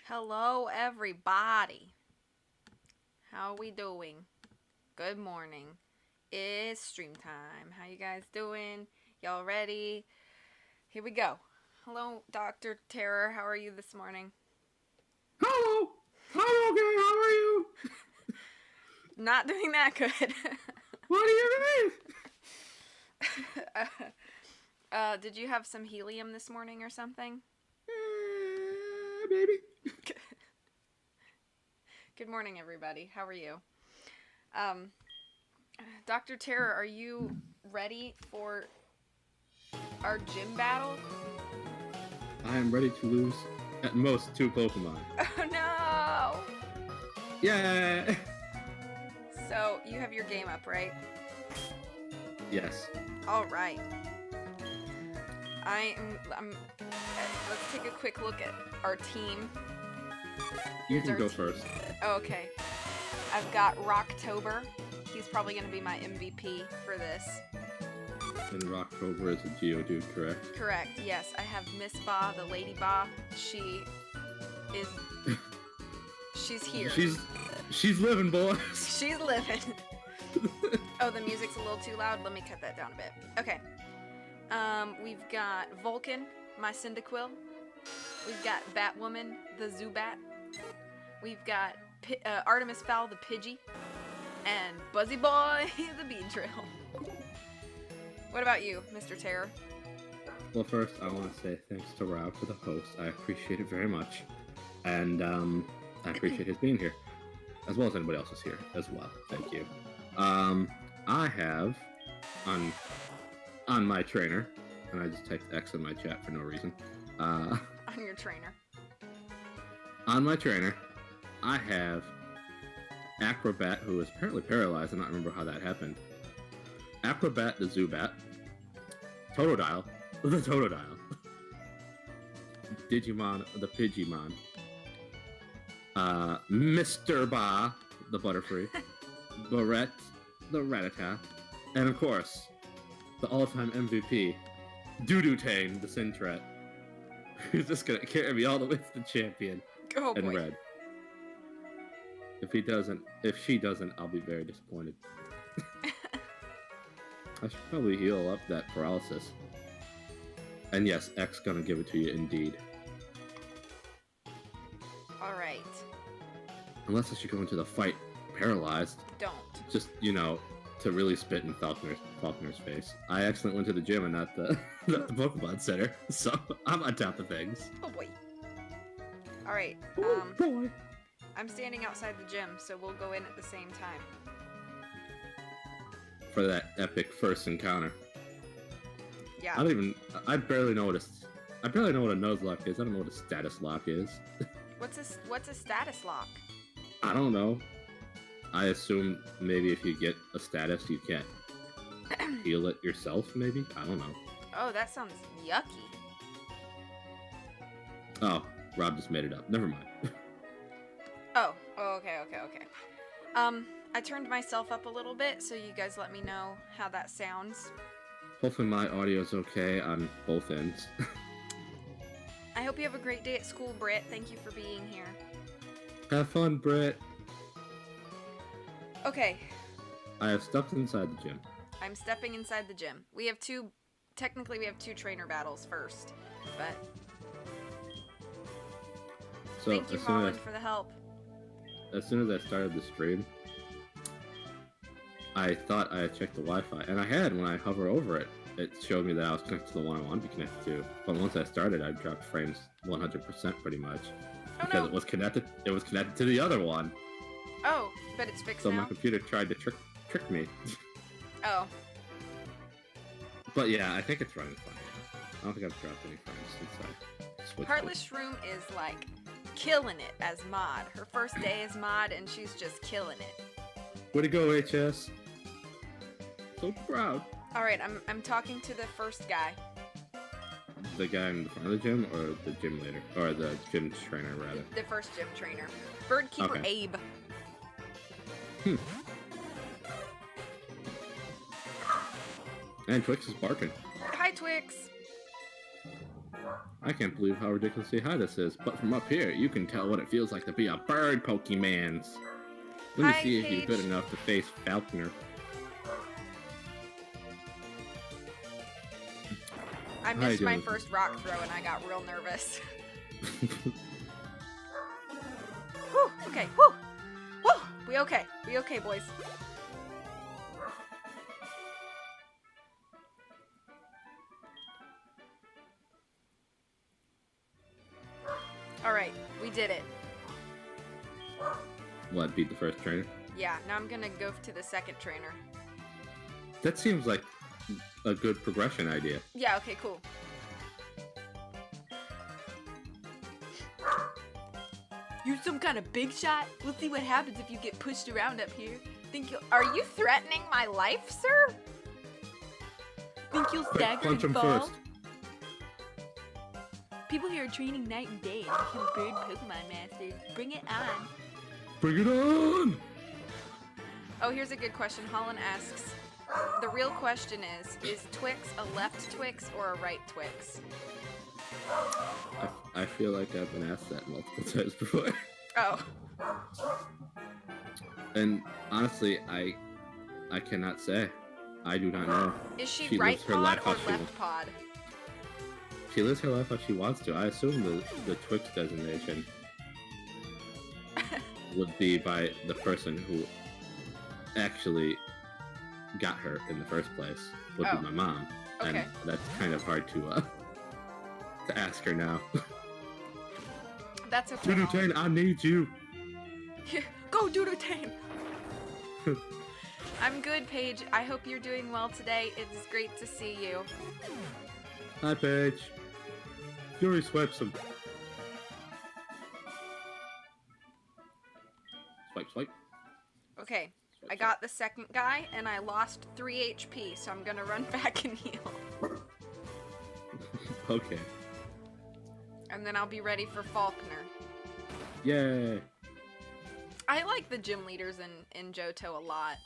Hello, everybody. How are we doing? Good morning. It's stream time. How you guys doing? Y'all ready? Here we go. Hello, Dr. Terror. How are you this morning? Hello. I'm okay. How are you? Not doing that good. What do you mean? Did you have some helium this morning or something? Maybe. Good morning, everybody. How are you? Dr. Terror, are you ready for our gym battle? I am ready to lose at most 2 Pokemon. Oh no! Yeah. So, you have your game up, right? Yes. Alright. Let's take a quick look at our team. You can go first. Oh, okay. I've got Rocktober. He's probably going to be my MVP for this. And Rocktober is a Geodude, correct? Correct, yes. I have Miss Ba, the Lady Ba. She's here. She's living, boys. She's living. Oh, the music's a little too loud. Let me cut that down a bit. Okay. We've got Vulcan, my Cyndaquil. We've got Batwoman, the Zubat. We've got Artemis Fowl, the Pidgey. And Buzzy Boy, the Beedrill. What about you, Mr. Terror? Well, first, I want to say thanks to Rob for the host. I appreciate it very much. And I appreciate his being here. As well as anybody else is here as well. Thank you. I have on my trainer, and I just typed X in my chat for no reason. On your trainer. On my trainer, I have Acrobat, who is apparently paralyzed. I don't remember how that happened. Acrobat, the Zubat. Totodile, the Totodile. Digimon, the Pidgeymon. Mr. Ba, the Butterfree. Barrett, the Rattata. And of course, the all-time MVP, Doodoo-Tane, the Sintret. Who's just gonna carry me all the way to the champion. Oh, and boy. Red. If she doesn't, I'll be very disappointed. I should probably heal up that paralysis. And yes, X gonna give it to you indeed. Alright. Unless I should go into the fight paralyzed. Don't. Just, to really spit in Falconer's face. I accidentally went to the gym and not the Pokemon Center, so I'm on top of things. Oh boy. Alright, Oh boy. I'm standing outside the gym, so we'll go in at the same time. For that epic first encounter. Yeah. I barely know what a Nuzlocke is. I don't know what a status lock is. What's a status lock? I don't know. I assume maybe if you get a status, you can't heal it yourself, maybe? I don't know. Oh, that sounds yucky. Oh, Rob just made it up. Never mind. Oh, Oh, okay. I turned myself up a little bit, so you guys let me know how that sounds. Hopefully my audio's okay on both ends. I hope you have a great day at school, Britt. Thank you for being here. Have fun, Brett. Okay. I have stepped inside the gym. I'm stepping inside the gym. Technically we have two trainer battles first, but... So Thank you, Holland, for the help. As soon as I started the stream, I thought I had checked the Wi-Fi, and I had. When I hover over it, it showed me that I was connected to the one I wanted to be connected to. But once I started, I dropped frames 100% pretty much. Oh, because no. it was connected to the other one. Oh, but it's fixed So now? my computer tried to trick me. Oh. But yeah, I think it's running fine now. I don't think I've dropped any frames since I switched. Heartless Room is like killing it as mod. Her first day as mod, and she's just killing it. Way to go, HS. So proud. Alright, I'm talking to the first guy. The guy in the front of the gym, or the gym leader? Or the gym trainer, rather? The first gym trainer. Birdkeeper Okay. Abe. And Twix is barking. Hi, Twix. I can't believe how ridiculously high this is, but from up here, you can tell what it feels like to be a bird Pokemans. Let me Hi, see if you're Paige. good enough to face Falconer. I How missed you my doing? first rock throw and I got real nervous. Whew, okay, whew. Whew, we okay, boys. Alright, we did it. What, beat the first trainer? Yeah, now I'm gonna go to the second trainer. That seems like a good progression idea. Yeah, okay, cool. You're some kind of big shot? We'll see what happens if you get pushed around up here. Are you threatening my life, sir? Think you'll Quick, stagger punch and him fall? first. People here are training night and day to become bird Pokemon masters. Bring it on. Bring it on! Oh, here's a good question. Holland asks, the real question is Twix a left Twix or a right Twix? I feel like I've been asked that multiple times before. Oh. And honestly, I cannot say. I do not know. Is she She right lives her pod life or how she left pod? She lives her life how she wants to. I assume the Twix designation would be by the person who actually got her in the first place, would Oh. be my mom. Okay. And that's kind of hard to ask her now. That's okay. Dudutane, I need you! Go Dudutane! I'm good, Paige. I hope you're doing well today. It's great to see you. Hi, Paige. Fury swipes him. Swipe, swipe. Okay, Swipe, I got the second guy, and I lost 3 HP, so I'm gonna run back and heal. swipe. Okay. And then I'll be ready for Faulkner. Yay! I like the gym leaders in Johto a lot.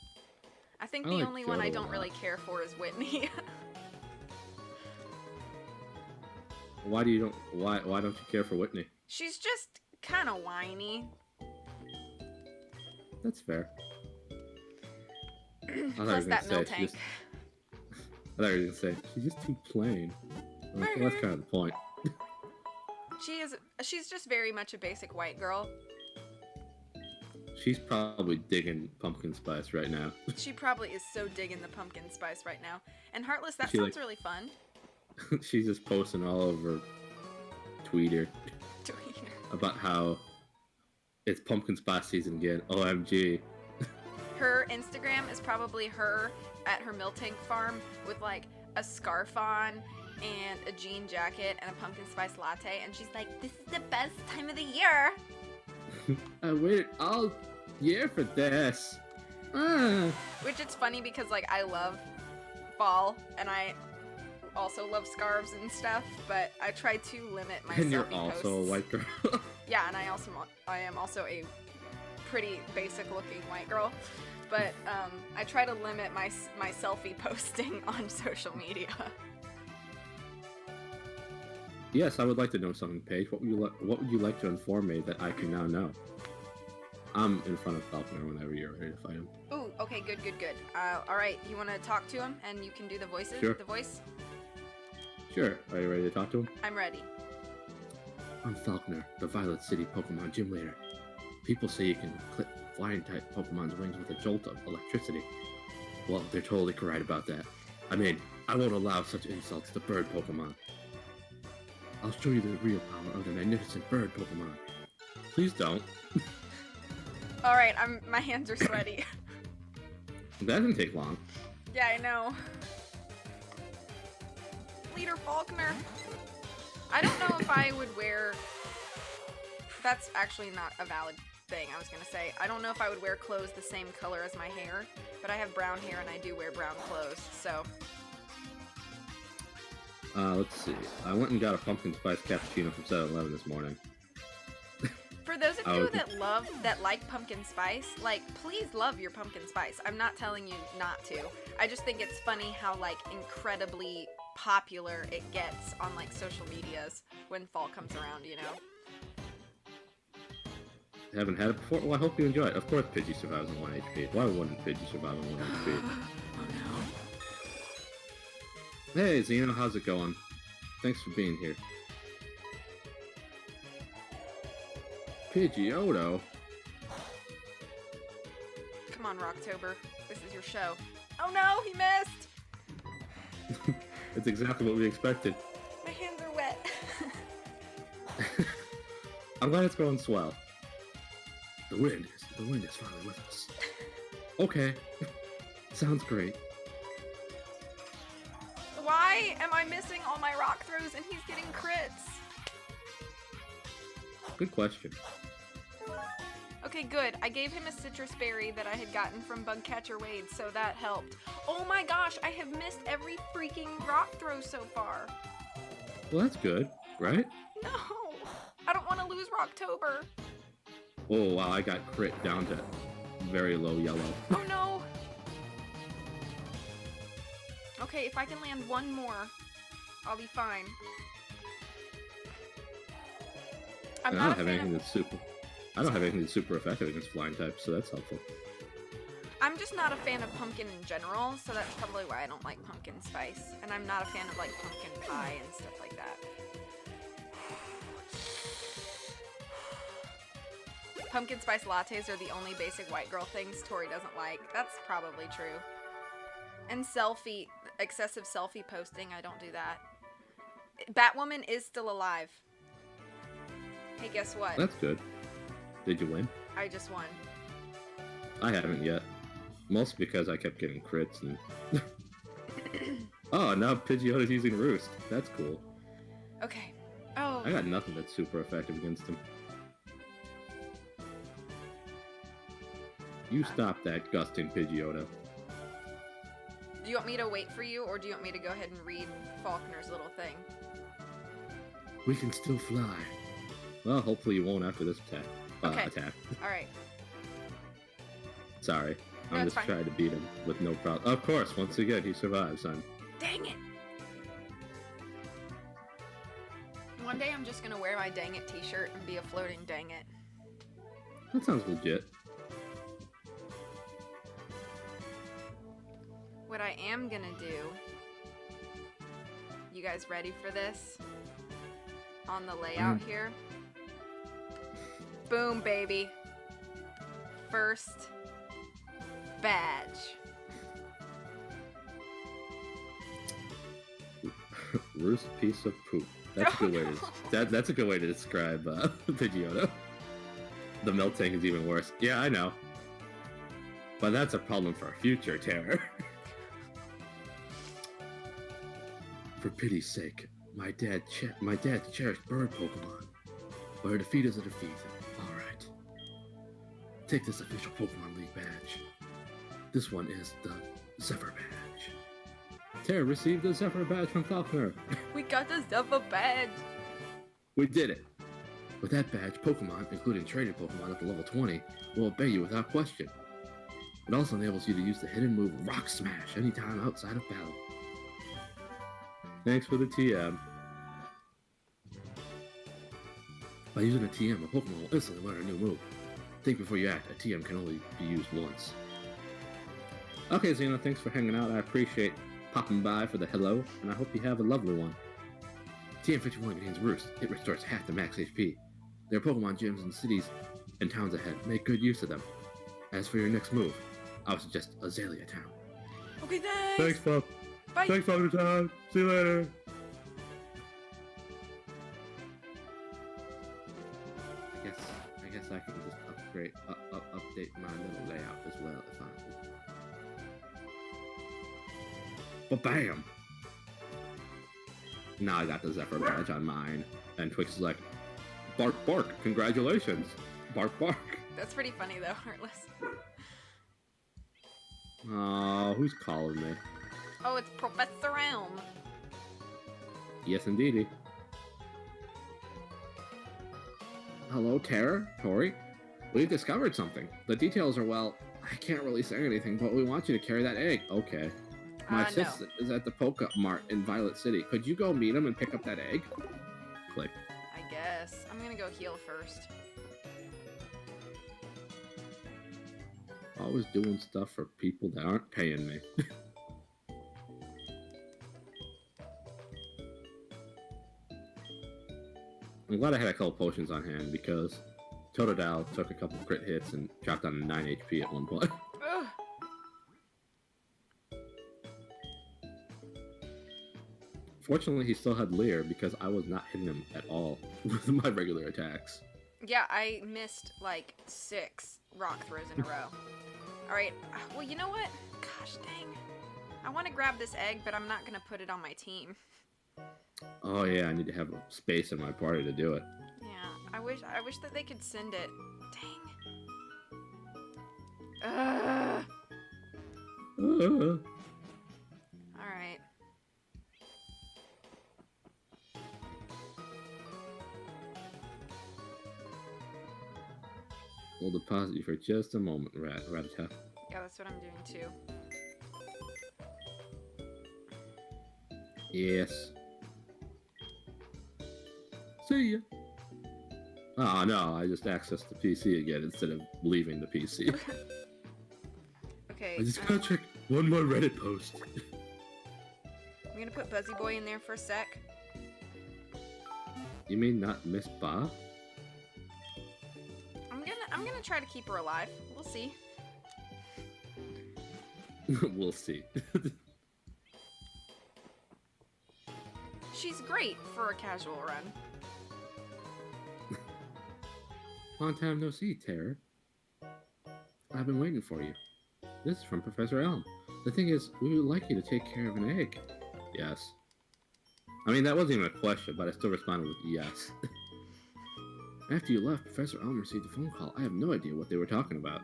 I think I the like only one I Johto a don't lot. really care for is Whitney. Why don't you care for Whitney? She's just kind of whiny. That's fair. Plus that mill tank. I thought you were gonna say she's just too plain. Well, that's kind of the point. She's just very much a basic white girl. She's probably digging pumpkin spice right now. She probably is so digging the pumpkin spice right now. And Heartless, that She, sounds like- really fun. She's just posting all over Twitter Tweeter. about how it's pumpkin spice season again. OMG. Her Instagram is probably her at her Miltank farm with like a scarf on and a jean jacket and a pumpkin spice latte, and she's like, "This is the best time of the year." I waited all year for this. Ah. Which it's funny because like I love fall and I also love scarves and stuff, but I try to limit my And you're selfie also posts. a white girl. Yeah, and I am also a pretty basic looking white girl. But I try to limit my selfie posting on social media. Yes, I would like to know something, Paige. What would you like to inform me that I can now know? I'm in front of Falconer whenever you're ready to fight him. Ooh, okay, good. All right, you want to talk to him and you can do the voices? Sure. The voice? Sure. Are you ready to talk to him? I'm ready. I'm Falconer, the Violet City Pokemon Gym Leader. People say you can clip flying-type Pokemon's wings with a jolt of electricity. Well, they're totally correct about that. I mean, I won't allow such insults to bird Pokemon. I'll show you the real power of the magnificent bird Pokemon. Please don't. All right, my hands are sweaty. That didn't take long. Yeah, I know. Leader Falconer. I don't know if I would wear... That's actually not a valid thing I was gonna say. I don't know if I would wear clothes the same color as my hair, but I have brown hair and I do wear brown clothes, so... Let's see. I went and got a pumpkin spice cappuccino from 7-Eleven this morning. For those of you that like pumpkin spice, like, please love your pumpkin spice. I'm not telling you not to. I just think it's funny how, like, incredibly popular it gets on, like, social medias when fall comes around, you know? Haven't had it before? Well, I hope you enjoy it. Of course Pidgey survives on 1 HP. Why wouldn't Pidgey survive on 1 HP? Oh no. Hey, Xeno, how's it going? Thanks for being here. Pidgeotto? Come on, Rocktober. This is your show. Oh no, he missed! It's exactly what we expected. My hands are wet. I'm glad it's going swell. The wind is finally with us. Okay. Sounds great. Why am I missing all my rock throws and he's getting crits? Good question. Okay, good. I gave him a citrus berry that I had gotten from Bugcatcher Wade, so that helped. Oh my gosh, I have missed every freaking rock throw so far. Well, that's good, right? No, I don't want to lose Rocktober. Oh, wow, I got crit down to very low yellow. Oh no. Okay, if I can land one more, I'll be fine. I don't have anything that's super effective against flying types, so that's helpful. I'm just not a fan of pumpkin in general, so that's probably why I don't like pumpkin spice. And I'm not a fan of like pumpkin pie and stuff like that. Pumpkin spice lattes are the only basic white girl things Tori doesn't like. That's probably true. And excessive selfie posting, I don't do that. Batwoman is still alive. Hey, guess what? That's good. Did you win? I just won. I haven't yet. Mostly because I kept getting crits and... Oh, now Pidgeotto's using Roost. That's cool. Okay. Oh. I got nothing that's super effective against him. You stop that gusting, Pidgeotto. Do you want me to wait for you, or do you want me to go ahead and read Falconer's little thing? We can still fly. Well, hopefully you won't after this attack. Attack. Alright. Sorry. No, I'm just fine. trying to beat him with no problem. Of course, once again, he survives, son. Dang it! One day I'm just gonna wear my dang it t-shirt and be a floating dang it. That sounds legit. What I am gonna do... You guys ready for this? On the layout here. Boom, baby. First badge. Roost piece of poop. That's a good way to that's a good way to describe Pidgeotto. The melting is even worse. Yeah, I know. But that's a problem for future terror. For pity's sake, my dad's cherished bird Pokemon. But a defeat is a defeat. Alright. Take this official Pokemon League badge. This one is the Zephyr badge. Terra received the Zephyr badge from Falconer. We got the Zephyr badge. We did it. With that badge, Pokemon, including traded Pokemon at the level 20, will obey you without question. It also enables you to use the hidden move Rock Smash anytime outside of battle. Thanks for the TM. By using a TM, a Pokemon will instantly learn a new move. Think before you act, a TM can only be used once. Okay, Xena, thanks for hanging out. I appreciate popping by for the hello, and I hope you have a lovely one. TM51 contains Roost. It restores half the max HP. There are Pokemon gyms in cities and towns ahead. Make good use of them. As for your next move, I would suggest Azalea Town. Okay, thanks. Thanks, Falk. Bye. Thanks, Father Time. See you later. I guess I can just update my little layout as well if I. Ba-bam! Now I got the Zephyr badge on mine, and Twix is like, bark, bark, congratulations, bark, bark. That's pretty funny though, Heartless. Oh, who's calling me? Oh, it's Professor Elm. Yes, indeedy. Hello, Tara, Tori. We've discovered something. The details are, well, I can't really say anything, but we want you to carry that egg. Okay. My assistant is at the Poke Mart in Violet City. Could you go meet him and pick up that egg? Click. I guess. I'm gonna go heal first. Always doing stuff for people that aren't paying me. I'm glad I had a couple potions on hand because Totodile took a couple crit hits and dropped down to 9 HP at one point. Ugh. Fortunately, he still had Leer because I was not hitting him at all with my regular attacks. Yeah, I missed like 6 rock throws in a row. Alright, well, you know what? Gosh dang. I want to grab this egg, but I'm not going to put it on my team. Oh yeah, I need to have space in my party to do it. Yeah, I wish that they could send it. Dang. Ugh. Alright. We'll deposit you for just a moment, Rattata. Yeah, that's what I'm doing too. Yes. See ya. Oh no, I just accessed the PC again instead of leaving the PC. Okay. I just gotta check one more Reddit post. I'm gonna put Buzzy Boy in there for a sec. You mean not Miss Ba? I'm gonna try to keep her alive. We'll see. We'll see. She's great for a casual run. Long time no see, Tara. I've been waiting for you. This is from Professor Elm. The thing is, we would like you to take care of an egg. Yes. I mean, that wasn't even a question, but I still responded with yes. After you left, Professor Elm received a phone call. I have no idea what they were talking about.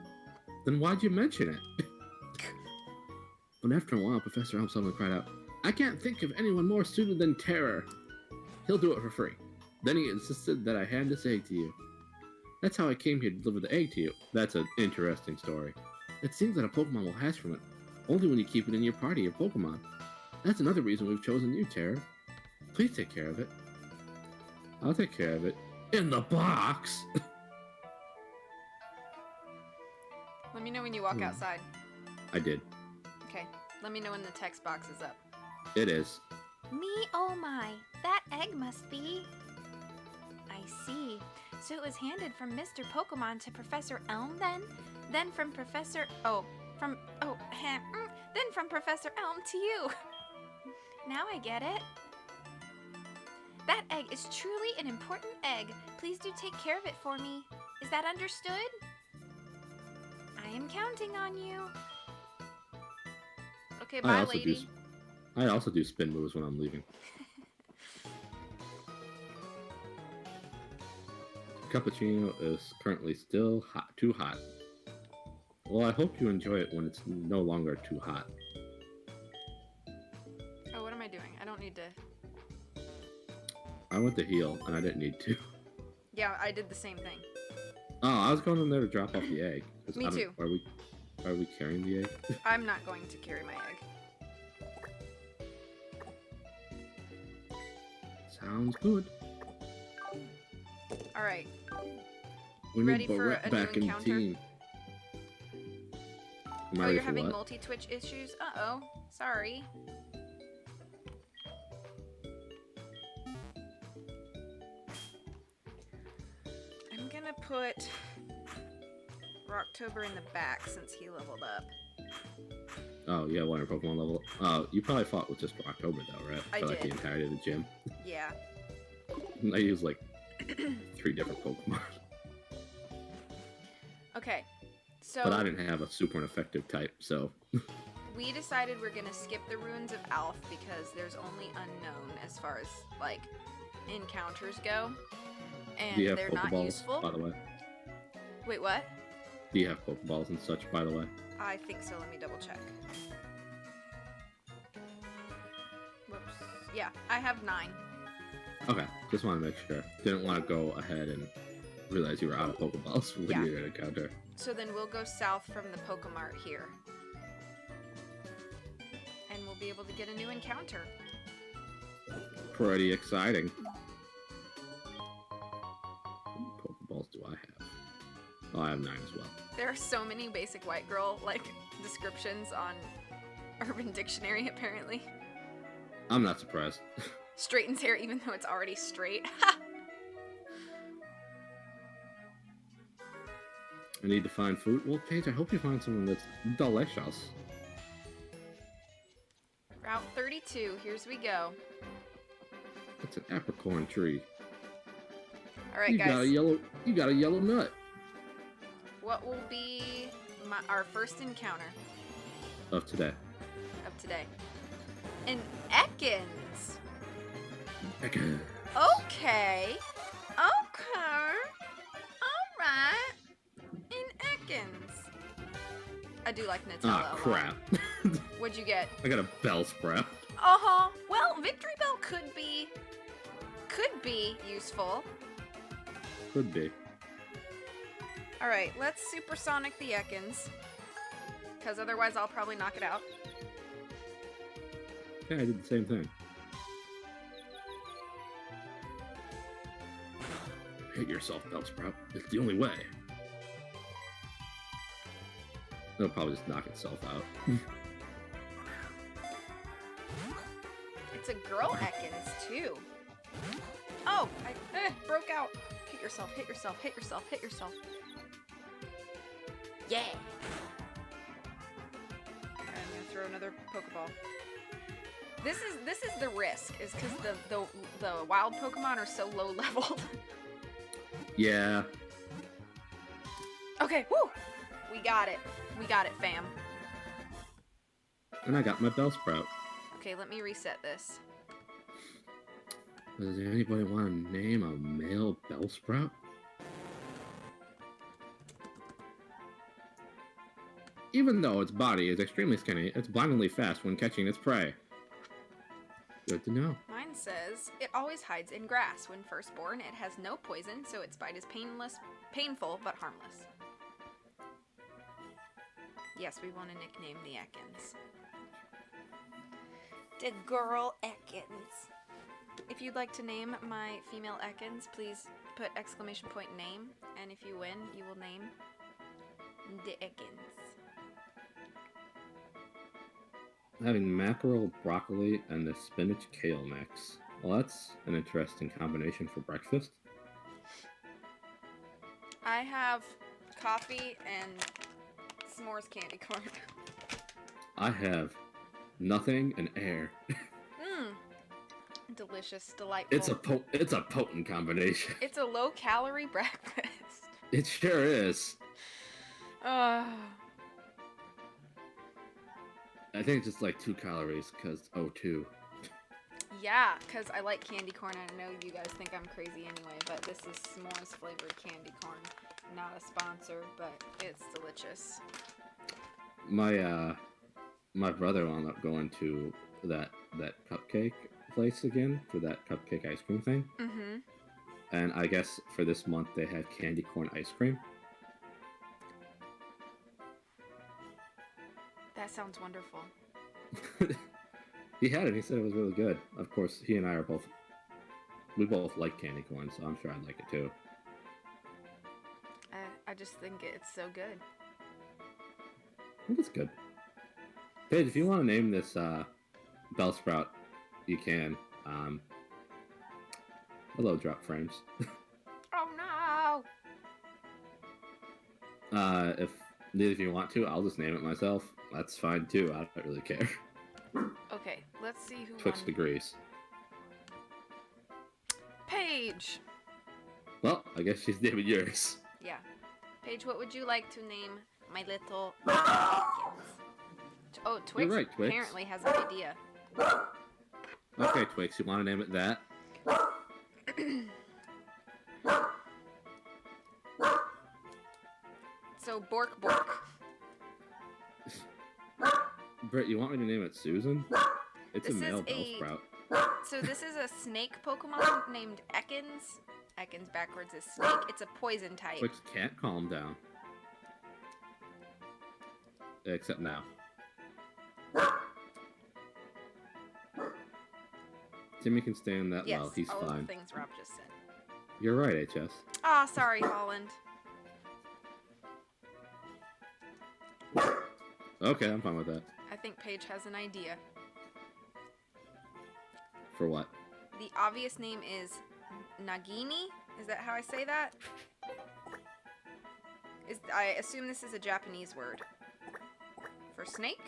Then why'd you mention it? But after a while, Professor Elm suddenly cried out, I can't think of anyone more suited than Terror. He'll do it for free. Then he insisted that I hand this egg to you. That's how I came here to deliver the egg to you. That's an interesting story. It seems that a Pokemon will hatch from it, only when you keep it in your party of Pokemon. That's another reason we've chosen you, Terror. Please take care of it. I'll take care of it. In the box! Let me know when you walk outside. I did. Okay. Let me know when the text box is up. It is. Me, oh my, that egg must be. I see. So it was handed from Mr. Pokemon to Professor Elm then? Then from Professor... then from Professor Elm to you. Now I get it. That egg is truly an important egg. Please do take care of it for me. Is that understood? I am counting on you. Okay, bye, lady. I also do spin moves when I'm leaving. Cappuccino is currently still hot, too hot. Well, I hope you enjoy it when it's no longer too hot. Oh, what am I doing? I don't need to... I went to heal, and I didn't need to. Yeah, I did the same thing. Oh, I was going in there to drop off the egg. 'Cause Me I don't- too. Are we carrying the egg? I'm not going to carry my egg. Sounds good. All right. We ready need for Barrett a new back in the encounter? team. Am I Oh, ready you're for having what? multi-twitch issues? Uh-oh. Sorry. I'm gonna put Rocktober in the back since he leveled up. Oh, yeah, one Pokemon level. Oh, you probably fought with just October though, right? I For like the did. entirety of the gym. Yeah. I used like 3 different Pokemon. Okay. So But I didn't have a super effective type, so we decided we're gonna skip the ruins of Alf because there's only unknown as far as like encounters go, and do you have they're not Pokeballs, useful. by the way? Wait, what? Do you have Pokeballs and such, by the way? I think so. Let me double check. Whoops. Yeah, I have 9. Okay, just want to make sure. Didn't want to go ahead and realize you were out of Pokeballs when Yeah. you did encounter. So then we'll go south from the Pokemart here. And we'll be able to get a new encounter. Pretty exciting. How many Pokeballs do I have? Oh, I have 9 as well. There are so many basic white girl like descriptions on Urban Dictionary apparently. I'm not surprised. Straightens hair even though it's already straight. I need to find food. Well, Paige, I hope you find something that's delicious. Route 32, here's we go. It's an apricorn tree. Alright You got a guys, yellow nut what will be our first encounter of today. of today? An Ekans! Okay. Okay. Okay. Alright. In Ekans. I do like Nutella. Ah, a lot. crap. What'd you get? I got a Bellsprout. Uh-huh. Well, Victory Bell could be useful. Could be. Alright, let's supersonic the Ekans. Because otherwise I'll probably knock it out. Yeah, I did the same thing. Hit yourself, Bellsprout. It's the only way. It'll probably just knock itself out. It's a girl Ekans, too. Oh! I broke out. Hit yourself, hit yourself, hit yourself, hit yourself. Yeah! I'm gonna throw another Pokeball. This is the risk, is because the wild Pokemon are so low leveled. Yeah. Okay, woo! We got it. We got it, fam. And I got my Bellsprout. Okay, let me reset this. Does anybody want to name a male Bellsprout? Even though its body is extremely skinny, it's blindingly fast when catching its prey. Good to know. Mine says, it always hides in grass. When first born, it has no poison, so its bite is painful, but harmless. Yes, we want to nickname the Ekans. The girl Ekans. If you'd like to name my female Ekans, please put exclamation point name, and if you win, you will name the Ekans. Having mackerel, broccoli, and the spinach kale mix. Well, that's an interesting combination for breakfast. I have coffee and s'mores candy corn. I have nothing and air. Mmm. Delicious, delightful. It's a potent combination. It's a low-calorie breakfast. It sure is. Oh. I think it's just like 2 calories because O2. Yeah, because I like candy corn. I know you guys think I'm crazy anyway, but this is s'mores flavored candy corn. Not a sponsor, but it's delicious. My brother wound up going to that cupcake place again for that cupcake ice cream thing. Mm-hmm. And I guess for this month they have candy corn ice cream. That sounds wonderful. He had it. He said it was really good. Of course, he and I are both. We both like candy corn, so I'm sure I'd like it too. I just think it's so good. I think it's good. Paige, if you want to name this Bellsprout, you can. Hello, drop frames. Oh no! If neither of you want to, I'll just name it myself. That's fine too. I don't really care. Okay, let's see who Twix won. degrees. Paige! Well, I guess she's naming yours. Yeah. Paige, what would you like to name my little... Oh, Twix You're right, Twix. apparently has an idea. Okay, Twix, you want to name it that? So, Bork Bork. Britt, you want me to name it Susan? It's This a male is a- Bellsprout. So this is a snake Pokemon named Ekans. Ekans backwards is snake. It's a poison type. Twix can't calm down. Except now. Timmy can stand that Yes, well. He's all of fine. the things Rob just said. You're right, HS. Ah, sorry, Holland. Okay, I'm fine with that. I think Paige has an idea. For what? The obvious name is Nagini. Is that how I say that? I assume this is a Japanese word. For snake?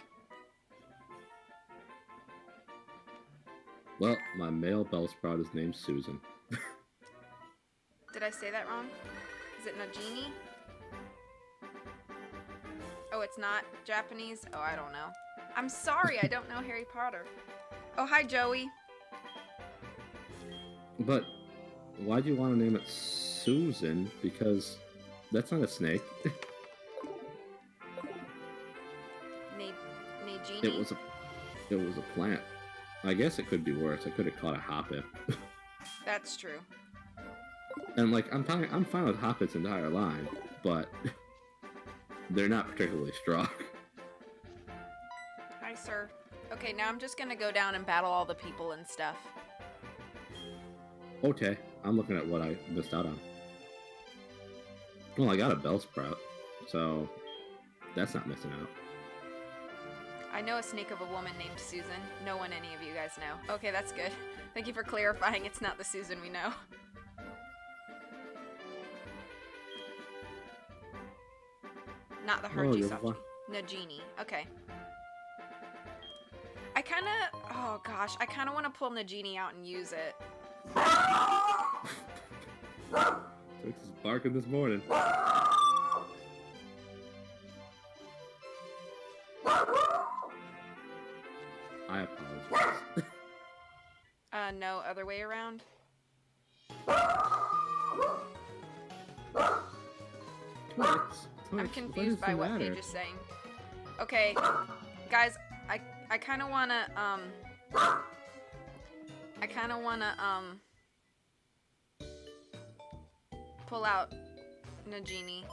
Well, my male Bellsprout is named Susan. Did I say that wrong? Is it Nagini? Oh, it's not Japanese? Oh, I don't know. I'm sorry, I don't know Harry Potter. Oh, hi, Joey. But why do you want to name it Susan? Because that's not a snake. Nagini? It was a plant. I guess it could be worse. I could have caught a Hoppip. That's true. And like I'm fine with Hoppip's entire line, but they're not particularly strong. Hi, sir. Okay, now I'm just gonna go down and battle all the people and stuff. Okay, I'm looking at what I missed out on. Well, I got a Bellsprout, so that's not missing out. I know a snake of a woman named Susan. No one any of you guys know. Okay, that's good. Thank you for clarifying it's not the Susan we know. Not the Oh, Harji you're Sachi. fine. Nagini. Okay. I kinda... Oh gosh, I kinda want to pull Nagini out and use it. Twix is barking this morning. I apologize. No, other way around. Twix, I'm Twix, confused by the what matter? Paige is saying. Okay, guys, I kind of want to, pull out Nagini.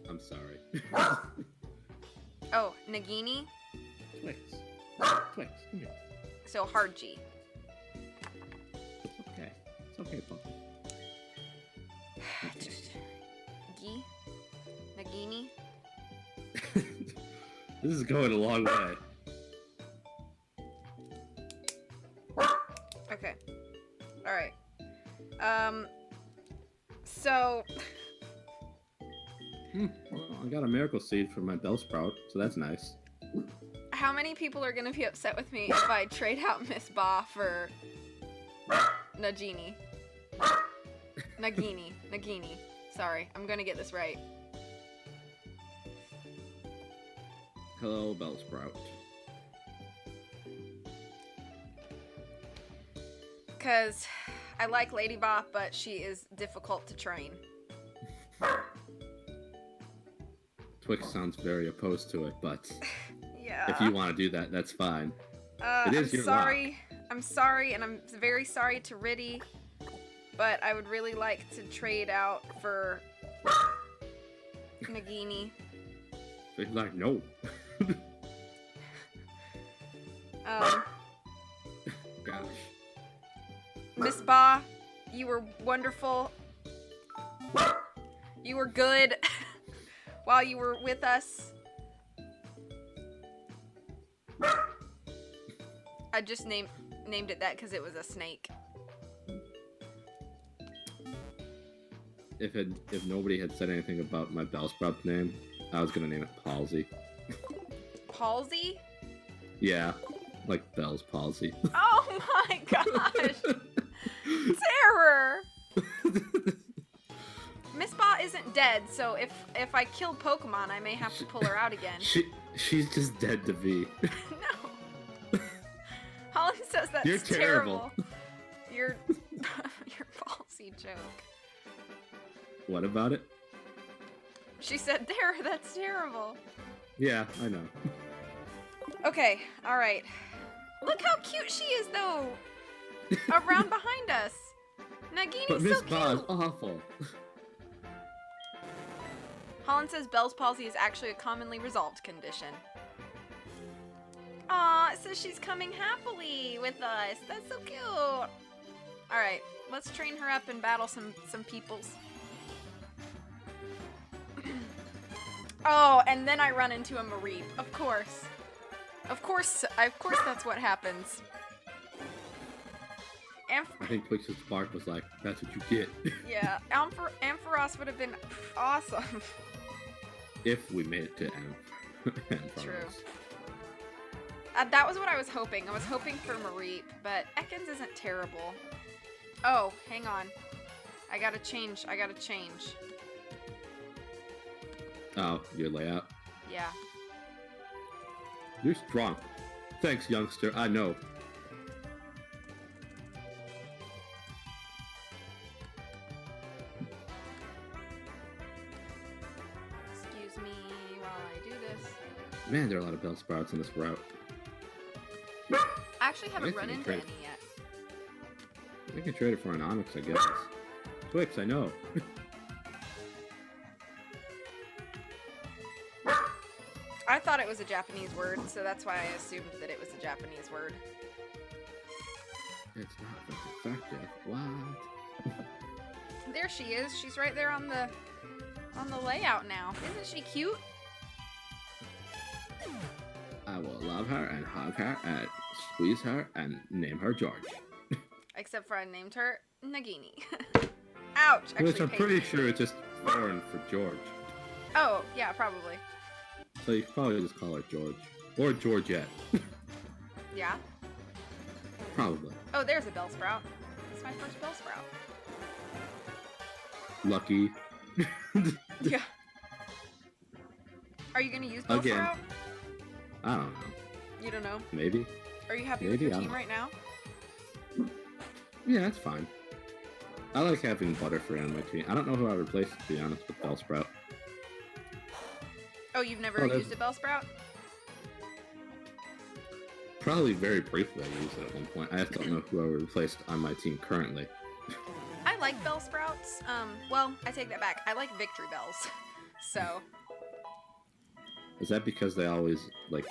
I'm sorry. Oh, Nagini? Twix. Twix, come here. So Harji. It's okay. It's okay, Pumpkin. Gi? Nagini? This is going a long way. Okay. Alright. So... Well, I got a miracle seed for my Bellsprout, so that's nice. How many people are gonna be upset with me if I trade out Miss Ba for Nagini? Nagini. Sorry, I'm gonna get this right. Hello, Bellsprout. Cause I like Lady Ba, but she is difficult to train. Twix sounds very opposed to it, but Yeah. if you want to do that, that's fine. It is I'm your sorry. I'm sorry, and I'm very sorry to Riddy, but I would really like to trade out for Nagini. So he's like, no. Gosh. Miss Ba, you were wonderful. You were good while you were with us. I just named it that because it was a snake. If nobody had said anything about my Bellsprout's name, I was gonna name it Palsy. Palsy? Yeah, like Bell's palsy. Oh my gosh! Terror! Miss Ba isn't dead, so if I kill Pokemon, I may have to pull her out again. She's just dead to me. No. Holly says that's You're terrible. Your palsy joke. What about it? She said, "There, that's terrible." Yeah, I know. Okay, all right. Look how cute she is, though. Around behind us. Nagini's But Miss so Ba is cute. awful. Holland says Bell's palsy is actually a commonly resolved condition. Aw, it says she's coming happily with us. That's so cute. All right, let's train her up and battle some peoples. Oh, and then I run into a Mareep. Of course. Of course that's what happens. I think Twix's bark was like, that's what you get. Yeah, Ampharos would have been awesome. If we made it to Ampharos. True. That was what I was hoping. I was hoping for Mareep, but Ekans isn't terrible. Oh, hang on. I gotta change. Oh, your layout. Yeah. You're strong. Thanks, youngster. I know. Excuse me while I do this. Man, there are a lot of Bellsprouts on this route. I actually haven't Nice run to into trade. any yet. I can trade it for an Onyx, I guess. Twix, I know. I thought it was a Japanese word, so that's why I assumed that it was a Japanese word. It's not very effective. What? There she is. She's right there on the layout now. Isn't she cute? I will love her and hug her and squeeze her and name her George. Except for I named her Nagini. Ouch! Actually, Which I'm pain. pretty sure it's just foreign for George. Oh, yeah, probably. So you probably just call her George. Or Georgette. Yeah. Probably. Oh, there's a Bellsprout. It's my first Bellsprout. Lucky. Yeah. Are you gonna use Again. Bellsprout? I don't know. You don't know. Maybe? Are you happy Maybe, with I your team don't- right now? Yeah, that's fine. I like having Butterfree on my team. I don't know who I replaced, to be honest, with Bellsprout. Oh, you've never Oh, there's- used a Bellsprout? Probably very briefly I used it at one point. I just don't know who I replaced on my team currently. I like Bellsprouts. Well, I take that back. I like Victory Bells. So, Is that because they always, like...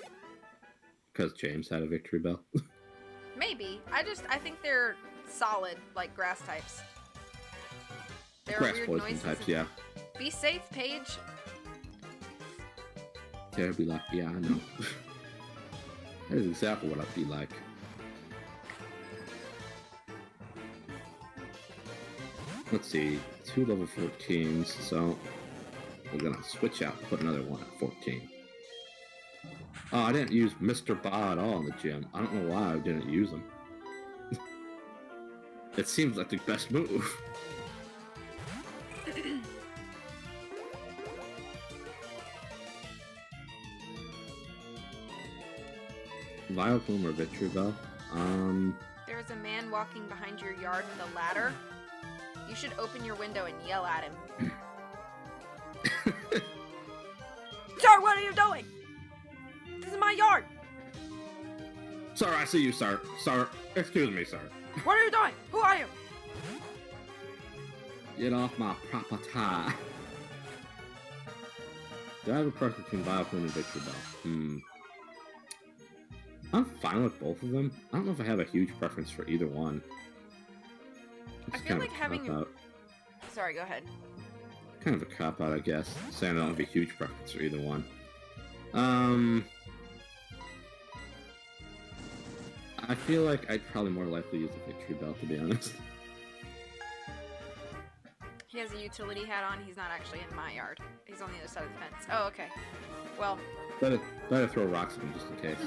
Because James had a Victory Bell? maybe. I think they're solid, like grass types. There are Grass weird poison noises. types, yeah. Be safe, Paige. Tara be like, yeah, I know. That is exactly what I'd be like. Let's see, 2 level 14s, so we're gonna switch out, put another one at 14. Oh, I didn't use Mr. Ba at all in the gym. I don't know why I didn't use him. It seems like the best move. Vileplume or Victreebel? There's a man walking behind your yard with a ladder. You should open your window and yell at him. Sir, what are you doing? This is my yard. Sir, I see you, sir. Sir, excuse me, sir. What are you doing? Who are you? Get off my property. Do I have a preference between Bioplume and Victory Bell? I'm fine with both of them. I don't know if I have a huge preference for either one. I feel like having... Sorry, go ahead. Kind of a cop-out, I guess. Saying I don't have a huge preference for either one. I feel like I'd probably more likely use the Victory Bell, to be honest. He has a utility hat on. He's not actually in my yard. He's on the other side of the fence. Oh, okay. Well... Better throw rocks at him just in case.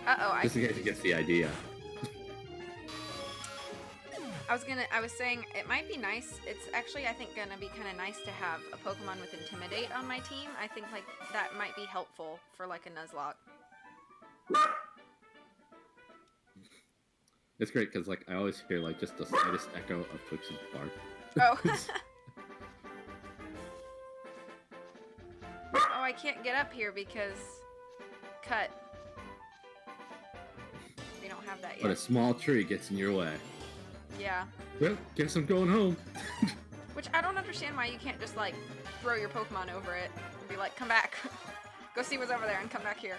Uh-oh, just in case he gets the idea. I was saying, it might be nice. It's actually, I think, gonna be kind of nice to have a Pokemon with Intimidate on my team. I think, like, that might be helpful for, like, a Nuzlocke. It's great, because, like, I always hear, like, just the slightest echo of Twix's bark. Oh. Oh, I can't get up here because... Cut. We don't have that yet. But a small tree gets in your way. Yeah. Well, guess I'm going home. Which I don't understand why you can't just, like, throw your Pokemon over it and be like, come back. Go see what's over there and come back here.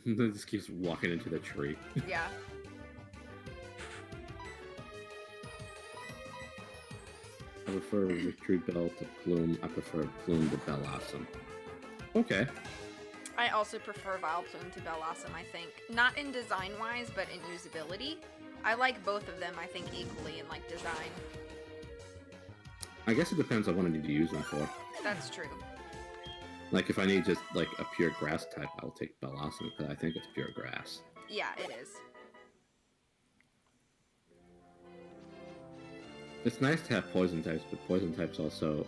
It just keeps walking into the tree. Yeah. I prefer Victory Bell to Plume. I prefer Plume to Bellossom. Okay. I also prefer Vileplume to Bellossom, I think. Not in design-wise, but in usability. I like both of them, I think, equally in, like, design. I guess it depends on what I need to use them for. That's true. Like, if I need just, like, a pure grass type, I'll take Bellossom, because I think it's pure grass. Yeah, it is. It's nice to have poison types, but poison types also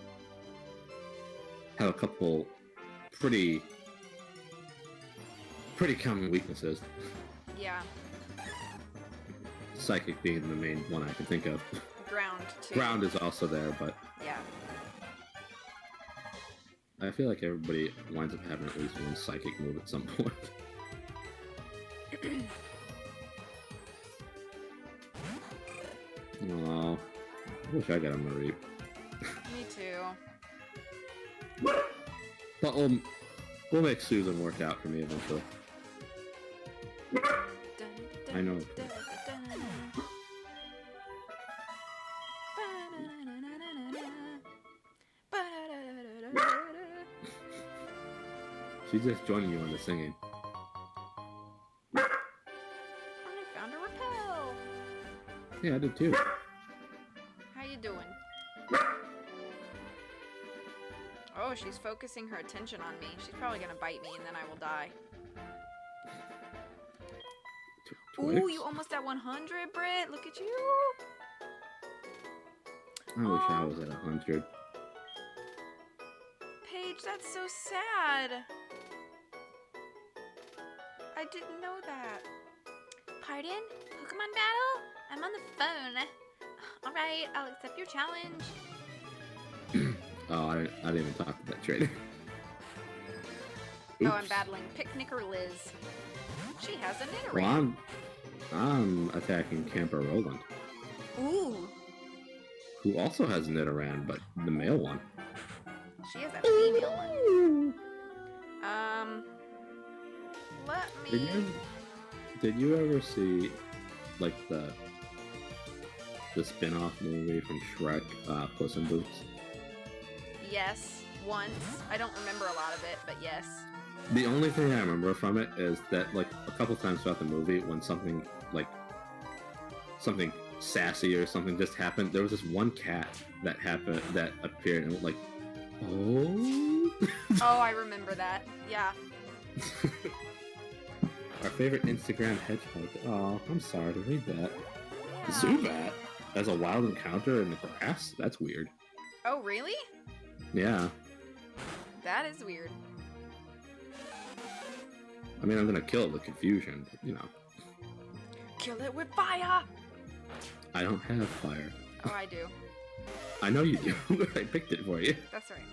have a couple pretty common weaknesses. Yeah. Psychic being the main one I can think of. Ground, too. Ground is also there, but... Yeah. I feel like everybody winds up having at least one psychic move at some point. Aww. I wish I got a Mareep. Me too. But we'll make Susan work out for me eventually. I know. She's just joining you on the singing. I found a repel. Yeah, I did too. How you doing? Oh, she's focusing her attention on me. She's probably gonna bite me and then I will die. Twix? Ooh, you almost at 100, Britt. Look at you. I wish I was at 100. Paige, that's so sad. I didn't know that. Pardon? Pokemon battle? I'm on the phone. Alright, I'll accept your challenge. Oh, I didn't even talk to that trainer. Oh, I'm battling Picnic or Liz. She has a Nidoran. Well, I'm attacking Camper Roland, Ooh. who also has Nidoran, but the male one. She has a female one. Let me... Did you ever see, like, the spin-off movie from Shrek, Puss in Boots? Yes, once. I don't remember a lot of it, but yes. The only thing I remember from it is that, like, a couple times throughout the movie, when something sassy or something just happened, there was this one cat that appeared and went like, oh. Oh, I remember that. Yeah. Our favorite Instagram hedgehog. Oh, I'm sorry to read that. Yeah. Zubat as a wild encounter in the grass? That's weird. Oh, really? Yeah. That is weird. I mean, I'm gonna kill the confusion, but, you know. Kill it with fire! I don't have fire. Oh, I do. I know you do. I picked it for you. That's right.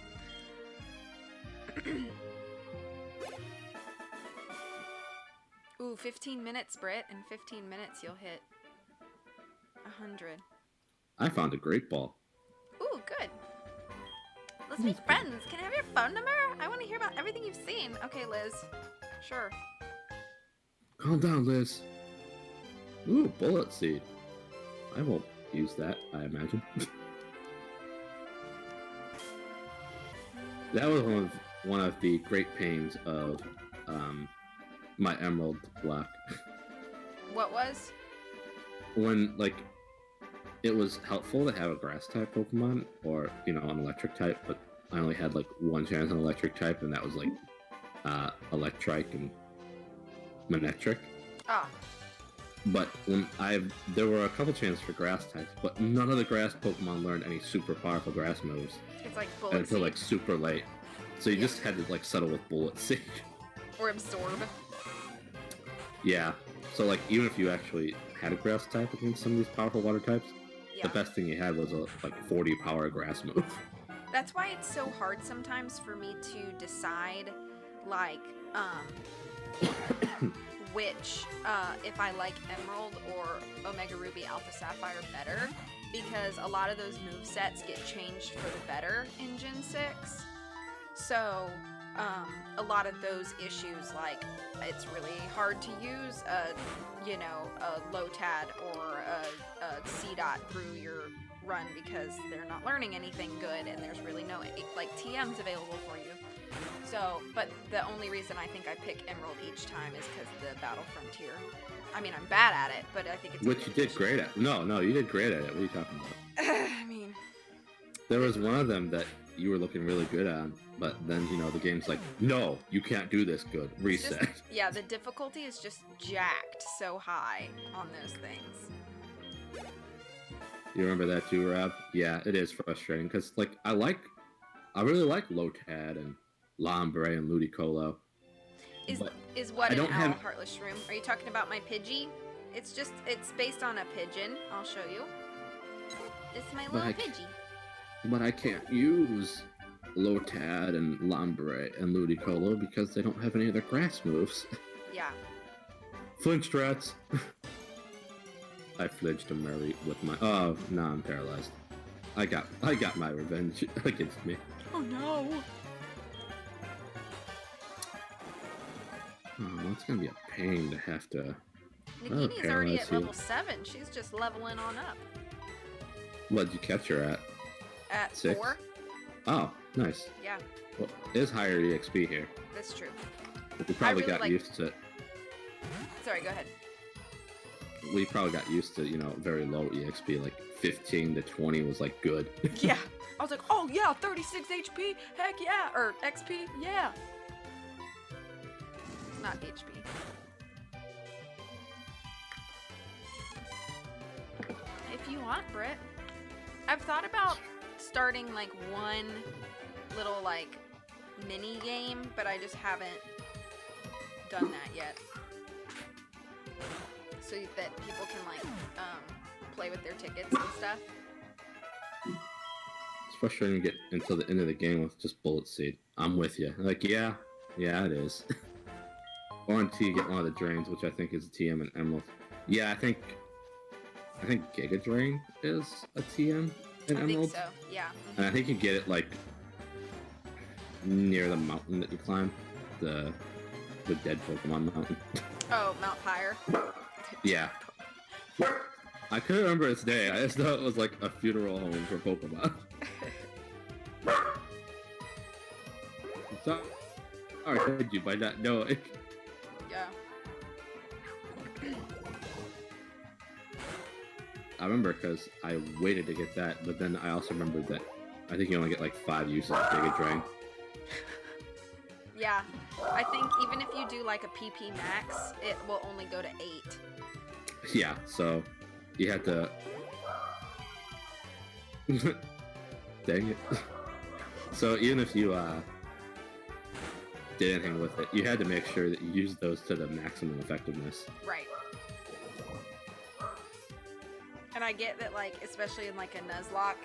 Ooh, 15 minutes, Britt. In 15 minutes, you'll hit 100. I found a great ball. Ooh, good. Let's be friends. Can I have your phone number? I want to hear about everything you've seen. Okay, Liz. Sure. Calm down, Liz. Ooh, bullet seed. I won't use that, I imagine. That was one of the great pains of my emerald block. What was? When, like, it was helpful to have a grass type Pokemon or, you know, an electric type, but I only had like one chance on electric type, and that was like Electrike and Manectric. Ah. But when there were a couple chances for grass types, but none of the grass Pokemon learned any super powerful grass moves. It's like bullet until seed. like super late. So you just had to like settle with bullet seed. Or absorb. Yeah. So like even if you actually had a grass type against some of these powerful water types, the best thing you had was a like 40 power grass move. That's why it's so hard sometimes for me to decide, like, which, if I like Emerald or Omega Ruby Alpha Sapphire better, because a lot of those movesets get changed for the better in Gen 6. So, a lot of those issues, like, it's really hard to use a Lotad or a C-Dot through your run because they're not learning anything good and there's really no, like, TMs available for you. So, but the only reason I think I pick Emerald each time is because the Battle Frontier. I mean, I'm bad at it, but I think it's... Which you did great at. No, you did great at it. What are you talking about? I mean... There was one of them that you were looking really good on, but then, you know, the game's like, no, you can't do this good. Reset. Just, yeah, the difficulty is just jacked so high on those things. You remember that too, Rob? Yeah, it is frustrating, because, like, I really like Lotad and Lombre and Ludicolo. Is what an owl heartless room? Are you talking about my Pidgey? It's based on a pigeon. I'll show you. It's my little Pidgey. But I can't use Lotad and Lombre and Ludicolo because they don't have any other grass moves. Yeah. Flinched rats. I flinched him Mary with my... Oh, no, I'm paralyzed. I got my revenge against me. Oh no! Oh, it's gonna be a pain to have to... Nagini's already at level 7. She's just leveling on up. What'd you catch her at? At 6? 4? Oh, nice. Yeah. Well, it is higher EXP here. That's true. We probably got used to... Sorry, go ahead. We probably got used to, you know, very low EXP, like 15 to 20 was like good. Yeah. I was like, oh yeah, 36 HP, heck yeah, or XP, yeah. Not HP. If you want, Britt. I've thought about starting like one little like mini game, but I just haven't done that yet. So that people can like play with their tickets and stuff. It's frustrating to get until the end of the game with just Bullet Seed. I'm with you. Like, yeah, it is. Or until you get one of the drains, which I think is a TM and Emerald. Yeah, I think Giga Drain is a TM in Emerald. I think so, yeah. And I think you get it like near the mountain that you climb, the dead Pokemon mountain. Oh, Mount Pyre. Yeah. I couldn't remember its name. I just thought it was like a funeral home for Pokemon. Sorry, did you by not knowing? Yeah. I remember because I waited to get that, but then I also remembered that I think you only get like 5 uses of Giga Drain. Yeah, I think even if you do like a PP max, it will only go to 8. Yeah, so you had to... Dang it. So even if you did anything with it, you had to make sure that you used those to the maximum effectiveness. Right. And I get that, like, especially in like a Nuzlocke,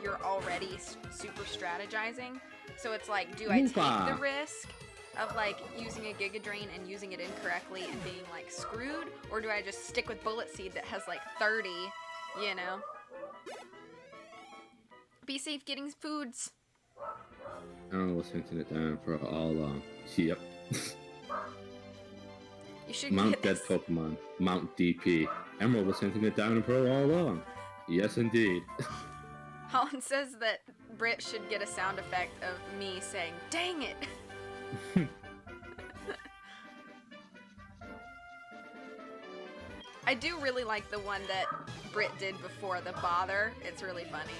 you're already super strategizing. So it's like, do I take Oompa. the risk of like using a Giga Drain and using it incorrectly and being like screwed, or do I just stick with Bullet Seed that has like 30, you know? Be safe getting foods. Emerald was hinting it down for all along. Yep. You should Mount get Dead this. Pokemon. Mount DP. Emerald was hinting it down for all along. Yes, indeed. Holland says that Britt should get a sound effect of me saying, "Dang it!" I do really like the one that Britt did before the bother. It's really funny.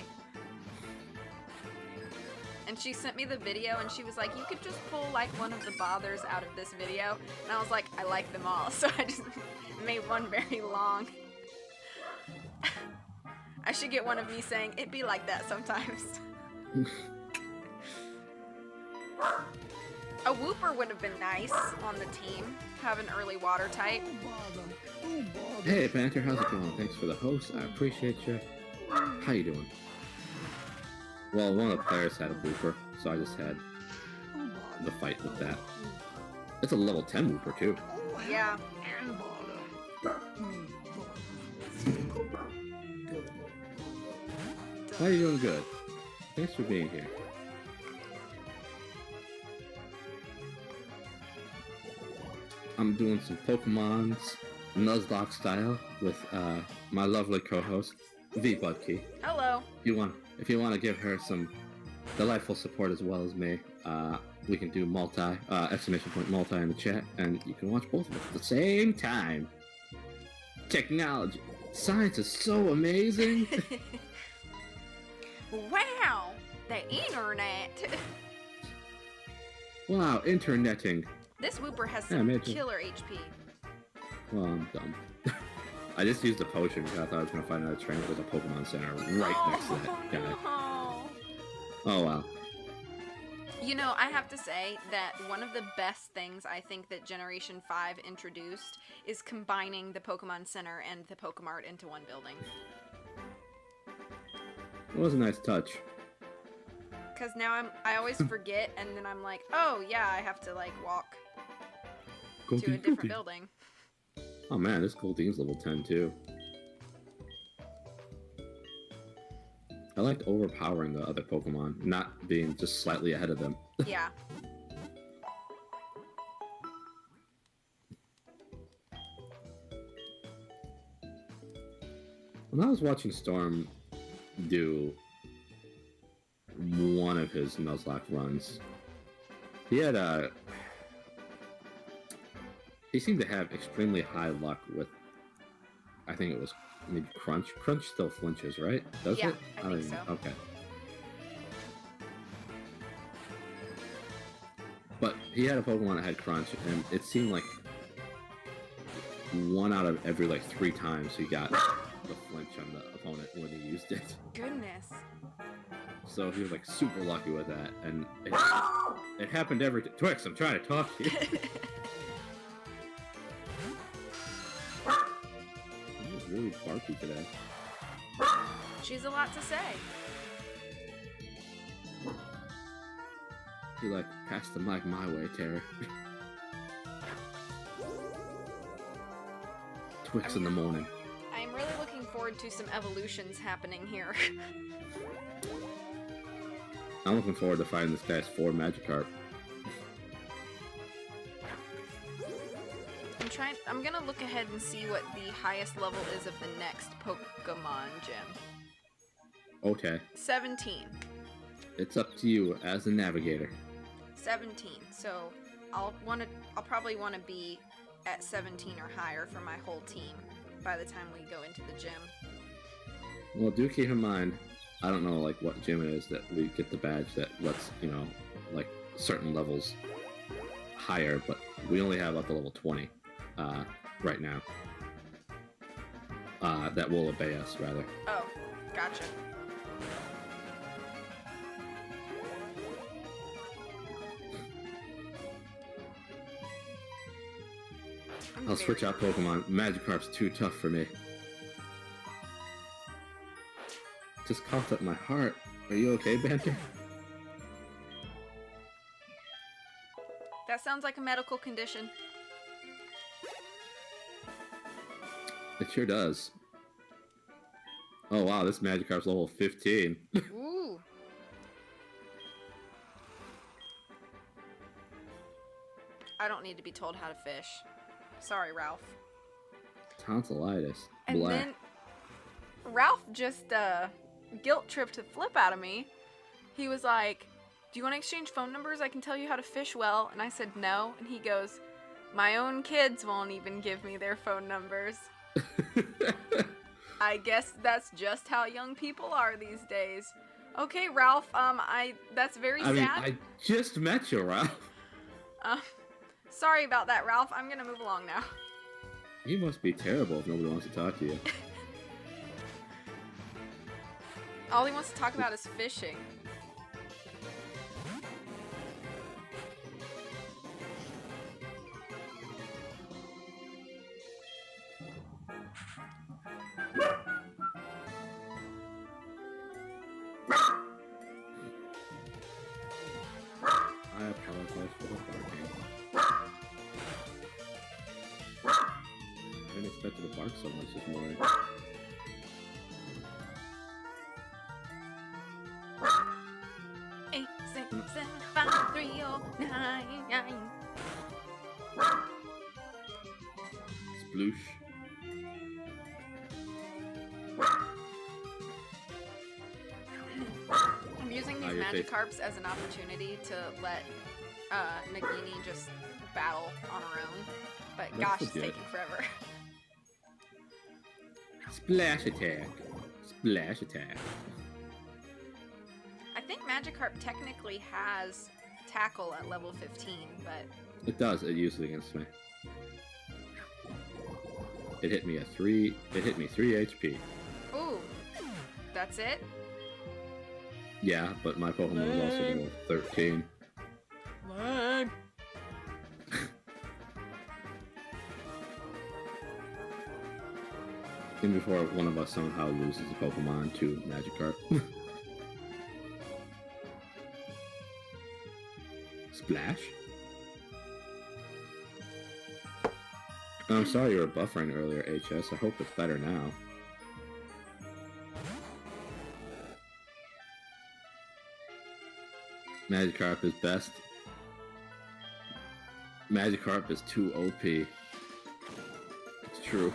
And she sent me the video and she was like, you could just pull like one of the bothers out of this video. And I was like, I like them all. So I just made one very long. I should get one of me saying, it be like that sometimes. A Wooper would have been nice on the team. Have an early water type. Hey, Banter, how's it going? Thanks for the host. I appreciate you. How you doing? Well, one of the players had a Wooper, so I just had the fight with that. It's a level 10 Wooper, too. Yeah. How you doing? Good. Thanks for being here. I'm doing some Pokemon's Nuzlocke style with my lovely co-host, V Budkey. Hello. If you want to give her some delightful support as well as me, we can do exclamation point multi in the chat, and you can watch both of us at the same time. Technology. Science is so amazing. Wow. The internet. Wow, interneting. This Wooper has Yeah, some maybe. killer HP. Well, I'm dumb. I just used a potion because I thought I was going to find another trainer with a Pokemon Center right next to that guy. No. Oh, wow. You know, I have to say that one of the best things I think that Generation 5 introduced is combining the Pokemon Center and the Pokemart into one building. It was a nice touch. Because now I always forget, and then I'm like, oh yeah, I have to like walk to a different building. Oh man, this Goldene's level 10 too. I liked overpowering the other Pokemon, not being just slightly ahead of them. Yeah. When I was watching Storm do one of his Nuzlocke runs, he seemed to have extremely high luck with, I think it was maybe Crunch. Crunch still flinches, right? Does Yeah, it? I think so. Okay. But he had a Pokemon that had Crunch, and it seemed like 1 out of every like 3 times he got the flinch on the opponent when he used it. Goodness. So he was like super lucky with that, and it happened every Twix, I'm trying to talk to you. He was really barky today. She's a lot to say. You're like, pass the mic my way, Terry. Twix in the morning. I'm really looking forward to some evolutions happening here. I'm looking forward to finding this guy's 4 Magikarp. I'm gonna look ahead and see what the highest level is of the next Pokemon gym. Okay, 17. it's up to you as the navigator. 17. So I'll probably want to be at 17 or higher for my whole team by the time we go into the gym. Well, do keep in mind, I don't know like what gym it is that we get the badge that lets, like certain levels higher, but we only have up to level 20 right now. That will obey us, rather. Oh, gotcha. I'll switch out Pokemon. Magikarp's too tough for me. Just coughed up my heart. Are you okay, Banter? That sounds like a medical condition. It sure does. Oh wow, this Magikarp's level 15. Ooh. I don't need to be told how to fish. Sorry, Ralph. Tonsillitis. And Blah. then Ralph just guilt tripped the flip out of me. He was like, "Do you want to exchange phone numbers? I can tell you how to fish well." And I said no. And he goes, "My own kids won't even give me their phone numbers." I guess that's just how young people are these days. Okay, Ralph. That's very sad. I mean, I just met you, Ralph. Sorry about that, Ralph. I'm gonna move along now. You must be terrible if nobody wants to talk to you. All he wants to talk about is fishing. I apologize for the barking. I didn't expect it to bark so much this morning. Eight, 6, 7, 5, 3, 0, 9, 9. Sploosh. I'm using these your face. Magikarps as an opportunity to let Nagini just battle on her own. But That's gosh, it's legit. taking forever. Splash attack. Splash attack. I think Magikarp technically has tackle at level 15, but It does. It used it against me. It hit me at 3. It hit me 3 HP. ooh, that's it? Yeah, but my Pokemon was also level 13. Lag. And before one of us somehow loses a Pokemon to Magikarp. Splash? I'm sorry you were buffering earlier, HS. I hope it's better now. Magikarp is best. Magikarp is too OP. It's true.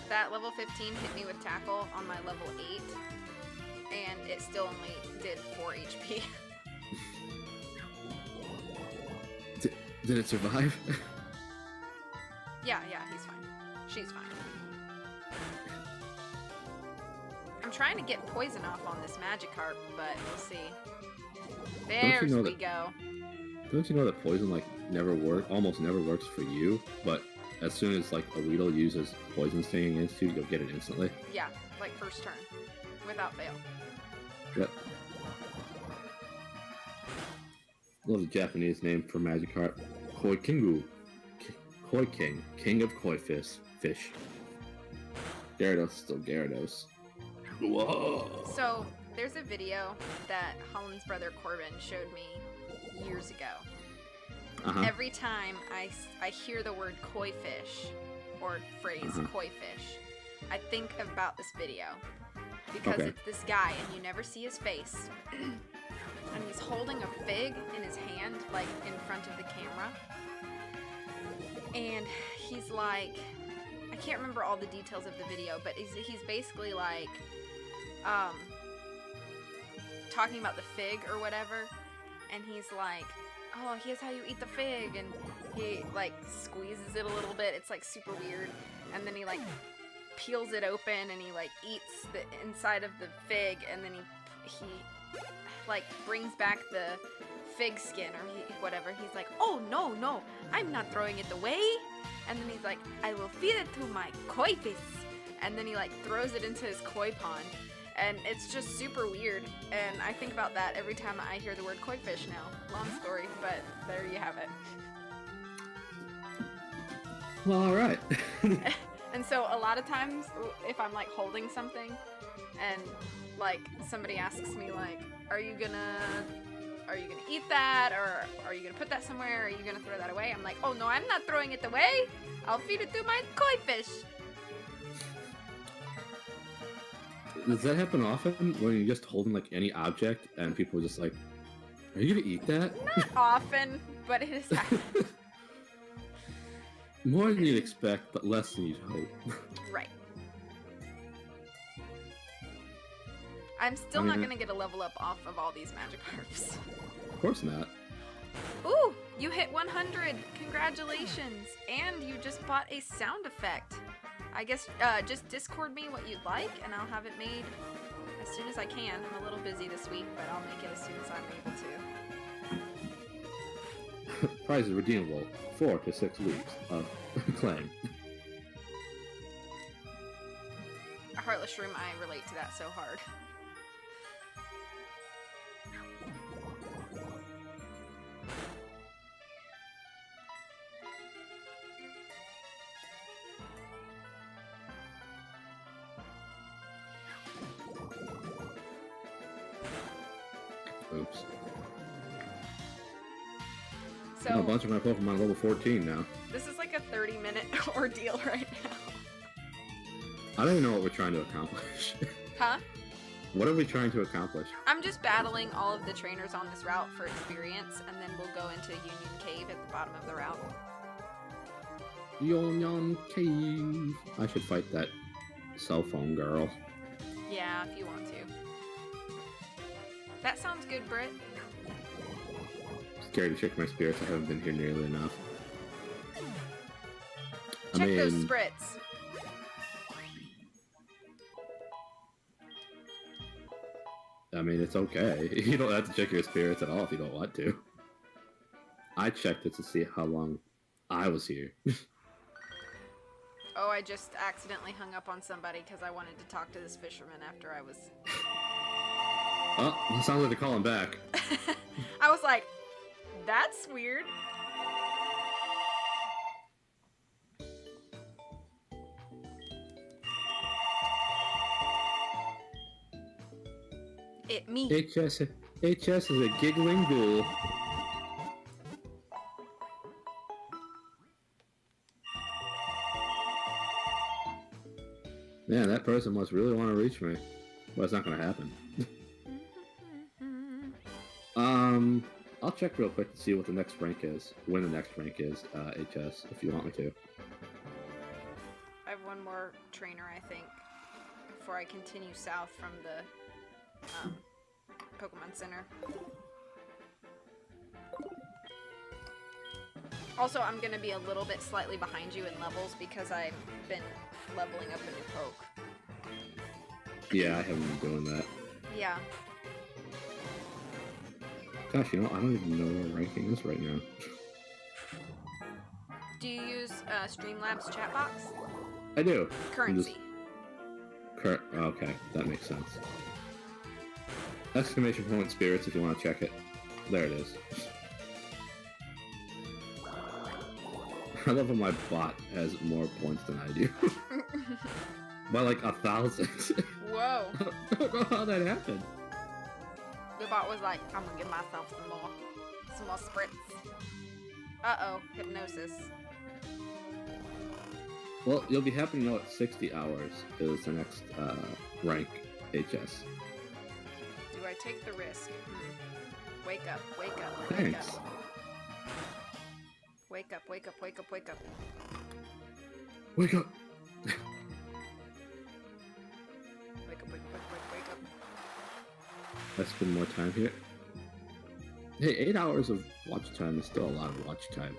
That level 15 hit me with tackle on my level 8, and it still only did 4 HP. Did it survive? Yeah, he's fine. She's fine. I'm trying to get poison off on this Magikarp, but we'll see. There's we go. Don't you know that poison almost never works for you, but as soon as like a Weedle uses poison sting against you, you'll get it instantly. Yeah, like first turn, without fail. Yep. Love the Japanese name for Magikarp. Koi Kingu. Koi King. King of Koi Fish. Gyarados, still Gyarados. Whoa! So, there's a video that Holland's brother Corbin showed me years ago. Uh-huh. Every time I hear the word koi fish, or phrase koi fish, I think about this video. Because it's this guy, and you never see his face. And he's holding a fig in his hand, like in front of the camera. And he's like, I can't remember all the details of the video, but he's basically like, talking about the fig or whatever. And he's like, oh, here's how you eat the fig. And he like squeezes it a little bit. It's like super weird. And then he like peels it open and he like eats the inside of the fig. And then he like brings back the fig skin or whatever. He's like, oh no, I'm not throwing it away. And then he's like, I will feed it to my koi fish. And then he like throws it into his koi pond. And it's just super weird. And I think about that every time I hear the word koi fish now. Long story, but there you have it. Well, alright. And so a lot of times if I'm like holding something and like somebody asks me like, are you gonna are you gonna eat that, or are you gonna put that somewhere, or are you gonna throw that away? I'm like, oh no, I'm not throwing it away. I'll feed it to my koi fish. Does that happen often when you're just holding like any object and people are just like, are you gonna eat that? Not often, but it has happened. More than you'd expect, but less than you'd hope. Right. I'm still not gonna get a level up off of all these magic harps. Of course not. Ooh, you hit 100. Congratulations. And you just bought a sound effect. I guess just Discord me what you'd like, and I'll have it made as soon as I can. I'm a little busy this week, but I'll make it as soon as I'm able to. Prize is redeemable 4 to 6 weeks of claim. A Heartless Shroom, I relate to that so hard. Oops. So A bunch of my Pokemon level 14 now. this is like a 30-minute ordeal right now. I don't even know what we're trying to accomplish. Huh? What are we trying to accomplish? I'm just battling all of the trainers on this route for experience, and then we'll go into Union Cave at the bottom of the route. Yon Cave. I should fight that cell phone girl. Yeah, if you want to. That sounds good, Britt. Scared to check my spirits. I haven't been here nearly enough. Check those spritz. I mean, it's okay. You don't have to check your spirits at all if you don't want to. I checked it to see how long I was here. Oh, I just accidentally hung up on somebody because I wanted to talk to this fisherman after I was... Oh, it sounds like they're calling back. I was like, that's weird. It me. HS is a giggling ghoul. Man, that person must really want to reach me. Well, it's not going to happen. I'll check real quick to see what the next rank is. When the next rank is, HS, if you want me to. I have one more trainer, I think, before I continue south from the Pokemon Center. Also, I'm going to be a little bit slightly behind you in levels because I've been leveling up a new poke. Yeah, I haven't been doing that. Yeah. Gosh, you know, I don't even know where ranking is right now. Do you use Streamlabs chat box? I do. Currency. Okay, that makes sense. Exclamation point spirits if you want to check it. There it is. I love how my bot has more points than I do. By like 1,000. Whoa. I don't know how that happened. The bot was like, I'm gonna give myself some more spritz. Uh-oh, hypnosis. Well, you'll be happy to know at 60 hours is the next rank HS. Do I take the risk? Wake up, wake up, wake Thanks. up. Wake up, wake up, wake up, wake up. Wake up! Wake up, wake up, wake up. I spend more time here. Hey, 8 hours of watch time is still a lot of watch time.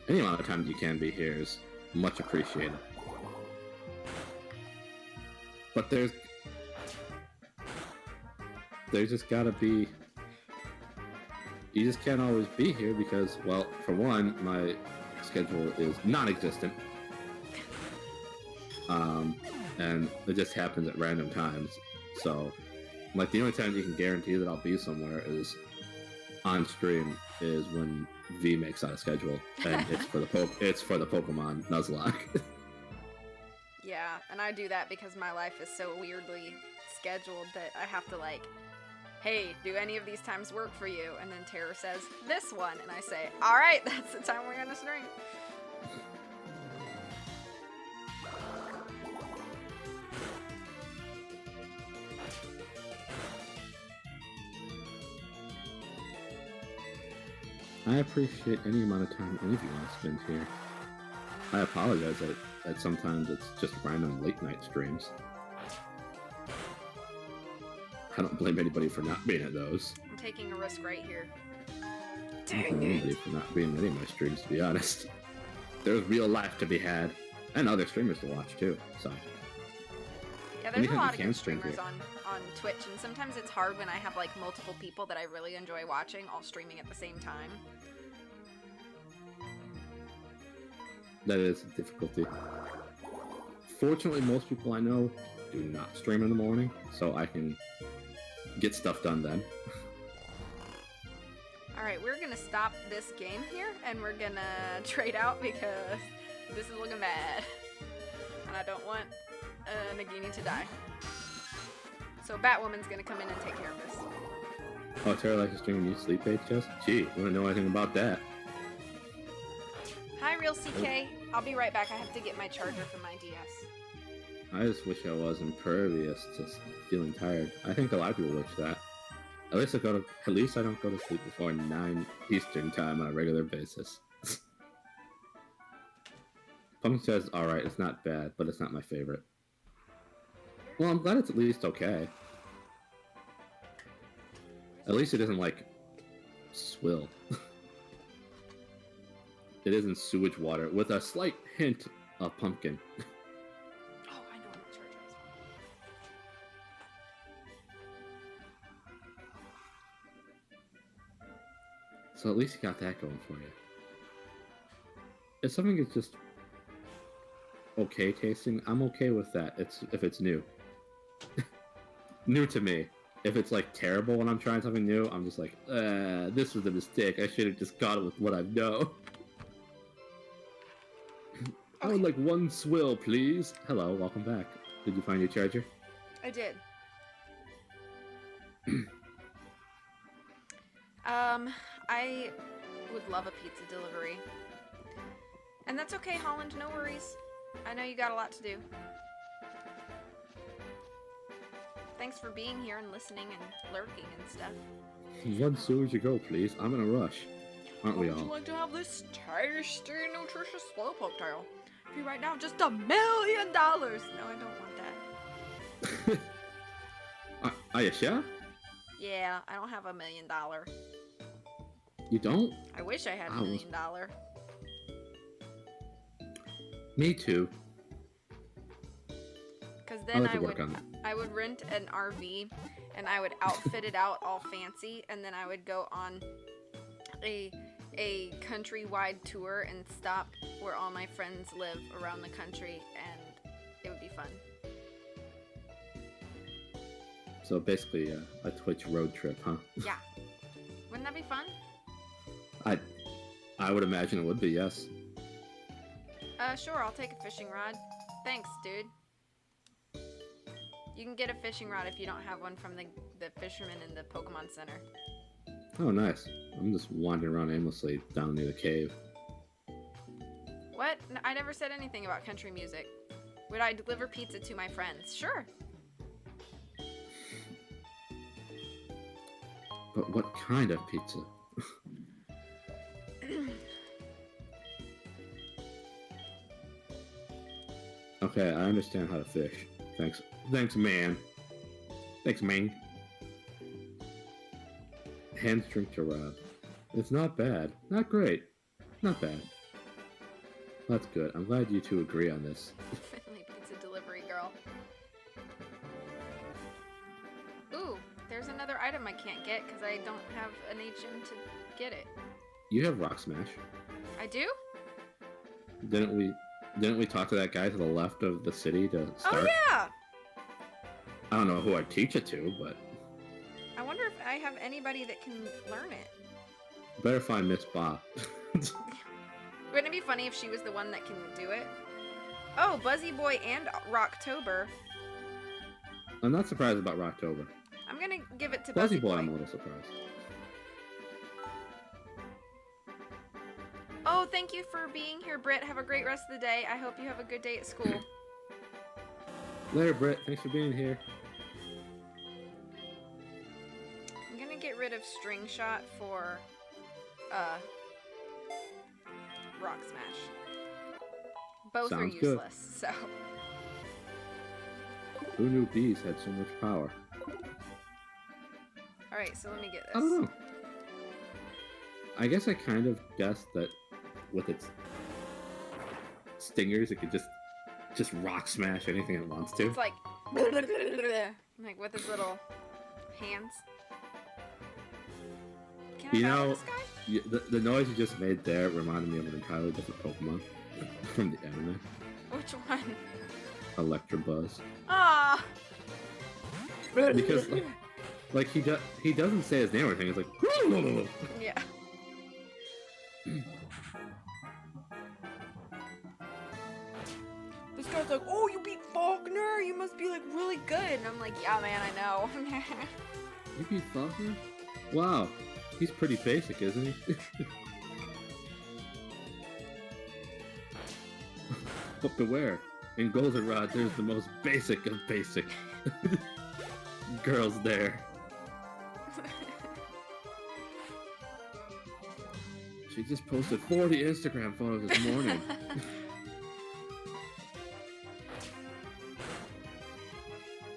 Any amount of time that you can be here is much appreciated. But there's just gotta be... You just can't always be here because, well, for one, my schedule is non-existent. And it just happens at random times. So, like, the only time you can guarantee that I'll be somewhere is on stream is when V makes out a schedule, and it's for the Pokemon Nuzlocke. Yeah, and I do that because my life is so weirdly scheduled that I have to, like, hey, do any of these times work for you? And then Tara says, this one. And I say, all right, that's the time we're gonna stream. I appreciate any amount of time any of you want to spend here. I apologize that sometimes it's just random late night streams. I don't blame anybody for not being at those. I'm taking a risk right here. I don't Dang blame anybody it. for not being at any of my streams, to be honest. There's real life to be had, and other streamers to watch too, so. Yeah, there's a Anytime lot you of can good stream streamers here. on Twitch, and sometimes it's hard when I have like multiple people that I really enjoy watching all streaming at the same time. That is a difficulty. Fortunately, most people I know do not stream in the morning, so I can get stuff done then. Alright, we're gonna stop this game here, and we're gonna trade out because this is looking bad. And I don't want Nagini to die. So Batwoman's gonna come in and take care of this. Oh, Tara likes to stream when you sleep, Jess? Gee, wanna know anything about that? Hi, Real CK. I'll be right back. I have to get my charger for my DS. I just wish I was impervious to feeling tired. I think a lot of people wish that. At least I don't go to sleep before 9 Eastern time on a regular basis. Punk says, alright, it's not bad, but it's not my favorite. Well, I'm glad it's at least okay. At least it isn't like swill. It isn't sewage water with a slight hint of pumpkin. Oh, I know what my charger is. So at least you got that going for you. If something is just okay tasting, I'm okay with that. If it's new. New to me. If it's like terrible when I'm trying something new, I'm just like, this was a mistake. I should have just got it with what I know. I would like one swill, please. Hello, welcome back. Did you find your charger? I did. I would love a pizza delivery. And that's okay, Holland, no worries. I know you got a lot to do. Thanks for being here and listening and lurking and stuff. One sewage ago, please. I'm in a rush. Aren't we Would you all? like to have this tasty, nutritious slowpoke tile? If you write down just $1 million. No, I don't want that. Are you sure? Yeah, I don't have $1 million. You don't? I wish I had I $1 was- million. Me too. Because I'll then have to work on that. I would rent an RV and I would outfit it out all fancy, and then I would go on a countrywide tour and stop where all my friends live around the country, and it would be fun. So basically, a Twitch road trip, huh? Yeah. Wouldn't that be fun? I would imagine it would be, yes. Sure, I'll take a fishing rod. Thanks, dude. You can get a fishing rod if you don't have one from the fisherman in the Pokemon Center. Oh, nice. I'm just wandering around aimlessly down near the cave. What? I never said anything about country music. Would I deliver pizza to my friends? Sure. But what kind of pizza? Okay, I understand how to fish. Thanks. Thanks, man. Thanks, man. Hamstring to rod. It's not bad. Not great. Not bad. That's good. I'm glad you two agree on this. Friendly pizza delivery girl. Ooh, there's another item I can't get because I don't have an HM to get it. You have Rock Smash. I do? Didn't we talk to that guy to the left of the city to start? Oh yeah! I don't know who I'd teach it to, but I wonder if I have anybody that can learn it. better find Miss Bob. Wouldn't it be funny if she was the one that can do it? Oh, Buzzy Boy and Rocktober. I'm not surprised about Rocktober. I'm gonna give it to Buzzy Buzzy Boy, Boy. I'm a little surprised. Oh, thank you for being here, Britt. Have a great rest of the day. I hope you have a good day at school. Later, Britt. Thanks for being here. I'm gonna get rid of String Shot for, Rock Smash. Both Sounds are good. useless, so. Who knew bees had so much power? Alright, so let me get this. I don't know. I guess I kind of guessed that with its stingers, it could just rock smash anything it wants to. It's like, like with his little hands. Can I You battle know, this guy? the noise you just made there reminded me of an entirely different Pokemon from the anime. Which one? Electabuzz. Ah. Because like he doesn't say his name or anything. It's like Yeah. This guy's like, oh, you beat Faulkner? You must be like really good. And I'm like, yeah, man, I know. You beat Falk? Wow, he's pretty basic, isn't he? But beware, in Goldenrod, there's the most basic of basic girls there. She just posted 40 Instagram photos this morning.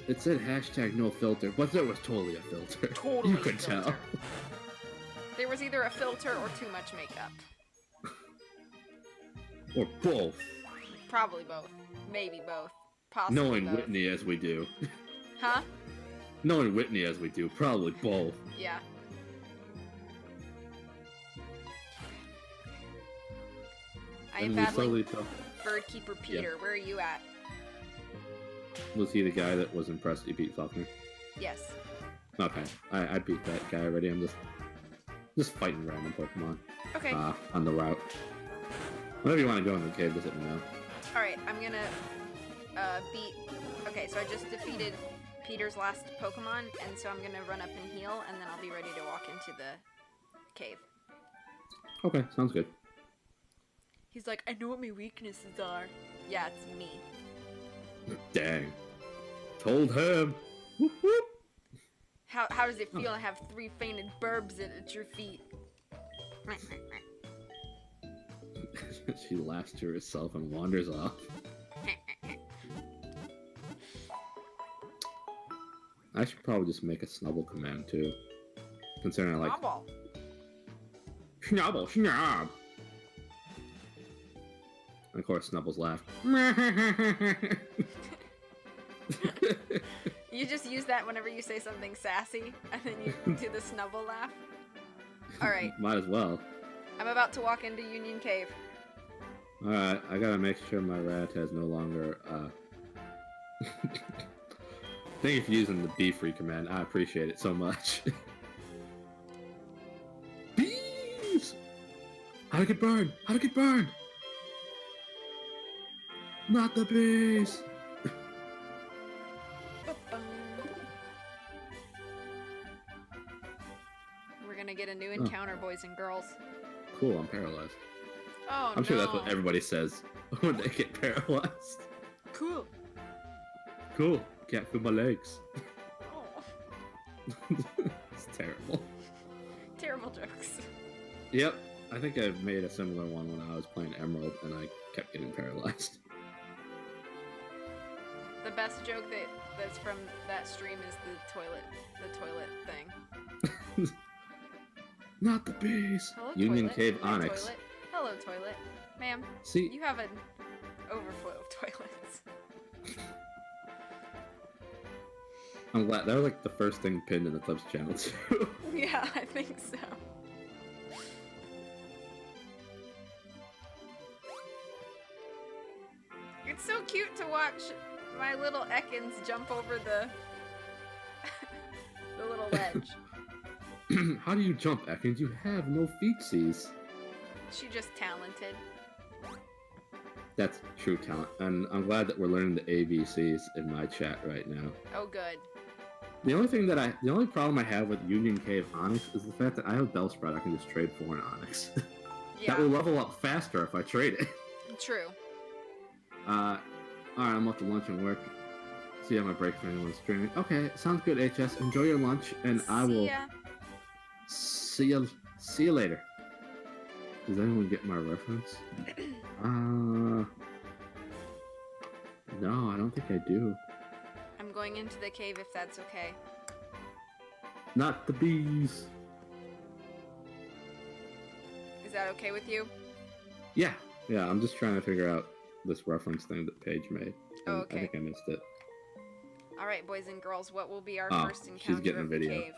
It said hashtag no filter, but there was totally a filter. Totally You could a filter. tell. There was either a filter or too much makeup. Or both. Probably both. Maybe both. Possibly Knowing both. Whitney as we do. Huh? Knowing Whitney as we do, probably both. Yeah. I am And we battling slowly tell. Birdkeeper Peter. Where are you at? Was he the guy that was impressed he beat Falkner? Yes. Okay, I beat that guy already. I'm just fighting random Pokemon Okay. on the route. Whenever you want to go in the cave, just let me know. Alright, I'm gonna beat... Okay, so I just defeated Peter's last Pokemon, and so I'm gonna run up and heal, and then I'll be ready to walk into the cave. Okay, sounds good. He's like, I know what my weaknesses are. Yeah, it's me. Dang. Told him. Whoop, whoop. How does it feel to have 3 fainted burbs at your feet? She laughs to herself and wanders off. I should probably just make a Snubble command too. Considering I like... Snubble. Snubble, snub! And of course, Snubble's laugh. You just use that whenever you say something sassy, and then you do the snubble laugh. Alright, Might as well. I'm about to walk into Union Cave. Alright, I gotta make sure my rat has no longer, Thank you for using the Be Free command. I appreciate it so much. Bees! How'd it get burned? How'd it get burned? Not the bees! We're gonna get a new encounter, boys and girls. Cool, I'm paralyzed. Oh, I'm sure that's what everybody says when they get paralyzed. Cool. Cool, can't feel my legs. Oh, It's terrible. terrible jokes. Yep, I think I made a similar one when I was playing Emerald and I kept getting paralyzed. The best joke that's from that stream is the toilet thing. Not the bees! Hello, Union toilet. Cave Hi, Onyx. Toilet. Hello, toilet. Ma'am, See, you have an overflow of toilets. I'm glad that was like the first thing pinned in the Clips channel too. Yeah, I think so. It's so cute to watch my little Ekans jump over the the little ledge. How do you jump, Ekans? You have no feetsies. She just talented. That's true talent, and I'm glad that we're learning the ABCs in my chat right now. Oh, good. The only problem I have with Union Cave Onyx is the fact that I have Bellsprout I can just trade for an Onyx. Yeah. That will level up faster if I trade it. True. Alright, I'm off to lunch and work. See how my break for anyone's streaming. Okay, sounds good, HS. Enjoy your lunch, and I will see you later. Does anyone get my reference? No, I don't think I do. I'm going into the cave if that's okay. Not the bees. Is that okay with you? Yeah, I'm just trying to figure out this reference thing that Paige made. Oh, okay. I think I missed it. Alright, boys and girls, what will be our Oh, first she's encounter getting a of the video. cave?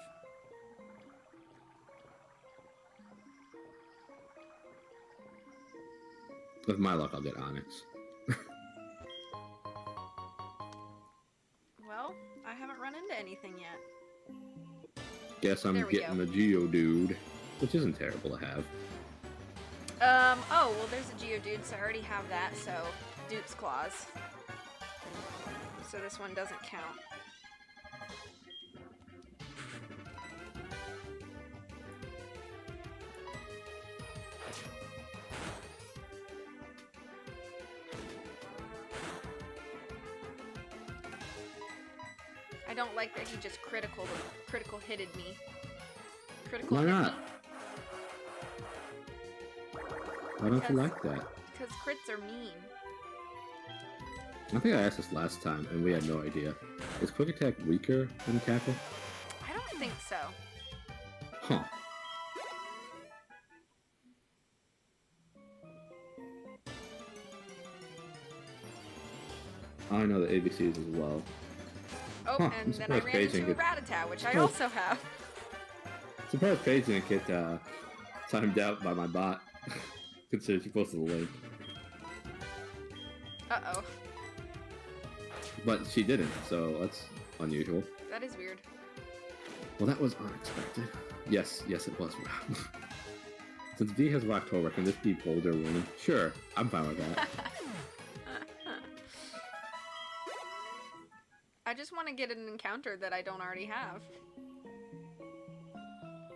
With my luck, I'll get Onyx. Well, I haven't run into anything yet. Guess I'm There we getting a Geodude, which isn't terrible to have. Oh, well, there's a Geodude, so I already have that, so Dupe's Claws. So this one doesn't count. I don't like that he just critical hitted me. Critical Why hit not? me. Why don't you like that? Because crits are mean. I think I asked this last time, and we had no idea. Is Quick Attack weaker than Tackle? I don't think so. Huh. I know the ABCs as well. Oh, Huh, and I'm then I surprised ran Paige into a didn't Rattata, which I Oh. also have. Surprised Paige didn't get timed out by my bot. Considering she posted the link. Uh-oh. But she didn't, so that's unusual. That is weird. Well, that was unexpected. Yes, it was. Since V has Rocktober, can this be Boulder winning? Sure, I'm fine with that. I just want to get an encounter that I don't already have.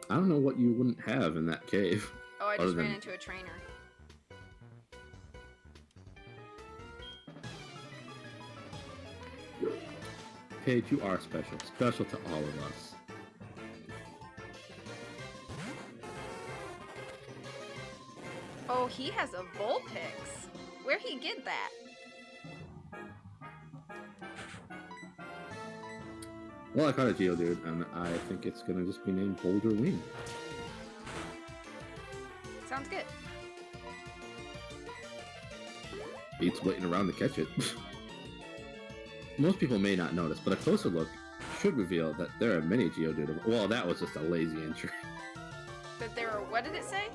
I don't know what you wouldn't have in that cave. Oh, I Other just ran than- into a trainer. Paige, you are special. Special to all of us. Oh, he has a Vulpix. Where he get that? Well, I caught a Geodude, and I think it's gonna just be named Boulder Wing. Sounds good. Beats waiting around to catch it. Most people may not notice, but a closer look should reveal that there are many Geodude. Well, that was just a lazy entry. But there are, what did it say?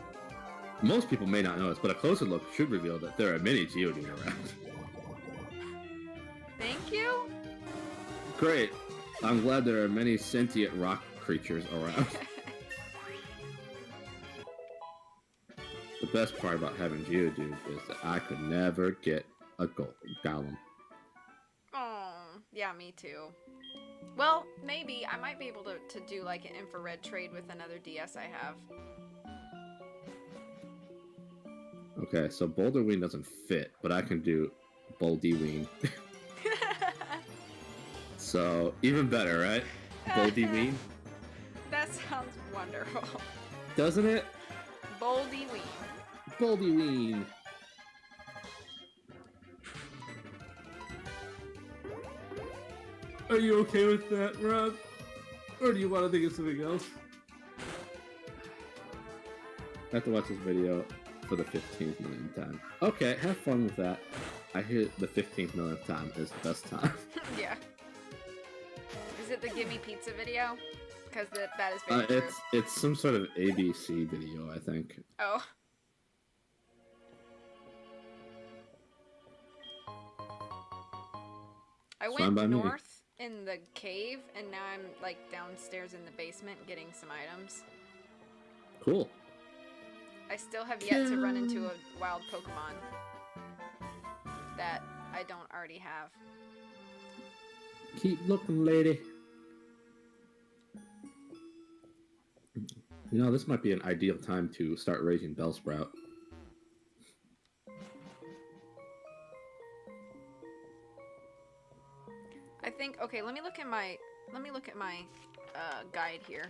Most people may not notice, but a closer look should reveal that there are many Geodude around. Thank you. Great. I'm glad there are many sentient rock creatures around. The best part about having Geodude is that I could never get a Golem. Oh, yeah, me too. Well, maybe. I might be able to do like an infrared trade with another DS I have. Okay, so Boulder Wing doesn't fit, but I can do Boldy Wing. So, even better, right? Boldy Wing? That sounds wonderful. Doesn't it? Boldy Ween. Boldy Wing. Are you okay with that, Rob? Or do you want to think of something else? I have to watch this video for the 15th millionth time. Okay, have fun with that. I hear the 15th millionth time is the best time. Yeah. Is it the Gimme Pizza video? Because that is very true. It's some sort of ABC video, I think. Oh. I Fine by went me. north in the cave, and now I'm like downstairs in the basement getting some items. Cool. I still have yet to run into a wild Pokemon that I don't already have. Keep looking, lady. You know, this might be an ideal time to start raising Bellsprout. I think, okay, let me look at my guide here.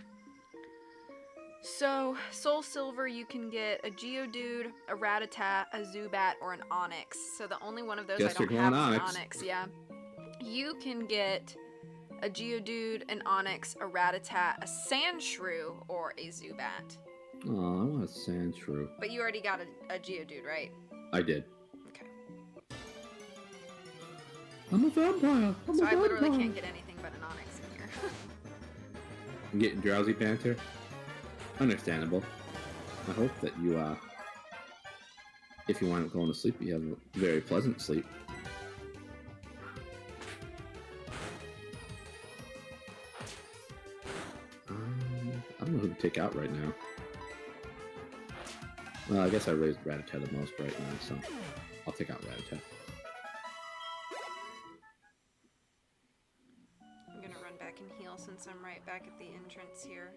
So, SoulSilver, you can get a Geodude, a Rattata, a Zubat, or an Onix. So the only one of those Guess I don't you're have going is an Onix. Onix, yeah. You can get a Geodude, an Onix, a Rattata, a Sandshrew, or a Zubat. Oh, I want a Sandshrew. But you already got a Geodude, right? I did. Okay. I'm a vampire. I'm So a I vampire. literally can't get anything but an Onix in here. I'm getting drowsy banter. Understandable. I hope that you, if you wind up going to sleep, you have a very pleasant sleep. I don't know who to take out right now. Well, I guess I raised Rattata the most right now, so I'll take out Rattata. I'm gonna run back and heal since I'm right back at the entrance here.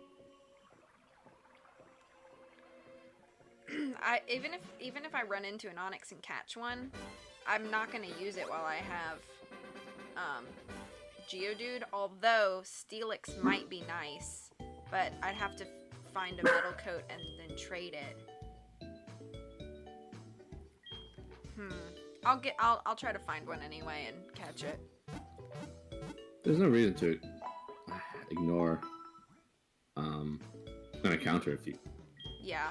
Even if I run into an Onix and catch one, I'm not gonna use it while I have Geodude. Although Steelix might be nice, but I'd have to find a metal coat and then trade it. I'll try to find one anyway and catch it. There's no reason to ignore an encounter if you. Yeah.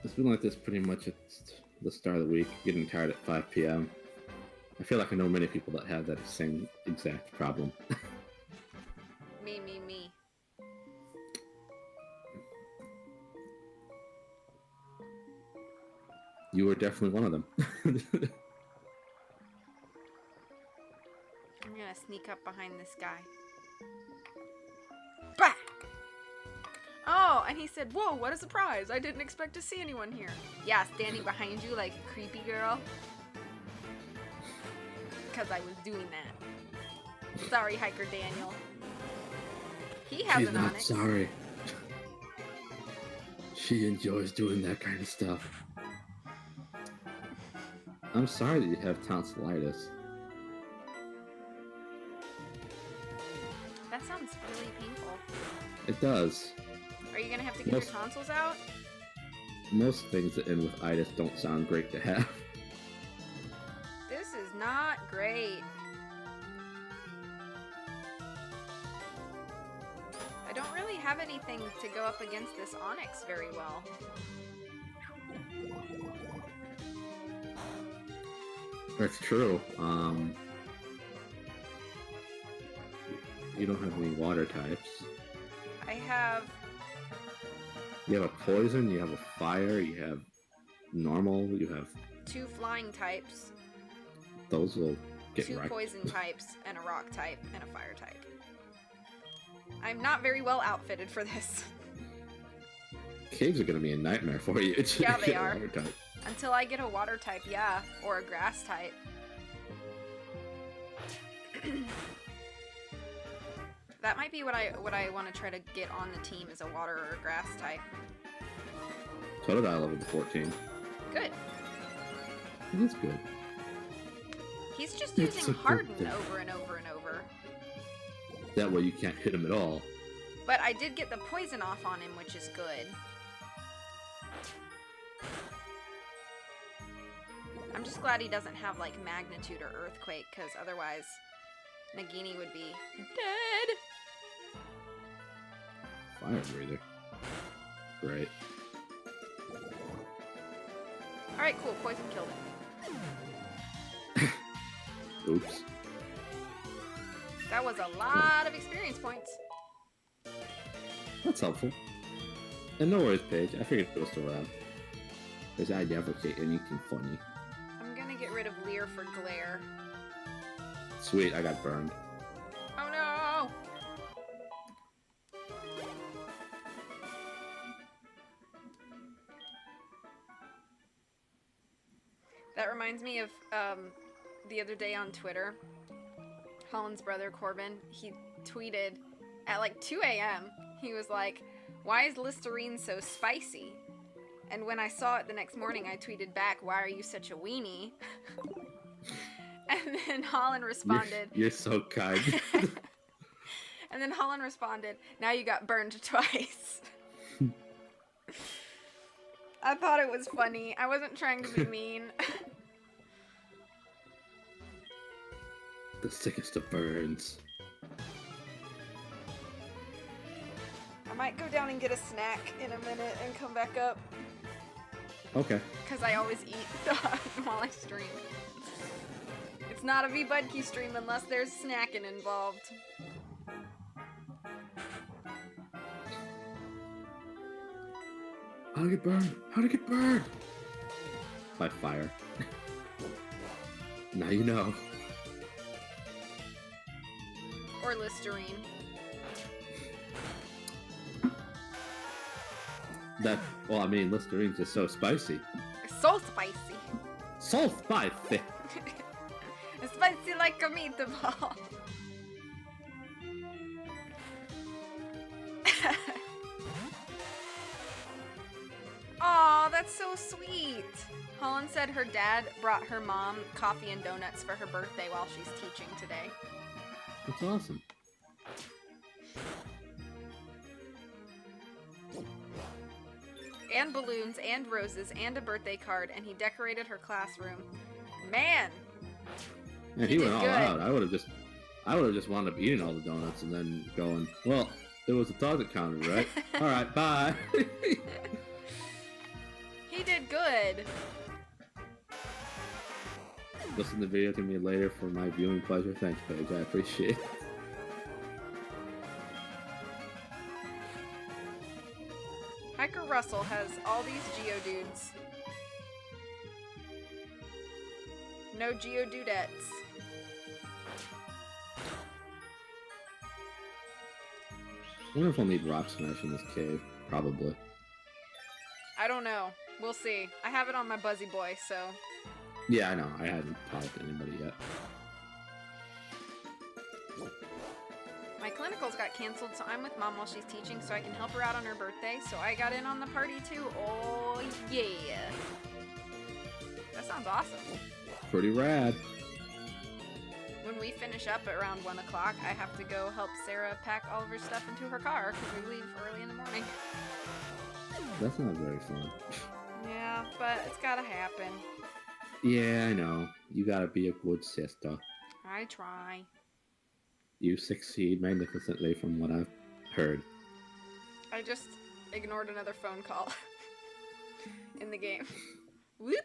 It's been like this pretty much at the start of the week, getting tired at 5 p.m. I feel like I know many people that have that same exact problem. Me. You were definitely one of them. I'm gonna sneak up behind this guy. Bah! Oh, and he said, "Whoa, what a surprise! I didn't expect to see anyone here." Yeah, standing behind you like a creepy girl. Because I was doing that. Sorry, Hiker Daniel. He has She's an not Onix. sorry. She enjoys doing that kind of stuff. I'm sorry that you have tonsillitis. That sounds really painful. It does. Are you gonna have to get your tonsils out? Most things that end with itis don't sound great to have. This is not great. I don't really have anything to go up against this Onix very well. That's true. You don't have any water types. I have... You have a poison, you have a fire, you have normal, you have... 2 flying types, Those will get 2 wrecked. poison types, and a rock type, and a fire type. I'm not very well outfitted for this. Caves are gonna be a nightmare for you. Yeah, they Get a are. water type. Until I get a water type, yeah. Or a grass type. That might be what I want to try to get on the team is a water or a grass type. So did I level 14. Good. It is good. He's just It's using a good Harden thing. over and over and over. That way you can't hit him at all. But I did get the poison off on him, which is good. I'm just glad he doesn't have, like, Magnitude or Earthquake, because otherwise Nagini would be dead. Fire breather. Great. Alright, cool. Poison killed him. Oops. That was a lot of experience points. That's helpful. And no worries, Paige. I figured it was still around. Because I never say anything funny. I'm gonna get rid of Leer for Glare. Sweet, I got burned. Oh no! That reminds me of the other day on Twitter, Holland's brother Corbin, he tweeted At like 2 a.m., he was like, "Why is Listerine so spicy?" And when I saw it the next morning, I tweeted back, "Why are you such a weenie?" And then Holland responded, You're so kind. and then Holland responded, "Now you got burned twice." I thought it was funny. I wasn't trying to be mean. The sickest of burns. I might go down and get a snack in a minute and come back up. Okay. Because I always eat while I stream. It's not a V-Budkey stream unless there's snacking involved. How'd I get burned? How'd I get burned? By fire. Now you know. Or Listerine. Well, I mean, Listerine's just so spicy. So spicy. So spicy! Spicy like a meatball. Aw, that's so sweet. Holland said her dad brought her mom coffee and donuts for her birthday while she's teaching today. That's awesome. And balloons and roses and a birthday card, and he decorated her classroom. Man! And He he went did all good. out. I would have just wound up eating all the donuts and then going, well, there was a dog that counted, right? Alright, bye. He did good. Listen to the video to me later for my viewing pleasure. Thanks, Paige. I appreciate it. Hiker Russell has all these Geodudes. No Geodudettes. I wonder if I'll need Rock Smash in this cave. Probably. I don't know. We'll see. I have it on my Buzzy Boy, so... Yeah, I know. I hadn't taught it to anybody yet. My clinicals got canceled, so I'm with Mom while she's teaching so I can help her out on her birthday, so I got in on the party too. Oh, yeah. That sounds awesome. Pretty rad. When we finish up at around 1 o'clock, I have to go help Sarah pack all of her stuff into her car because we leave early in the morning. That's not very fun. Yeah, but it's gotta happen. Yeah, I know. You gotta be a good sister. I try. You succeed magnificently from what I've heard. I just ignored another phone call in the game. Whoop!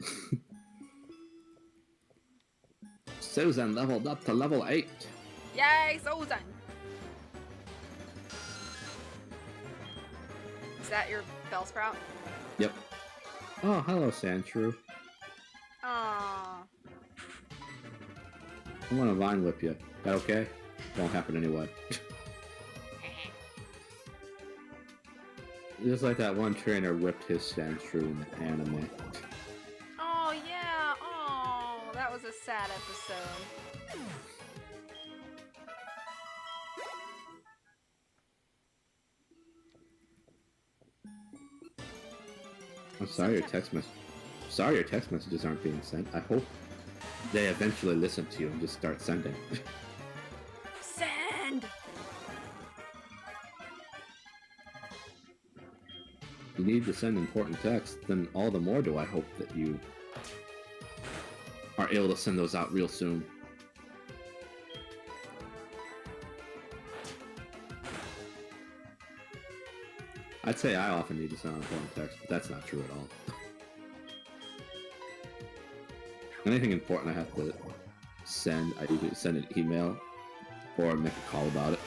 Susan leveled up to level 8. Yay, Susan! Is that your Bellsprout? Yep. Oh, hello, Sandshrew. Aww. I'm gonna vine whip you. That okay? Won't happen anyway. Just like that one trainer whipped his Sandshrew in the anime. Oh, yeah. Oh, that was a sad episode. I'm sorry your text messages aren't being sent. I hope they eventually listen to you and just start sending. Send! You need to send important texts, then all the more do I hope that you are able to send those out real soon. I'd say I often need to send out important texts, but that's not true at all. Anything important I have to send, I either send an email or make a call about it.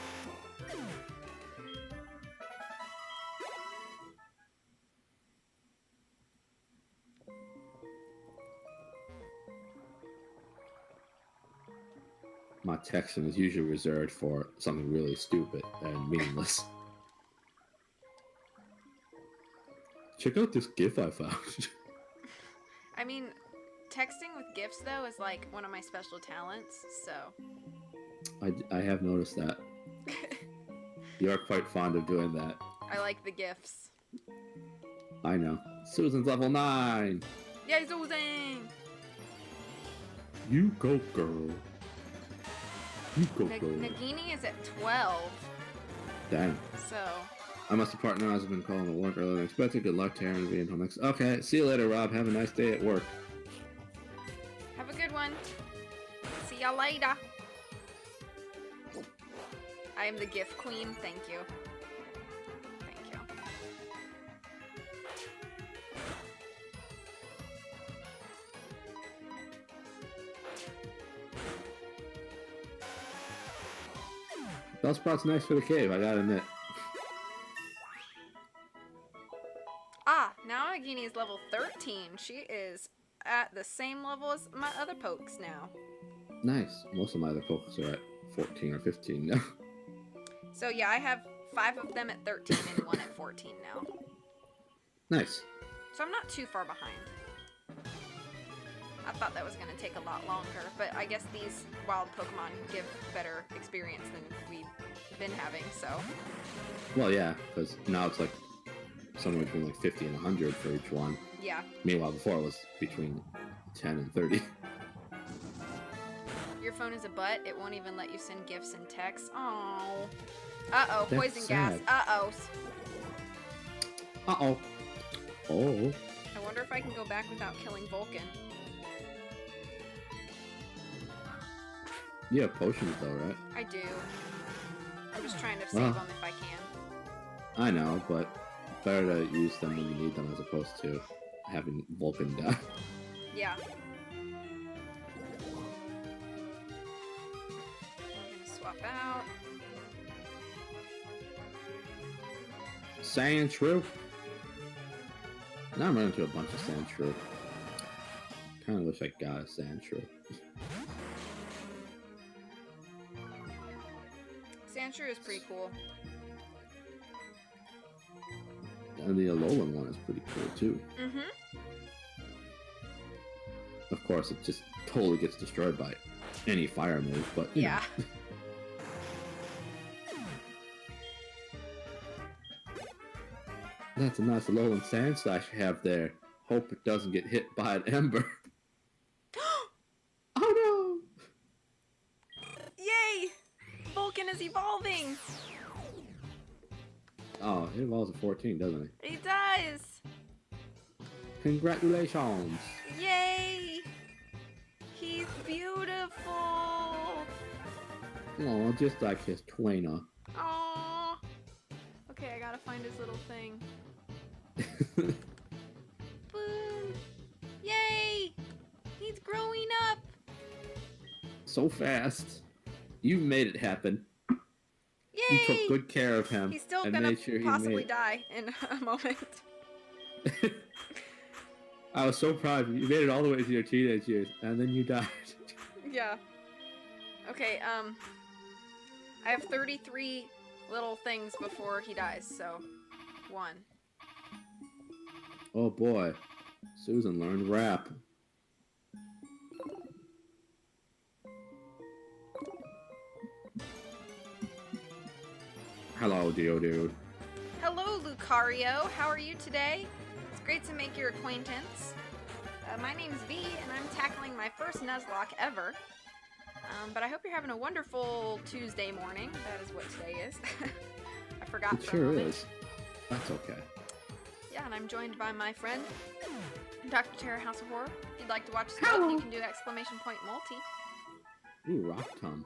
My texting is usually reserved for something really stupid and meaningless. Check out this GIF I found. I mean, texting with GIFs, though, is like one of my special talents, so... I have noticed that. You are quite fond of doing that. I like the gifts. I know. Susan's level 9! Yay, Susan! You go, girl. You go, girl. Nagini is at 12. Damn. So, I must depart now as I've been calling to work earlier than expected. Good luck, Taryn, and be until next. Okay, see you later, Rob. Have a nice day at work. have a good one. See ya later. I am the gift queen. Thank you. Thank you. Bellsprout's nice for the cave, I gotta admit. Ah, now Nagini is level 13. She is at the same level as my other pokes now. Nice. Most of my other folks are at 14 or 15 now. So yeah, I have 5 of them at 13 and 1 at 14 now. Nice. So I'm not too far behind. I thought that was going to take a lot longer, but I guess these wild Pokemon give better experience than we've been having, so... Well, yeah, because now it's like somewhere between like 50 and 100 for each one. Yeah. Meanwhile, before it was between 10 and 30. Your phone is a butt. It won't even let you send gifts and texts. Oh. Uh-oh, That's poison gas. sad. Uh-oh. Uh-oh. Oh. I wonder if I can go back without killing Vulcan. You have potions though, right? I do. I'm just trying to save Well. them if I can. I know, but better to use them when you need them as opposed to having Vulcan die. Yeah. I'm gonna swap out. Sandshrew. Now I'm running into a bunch of Sandshrew. Kinda wish I got a Sandshrew. Sandshrew is pretty cool. And the Alolan one is pretty cool too. Mm-hmm. Of course, it just totally gets destroyed by any fire move, but you Yeah. know. That's a nice Alolan Sand Slash you have there. Hope it doesn't get hit by an ember. Oh Yay! Vulcan is evolving! no! Oh, he evolves at 14, doesn't he? He does! Congratulations! Yay! He's beautiful! Oh, just like his twiner. Aww. Okay, I gotta find his little thing. Boom! Yay! He's growing up! So fast. You made it happen. Yay! You took good care of him. He's still and gonna made sure he possibly made... die in a moment. I was so proud of you. You made it all the way to your teenage years, and then you died. Yeah. Okay, I have 33 little things before he dies, so... 1. Oh boy. Susan learned rap. Hello, Geodude. Hello, Lucario. How are you today? It's great to make your acquaintance. My name's V, and I'm tackling my first Nuzlocke ever. But I hope you're having a wonderful Tuesday morning. That is what today is. I forgot It for a sure moment. is. That's okay. Yeah, and I'm joined by my friend, Dr. Terra House of Horror. If you'd like to watch us both, you can do exclamation point multi. Ooh, Rock Tom.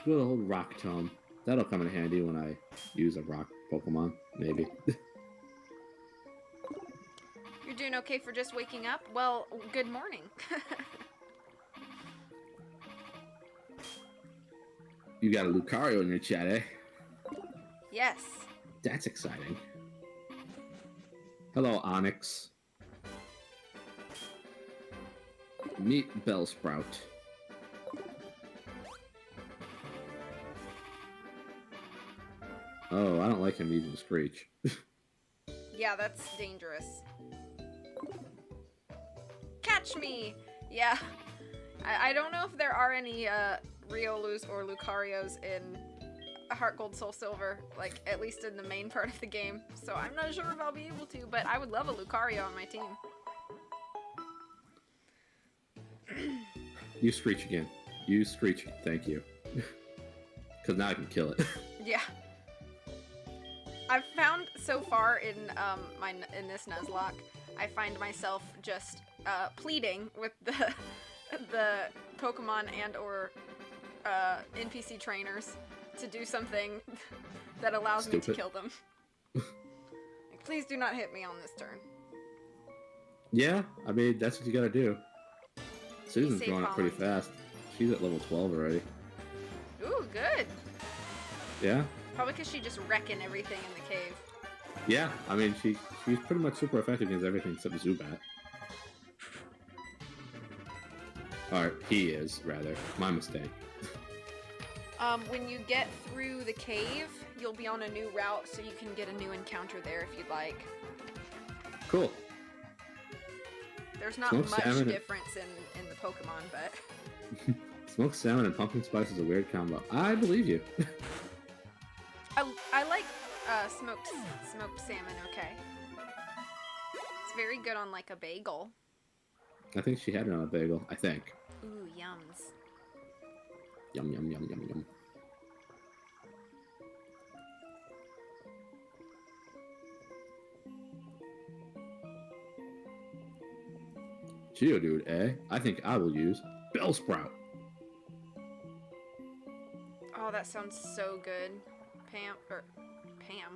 Good old Rock Tom. That'll come in handy when I use a rock Pokemon, maybe. You're doing okay for just waking up? Well, good morning. You got a Lucario in your chat, eh? Yes. That's exciting. Hello, Onyx. Meet Bellsprout. Oh, I don't like him using Screech. Yeah, that's dangerous. Catch me! Yeah. I don't know if there are any Riolus or Lucarios in Heart Gold Soul Silver, like at least in the main part of the game. So I'm not sure if I'll be able to, but I would love a Lucario on my team. You Screech again. You Screech. Thank you. Because now I can kill it. Yeah. I've found so far in in this Nuzlocke, I find myself just pleading with the Pokemon and or NPC trainers to do something that allows me to kill them. Like, please do not hit me on this turn. Yeah, I mean, that's what you gotta do. Susan's growing up pretty Holland. fast. She's at level 12 already. Ooh, good. Yeah? Probably because she just wrecking everything in the cave. Yeah, I mean, she's pretty much super effective against everything except Zubat. Or he is, rather. My mistake. When you get through the cave, you'll be on a new route, so you can get a new encounter there if you'd like. Cool. There's not Smoked much salmon. difference in the Pokemon, but Smoked salmon and pumpkin spice is a weird combo. I believe you. I like smoked salmon. Okay, it's very good on like a bagel. I think she had it on a bagel. I think. Ooh, yums. Yum, yum, yum, yum, yum. Geodude, eh? I think I will use Bellsprout. Oh, that sounds so good. Pam.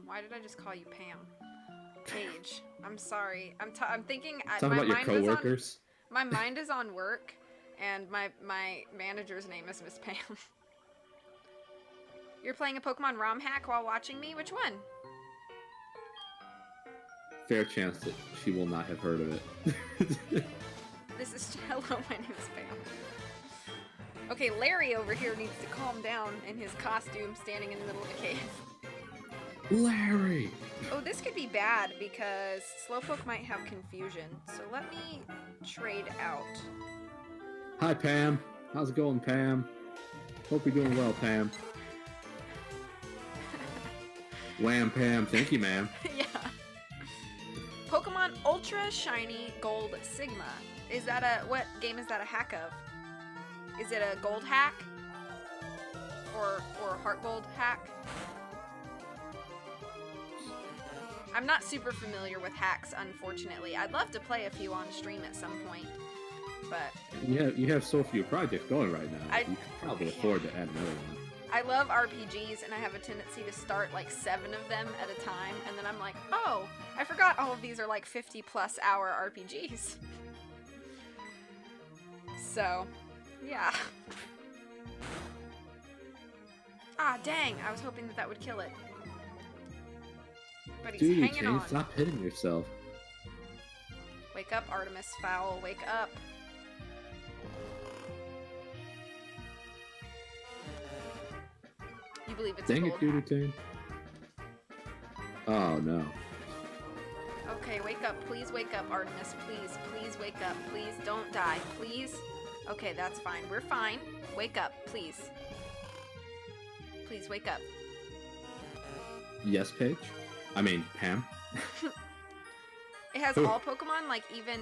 Why did I just call you Pam? Paige. I'm sorry. I'm thinking. Talk My about your mind was on- coworkers. My mind is on work, and my manager's name is Miss Pam. You're playing a Pokemon ROM hack while watching me? Which one? Fair chance that she will not have heard of it. This is hello. My name is Pam. Okay, Larry over here needs to calm down in his costume, standing in the middle of the cave. Larry. Oh, this could be bad because Slowpoke might have confusion. So let me trade out. Hi, Pam. How's it going, Pam? Hope you're doing well, Pam. Wham, Pam. Thank you, ma'am. Yeah. Pokemon Ultra Shiny Gold Sigma. Is that what game is that a hack of? Is it a gold hack? Or Heart Gold hack? I'm not super familiar with hacks, unfortunately. I'd love to play a few on stream at some point, but You have so few projects going right now. You could probably Yeah. afford to add another one. I love RPGs, and I have a tendency to start like 7 of them at a time, and then I'm like, oh, I forgot all of these are like 50+ hour RPGs. So, yeah. Ah, dang, I was hoping that would kill it. But he's Dude, hanging Jane, on. stop hitting yourself. Wake up, Artemis Fowl, wake up. You believe it's Dang a it, gold Doodoo hack. Tane. Oh, no. Okay, wake up. Please wake up, Artemis. Please, please wake up. Please don't die. Please. Okay, that's fine. We're fine. Wake up, please. Please wake up. Yes, Paige? I mean, Pam? It has Ooh. all Pokemon, like even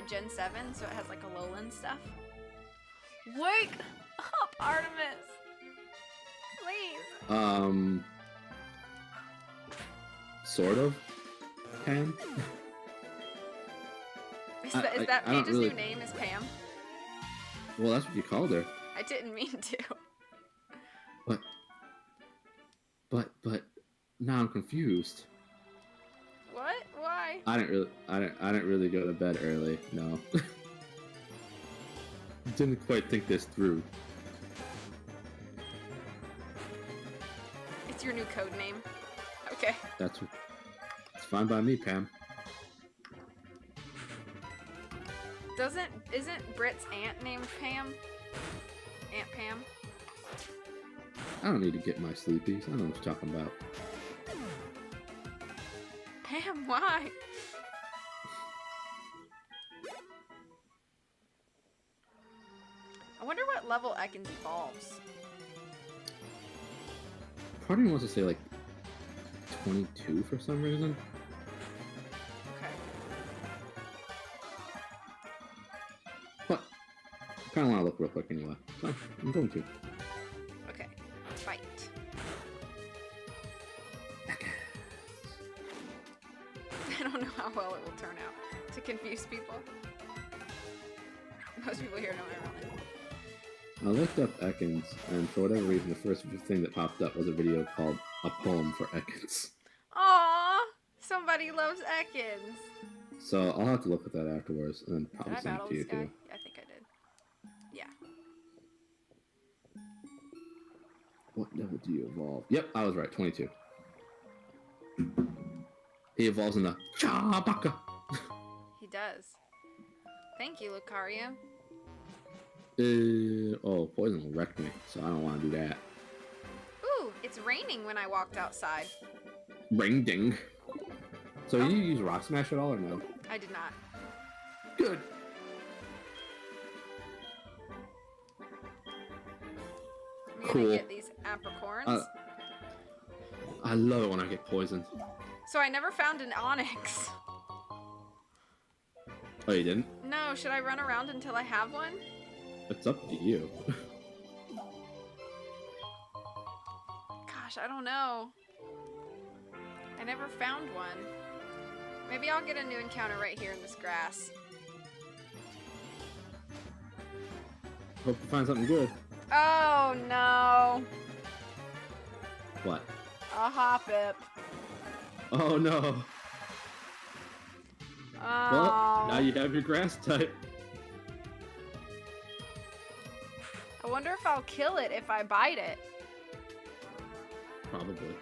Gen 7, so it has like Alolan stuff. Wake up, Artemis! Please. Sort of. Pam? Is I that don't Paige's really- new name is Pam? Well, that's what you called her. I didn't mean to. But now I'm confused. What? Why? I didn't really go to bed early. No. Didn't quite think this through. It's your new code name. Okay. It's fine by me, Pam. Isn't Britt's aunt named Pam? Aunt Pam? I don't need to get my sleepies. I know what you're talking about. Pam, why? what level Ekans evolves? Part of me wants to say like 22 for some reason. Okay. But I kind of want to look real quick anyway. So I'm going to. Okay. Fight. I don't know how well it will turn out to confuse people. Most people here know I I looked up Ekans, and for whatever reason, the first thing that popped up was a video called "A Poem for Ekans." Aww! Somebody loves Ekans. So I'll have to look at that afterwards, and then Did probably I send it battle to you this guy? too. I think I did. Yeah. What level do you evolve? Yep, I was right. 22. He evolves in the Chabaka. He does. Thank you, Lucario. Oh, poison will wreck me, so I don't want to do that. Ooh, it's raining when I walked outside. Ring ding. So Oh. you use Rock Smash at all or no? I did not. Good. I'm gonna Cool. get these apricorns. I love it when I get poisoned. So I never found an onyx. Oh, you didn't? No, should I run around until I have one? It's up to you. Gosh, I don't know. I never found one. Maybe I'll get a new encounter right here in this grass. Hope you find something good. Oh no! What? A Hoppip. Oh no. Oh. Well, now you have your grass type. I wonder if I'll kill it if I bite it. Probably.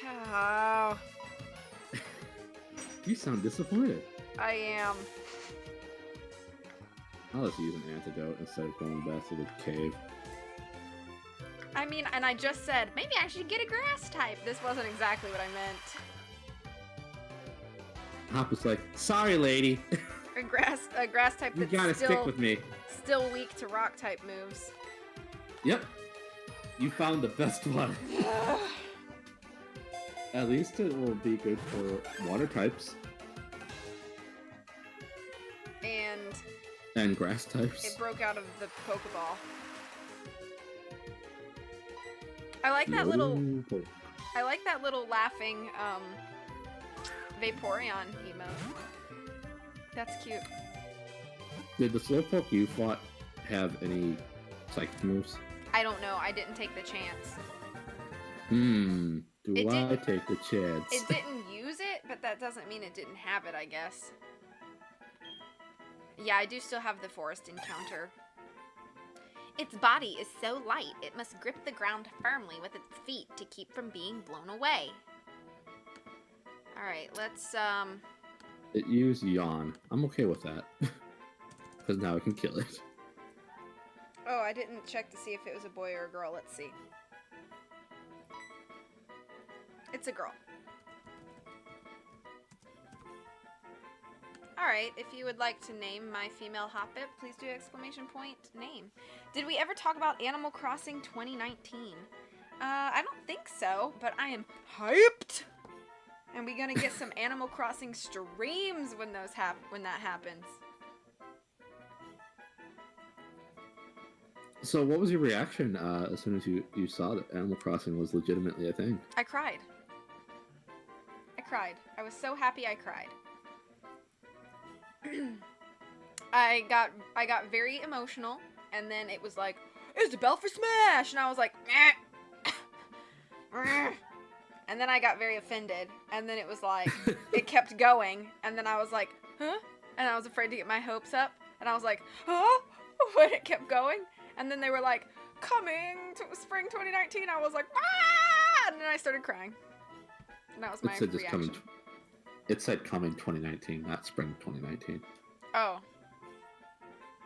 Oh, You sound disappointed. I am. I'll just use an antidote instead of going back to the cave. I mean, and I just said, maybe I should get a grass type. This wasn't exactly what I meant. Hop was like, sorry lady. A grass type You that's gotta stick with me. still weak to rock type moves. Yep. You found the best one. At least it will be good for water types. And grass types. it broke out of the Pokeball. I like that little laughing Vaporeon emote. That's cute. Did the Slowpoke you fought have any psychic moves? I don't know. I didn't take the chance. Do It I didn't- take the chance? It didn't use it, but that doesn't mean it didn't have it, I guess. Yeah, I do still have the forest encounter. Its body is so light, it must grip the ground firmly with its feet to keep from being blown away. Alright, let's, It used Yawn. I'm okay with that. Because now I can kill it. Oh, I didn't check to see if it was a boy or a girl. Let's see. It's a girl. Alright, if you would like to name my female Hoppip, please do !name. Did we ever talk about Animal Crossing 2019? I don't think so, but I am hyped! And we're gonna get some Animal Crossing streams when that happens. So what was your reaction as soon as you saw that Animal Crossing was legitimately a thing? I cried. I was so happy I cried. I got very emotional, and then it was like, Isabelle for Smash! And I was like, meh. And then I got very offended, and then it was like, it kept going, and then I was like, huh? And I was afraid to get my hopes up, and I was like, huh? But it kept going, and then they were like, coming to spring 2019, I was like, ah! And then I started crying. And that was my reaction. It said coming 2019, not spring 2019. Oh.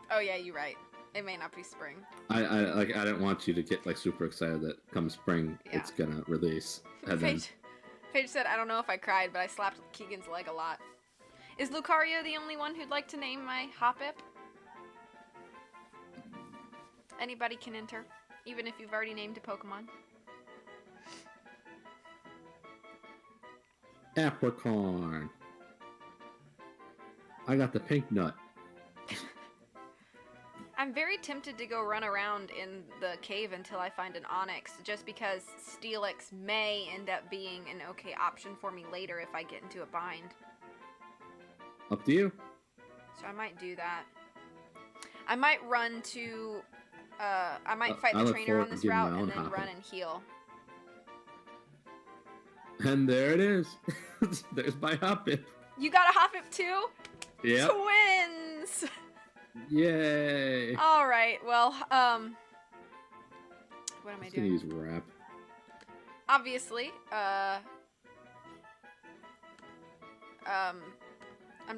Oh yeah, you're right. It may not be spring. I didn't want you to get like super excited that come spring it's gonna release. And then Paige said, I don't know if I cried, but I slapped Keegan's leg a lot. Is Lucario the only one who'd like to name my Hoppip? Anybody can enter, even if you've already named a Pokemon. Apricorn. I got the pink nut. I'm very tempted to go run around in the cave until I find an Onyx, just because Steelix may end up being an okay option for me later if I get into a bind. Up to you. So I might do that. I might run to... I might fight I the look trainer on forward to this getting route my and own then Hoppip. run and heal. And there it is. There's my Hoppip. You got a Hoppip too? Yep. Twins! Yay. Alright, well, what am I Just gonna doing? use wrap. Obviously, I'm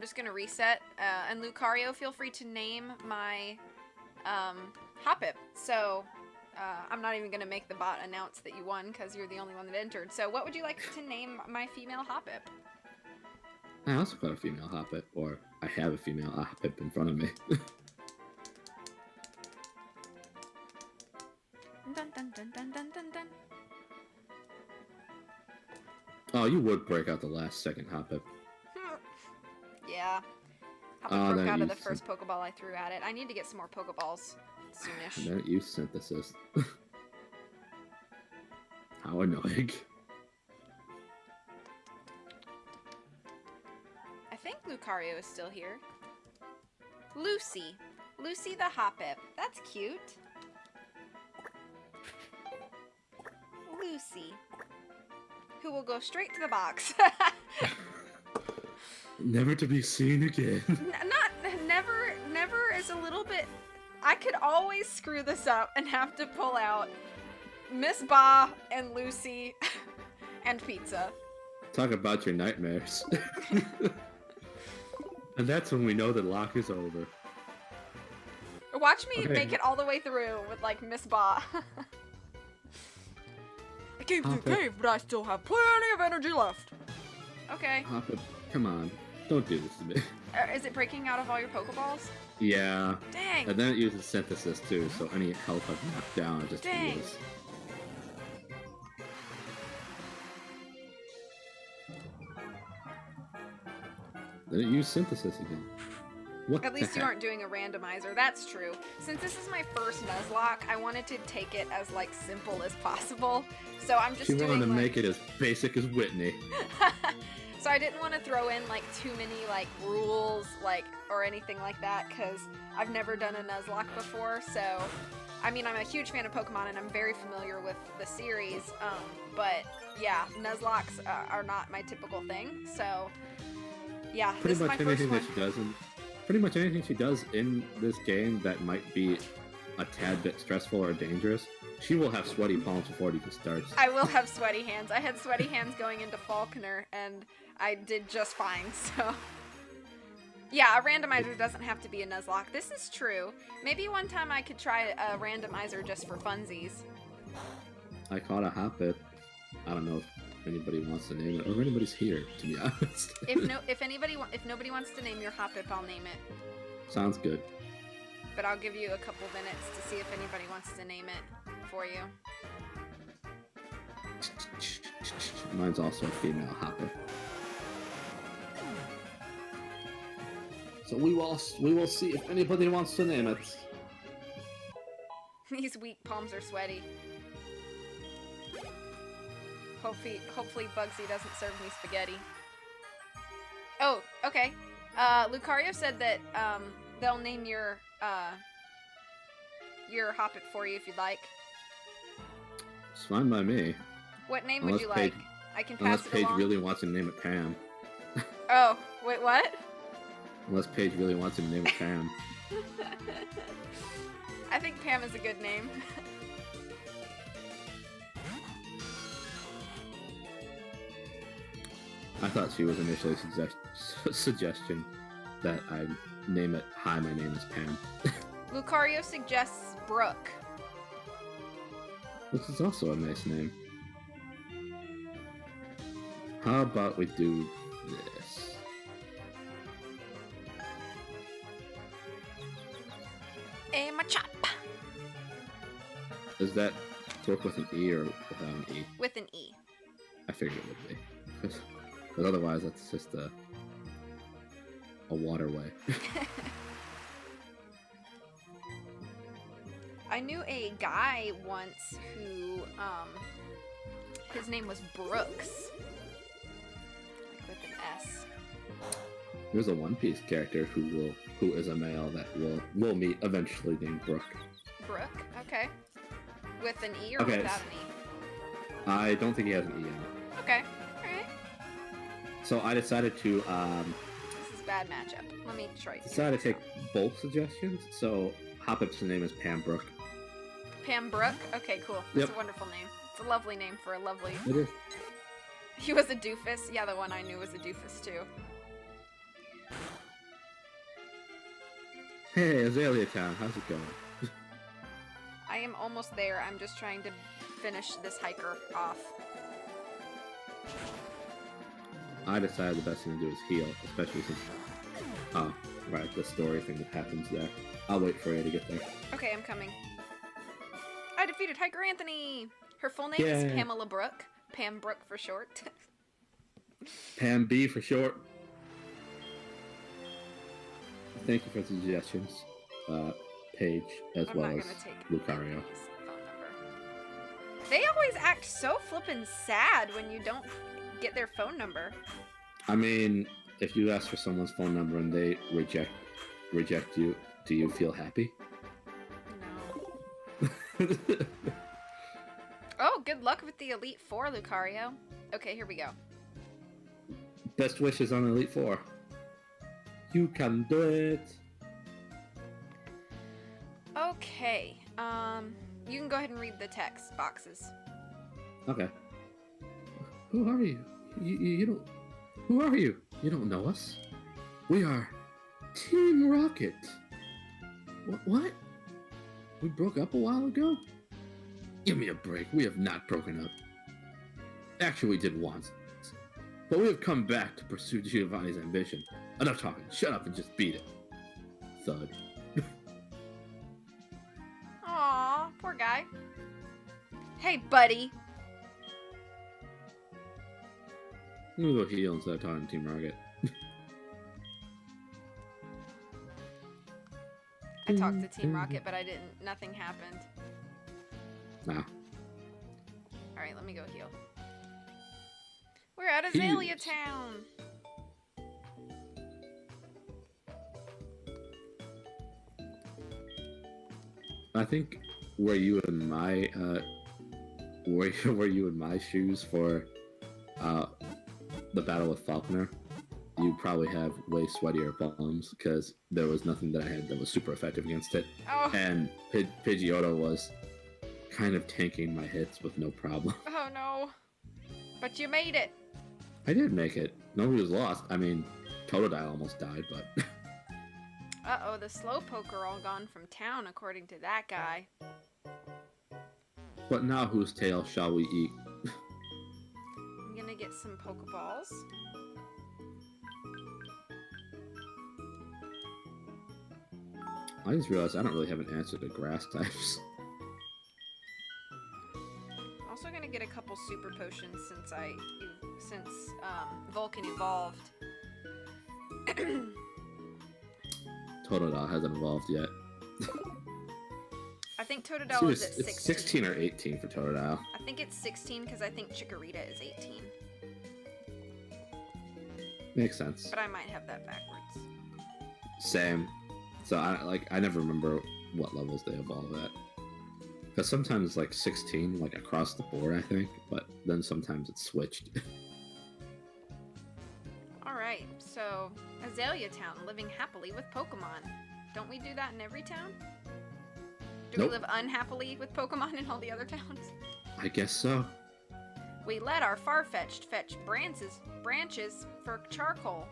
just gonna reset, and Lucario, feel free to name my, Hoppip. So, I'm not even gonna make the bot announce that you won, because you're the only one that entered. So, what would you like to name my female Hoppip? I also got a female Hoppip, or I have a female Hoppip in front of me. Dun dun dun dun dun dun dun. Oh, you would break out the last second Hoppip. Yeah. Hoppip Oh, broke then out of you the first Pokeball I threw at it. I need to get some more Pokeballs soonish. And then it used synthesis. How annoying. I think Lucario is still here. Lucy. Lucy the Hoppip. That's cute. Lucy. Who will go straight to the box. Never to be seen again. Never is a little bit... I could always screw this up and have to pull out Miss Ba and Lucy and Pizza. Talk about your nightmares. And that's when we know that lock is over. Watch me Okay. make it all the way through with, like, Miss Ba. I came to the Okay. cave, but I still have plenty of energy left. Okay. Hoppip, come on. Don't do this to me. Is it breaking out of all your Pokeballs? Yeah. Dang. And then it uses synthesis too, so any health I've knocked down it just Dang. heals. Then it used synthesis again. What At least the you heck? aren't doing a randomizer. That's true. Since this is my first Nuzlocke, I wanted to take it as, like, simple as possible. So I'm just She doing, wanted to like... make it as basic as Whitney. So I didn't want to throw in, like, too many, like, rules, like, or anything like that, because I've never done a Nuzlocke before, so... I mean, I'm a huge fan of Pokemon, and I'm very familiar with the series, but, yeah, Nuzlocks are not my typical thing, so... Yeah, Pretty this is my much first anything one. that she does in pretty much anything she does in this game that might be a tad bit stressful or dangerous, she will have sweaty palms before it even starts. I will have sweaty hands. I had sweaty hands going into Falconer, and I did just fine, so... Yeah, a randomizer doesn't have to be a Nuzlocke. This is true. Maybe one time I could try a randomizer just for funsies. I caught a Hoppip. I don't know if anybody wants to name it, or if anybody's here, to be honest. If nobody wants to name your Hoppip, I'll name it. Sounds good. But I'll give you a couple minutes to see if anybody wants to name it for you. Mine's also a female Hoppip. So we will see if anybody wants to name it. These weak palms are sweaty. Hopefully Bugsy doesn't serve me spaghetti. Oh, okay. Lucario said that they'll name your Hoppip for you if you'd like. It's fine by me. What name Unless would you like? Paige- I can Unless pass it Paige along. really wants to name it Pam. Oh, wait, what? Unless Paige really wants to name it Pam. I think Pam is a good name. I thought she was initially suggestion that I name it Hi, my name is Pam. Lucario suggests Brooke. Which is also a nice name. How about we do this? Is that Torque with an E or without an E? With an E. I figured it would be. But otherwise, that's just a waterway. I knew a guy once who, his name was Brooks. Like with an S. There's a One Piece character who is a male that we'll meet eventually named Brook. Brooke? Okay. With an E or Okay. without an E? I don't think he has an E in it. Okay. Alright. So I decided to This is a bad matchup. Let me try. decided to take both suggestions. So Hopip's name is Pam Brook. Pam Brooke? Okay, cool. That's Yep. a wonderful name. It's a lovely name for a lovely... It is. He was a doofus. Yeah, the one I knew was a doofus too. Hey, Azalea Town, how's it going? I am almost there. I'm just trying to finish this hiker off. I decided the best thing to do is heal, especially since right, the story thing that happens there. I'll wait for you to get there. Okay, I'm coming. I defeated Hiker Anthony! Her full name Yay. is Pamela Brooke. Pam Brooke for short. Pam B for short. Thank you for the suggestions, Paige, as I'm well not as gonna take Lucario. Anthony's phone number. They always act so flippin' sad when you don't get their phone number. I mean, if you ask for someone's phone number and they reject you, do you feel happy? No. Oh, good luck with the Elite Four, Lucario. Okay, here we go. Best wishes on Elite Four. You can do it. Okay, you can go ahead and read the text boxes. Okay. Who are you? You don't. Who are you? You don't know us. We are Team Rocket. What? We broke up a while ago? Give me a break. We have not broken up. Actually, we did once. But we have come back to pursue Giovanni's ambition. Enough talking. Shut up and just beat it. Thud. Aw, poor guy. Hey, buddy. I'm gonna go heal instead of talking to Team Rocket. I talked to Team Rocket, but I didn't. Nothing happened. Nah. Alright, let me go heal. We're at Azalea Town. I think were you in my shoes for the battle with Falconer, you probably have way sweatier palms because there was nothing that I had that was super effective against it. Oh, And Pidgeotto was kind of tanking my hits with no problem. oh no. But you made it. I did make it. Nobody was lost. I mean, Totodile almost died, but Uh-oh, the Slowpoke are all gone from town, according to that guy. but now whose tail shall we eat? I'm gonna get some Pokeballs. I just realized I don't really have an answer to grass types. Also gonna get a couple super potions since Vulcan evolved. Totodile hasn't evolved yet. I think Totodile is at 16. It's 16 or 18 for Totodile. I think it's 16 because I think Chikorita is 18. Makes sense. But I might have that backwards. Same. So I never remember what levels they evolve at. Because sometimes it's like 16, like across the board, I think. But then sometimes it's switched. Alright, so Azalea Town, living happily with Pokemon. Don't we do that in every town? Do Nope. we live unhappily with Pokemon in all the other towns? I guess so. We let our Farfetch'd fetch branches for charcoal.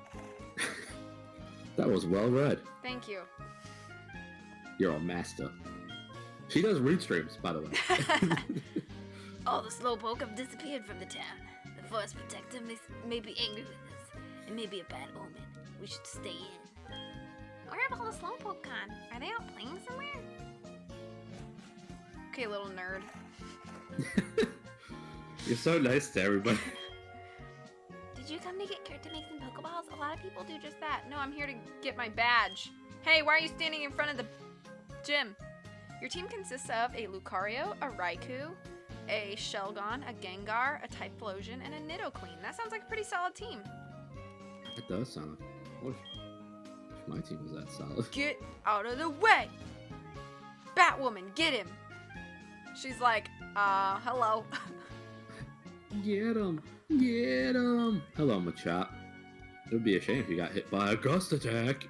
That was well read. Thank you. You're a master. She does read streams, by the way. All the Slowpoke have disappeared from the town. The Forest Protector may be angry with us. It may be a bad omen. We should stay in. Where have all the Slowpoke gone? Are they out playing somewhere? Okay, little nerd. You're so nice to everybody. Did you come to make some Pokeballs? A lot of people do just that. No, I'm here to get my badge. Hey, why are you standing in front of the gym? Your team consists of a Lucario, a Raikou, a Shelgon, a Gengar, a Typhlosion, and a Nidoqueen. That sounds like a pretty solid team. It does sound like... What if my team was that solid? Get out of the way! Batwoman, get him! She's like, hello. Get him! Get him! Hello, Machop. It would be a shame if you got hit by a gust attack.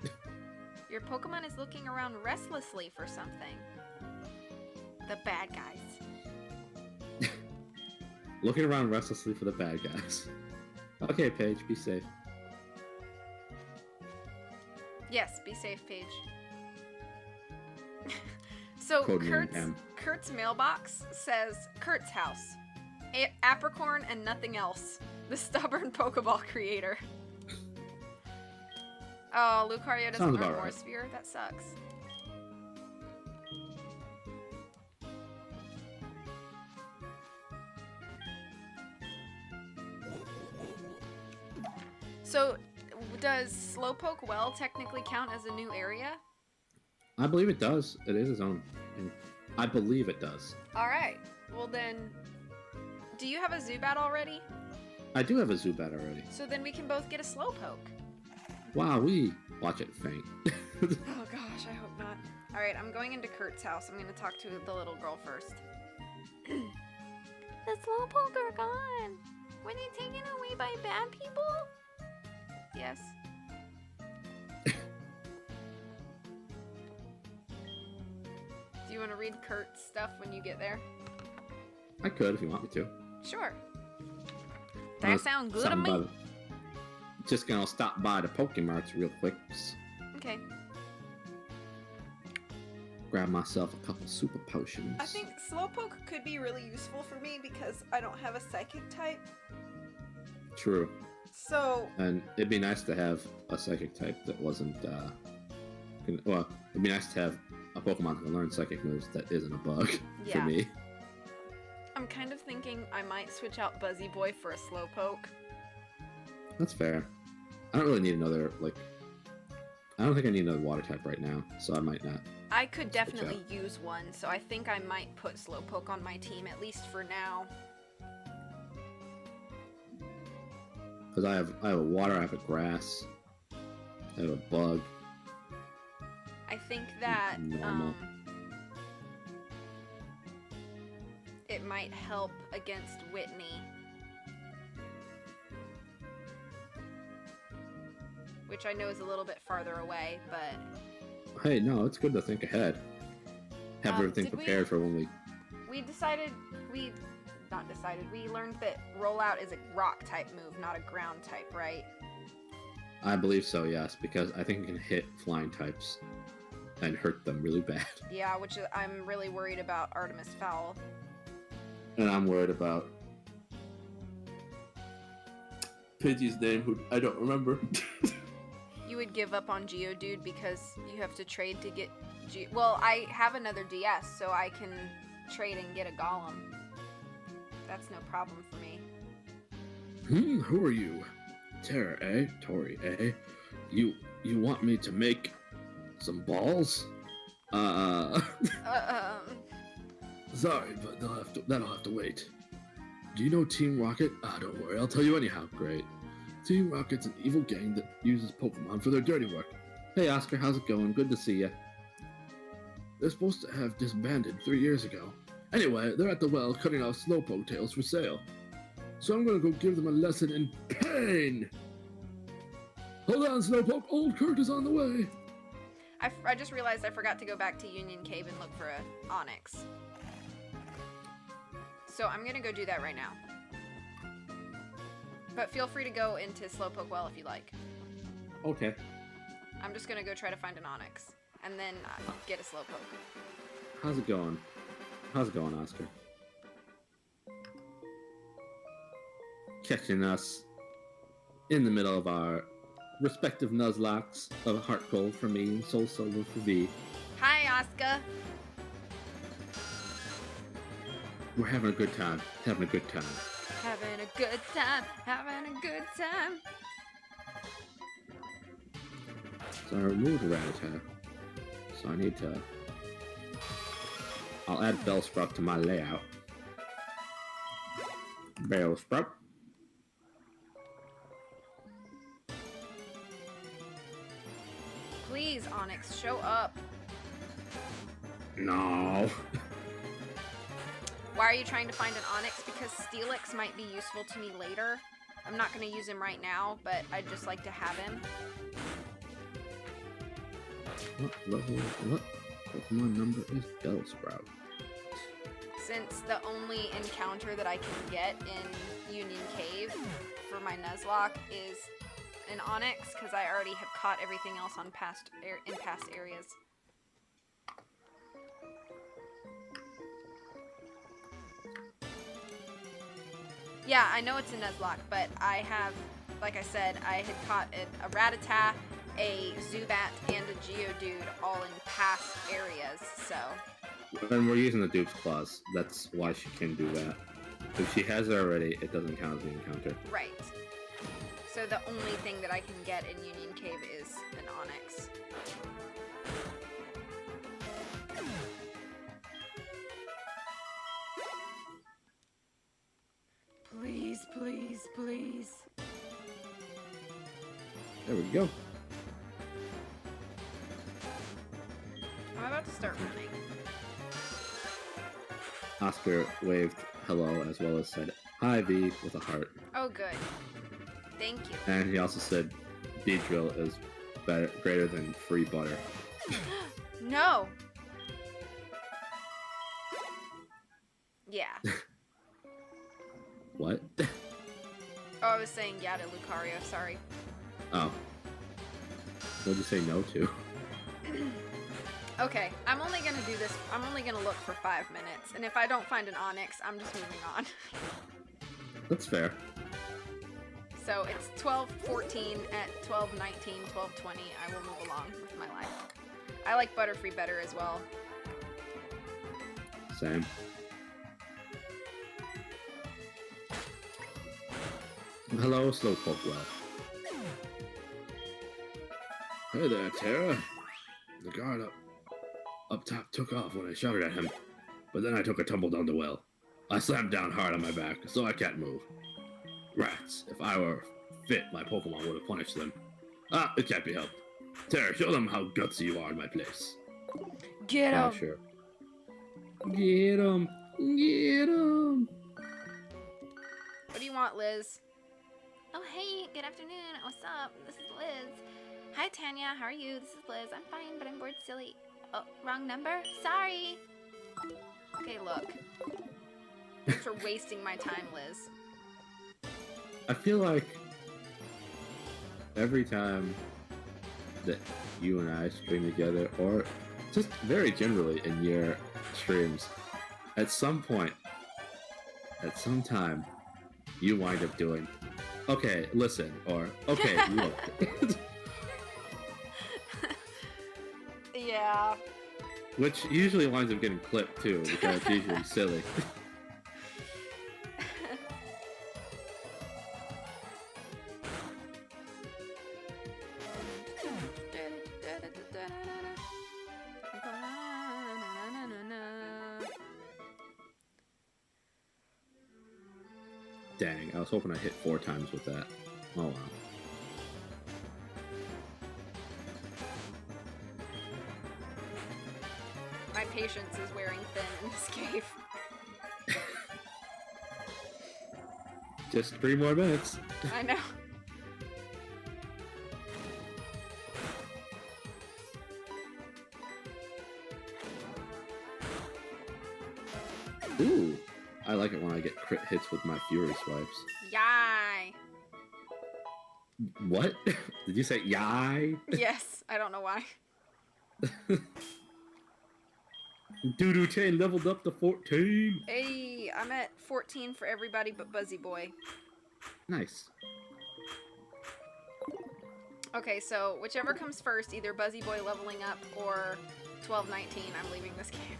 Your Pokemon is looking around restlessly for something. The bad guys. Looking around restlessly for the bad guys. Okay, Paige, be safe. Yes, be safe, Paige. So Code name, Kurt's mailbox says Kurt's house. Apricorn and nothing else. The stubborn Pokeball creator. Oh, Lucario doesn't learn more Sphere? That sucks. So, does Slowpoke Well technically count as a new area? I believe it does. It is its own. I believe it does. Alright. Well then, do you have a Zubat already? I do have a Zubat already. So then we can both get a Slowpoke. Wow, we watch it faint. Oh gosh, I hope not. Alright, I'm going into Kurt's house. I'm going to talk to the little girl first. The Slowpoke are gone. Were they taken away by bad people? Yes. Do you want to read Kurt's stuff when you get there? I could if you want me to. Sure. That sound good to me? Just gonna stop by the Pokemarts real quick. Okay. Grab myself a couple super potions. I think Slowpoke could be really useful for me because I don't have a psychic type. True. So... And it'd be nice to have a psychic type that wasn't, well, it'd be nice to have a Pokemon that can learn psychic moves that isn't a bug for me. I'm kind of thinking I might switch out Buzzy Boy for a Slowpoke. That's fair. I don't really need another, like... I don't think I need another water type right now, so I might not. I could definitely use one, so I think I might put Slowpoke on my team, at least for now. Because I have a water, I have a grass, I have a bug. I think that it might help against Whitney. Which I know is a little bit farther away, but... Hey, no, it's good to think ahead. Have everything prepared for when we... We learned that Rollout is a rock-type move, not a ground-type, right? I believe so, yes, because I think it can hit flying types and hurt them really bad. Yeah, which I'm really worried about Artemis Fowl. And I'm worried about... Pidgey's name, who I don't remember. You would give up on Geodude because you have to trade to get well, I have another DS, so I can trade and get a Golem. That's no problem for me. Who are you? Terra, eh? Tori, eh? You want me to make some balls? Sorry, but that'll have to wait. Do you know Team Rocket? Don't worry, I'll tell you anyhow. Great. Team Rocket's an evil gang that uses Pokemon for their dirty work. Hey Oscar, how's it going? Good to see ya. They're supposed to have disbanded 3 years ago. Anyway, they're at the well cutting out Slowpoke tails for sale. So I'm gonna go give them a lesson in pain! Hold on, Slowpoke, old Kurt is on the way! I just realized I forgot to go back to Union Cave and look for a Onyx. So I'm gonna go do that right now. But feel free to go into Slowpoke Well if you like. Okay. I'm just gonna go try to find an Onyx. And then get a Slowpoke. How's it going? How's it going, Oscar? Catching us in the middle of our respective Nuzlocks of Heart Gold for me and SoulSilver for V. Hi, Oscar. We're having a good time. Having a good time. Having a good time. Having a good time. So I removed Rattata. So I need to... I'll add Bellsprout to my layout. Bellsprout. Please, Onyx, show up. No. Why are you trying to find an Onyx? Because Steelix might be useful to me later. I'm not going to use him right now, but I'd just like to have him. What Pokemon number is Bellsprout? Since the only encounter that I can get in Union Cave for my Nuzlocke is an Onyx, because I already have caught everything else on past areas. Yeah, I know it's a Nuzlocke, but I have, like I said, I had caught a Rattata, a Zubat, and a Geodude all in past areas, so... And we're using the Duke's Claws. That's why she can do that. If she has it already, it doesn't count as an encounter. Right. So the only thing that I can get in Union Cave is an Onyx. Please, please, please. There we go. I'm about to start running. Oscar waved hello as well as said hi V with a heart. Oh, good. Thank you. And he also said Beedrill is better, greater than free butter. No! Yeah. What? Oh, I was saying yeah to Lucario, sorry. Oh. What'd you say no to? Okay, I'm only gonna do this, I'm only gonna look for 5 minutes, and if I don't find an Onyx, I'm just moving on. That's fair. So it's 12:14, at 12:19, 12:20, I will move along with my life. I like Butterfree better as well. Same. Hello, Slowpoke Well. Hey there, Tara. The guard up top took off when I shouted at him, but then I took a tumble down the well. I slammed down hard on my back, so I can't move. Rats, if I were fit, my Pokemon would have punished them. Ah, it can't be helped. Tara, show them how gutsy you are in my place. Get him! Oh, sure. Get him! Get him! What do you want, Liz? Oh, hey, good afternoon. What's up? This is Liz. Hi, Tanya. How are you? This is Liz. I'm fine, but I'm bored silly. Oh, wrong number? Sorry. Okay, look. Thanks for wasting my time, Liz. I feel like every time that you and I stream together, or just very generally in your streams, at some point, at some time, you wind up doing, okay, listen, or okay, look. Yeah. Which usually winds up getting clipped too, because it's usually silly. Dang, I was hoping I hit 4 times with that. Oh wow. My patience is wearing thin in this cave. Just 3 more minutes. I know. Ooh, I like it when I get crit hits with my Fury swipes. Yay! What? Did you say yai? Yes, I don't know why. Doo-doo chain leveled up to 14. Hey, I'm at 14 for everybody but Buzzy Boy. Nice. Okay, so whichever comes first, either Buzzy Boy leveling up or 12:19, I'm leaving this cave.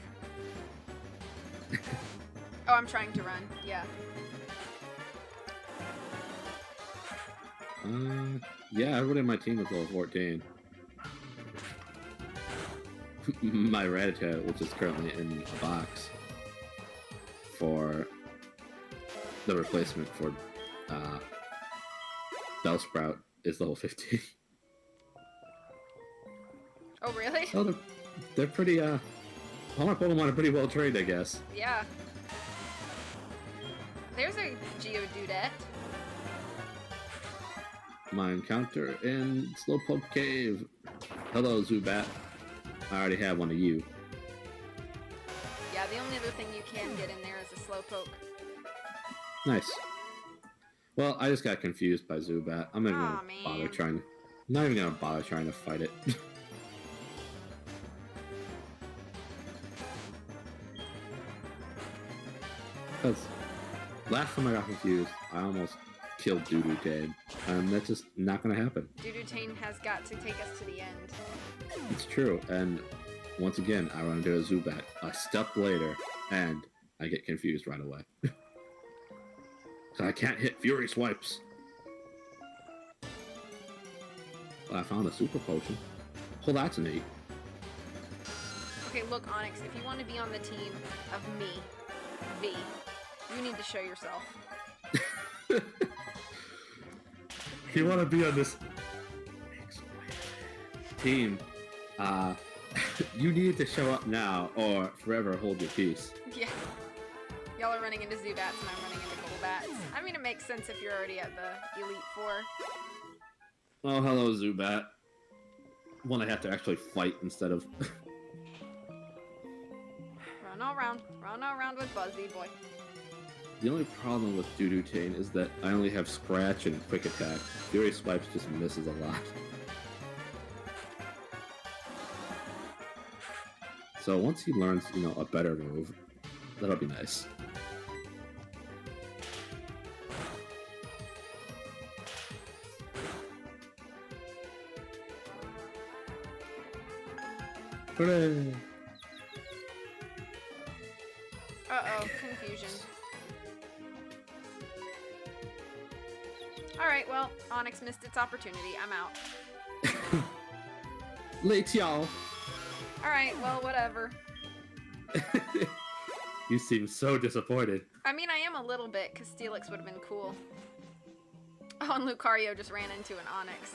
Oh, I'm trying to run. Yeah. Yeah, everybody on my team is level 14. My Rattata, which is currently in a box for the replacement for Bellsprout, is level 15. Oh, really? So they're pretty, all my Pokemon are pretty well trained, I guess. Yeah. There's a Geodude. My encounter in Slowpoke Cave. Hello, Zubat. I already have one of you. Yeah, the only other thing you can get in there is a Slowpoke. Nice. Well, I just got confused by Zubat. I'm not even Aw, gonna bother man. trying. I'm not even gonna bother trying to fight it. Because last time I got confused, I almost killed Dudutane, and that's just not gonna happen. Dudutane has got to take us to the end. It's true, and once again, I run into a Zubat a step later, and I get confused right away. So I can't hit Fury Swipes. Well, I found a Super Potion. Well, that's neat. Okay, look, Onyx, if you want to be on the team of me, V, you need to show yourself. You want to be on this team, you need to show up now or forever hold your peace. Yeah. Y'all are running into Zubats and I'm running into Golbats. I mean, it makes sense if you're already at the Elite Four. Oh, hello, Zubat. One I have to actually fight instead of... Run all around with Buzzy Boy. The only problem with Dudutane is that I only have Scratch and Quick Attack. Fury Swipes just misses a lot. So once he learns, you know, a better move, that'll be nice. Hooray! Uh-oh, confusion. Alright, well, Onyx missed its opportunity. I'm out. Late, y'all! Alright, well, whatever. You seem so disappointed. I mean, I am a little bit, because Steelix would have been cool. Oh, and Lucario just ran into an Onyx.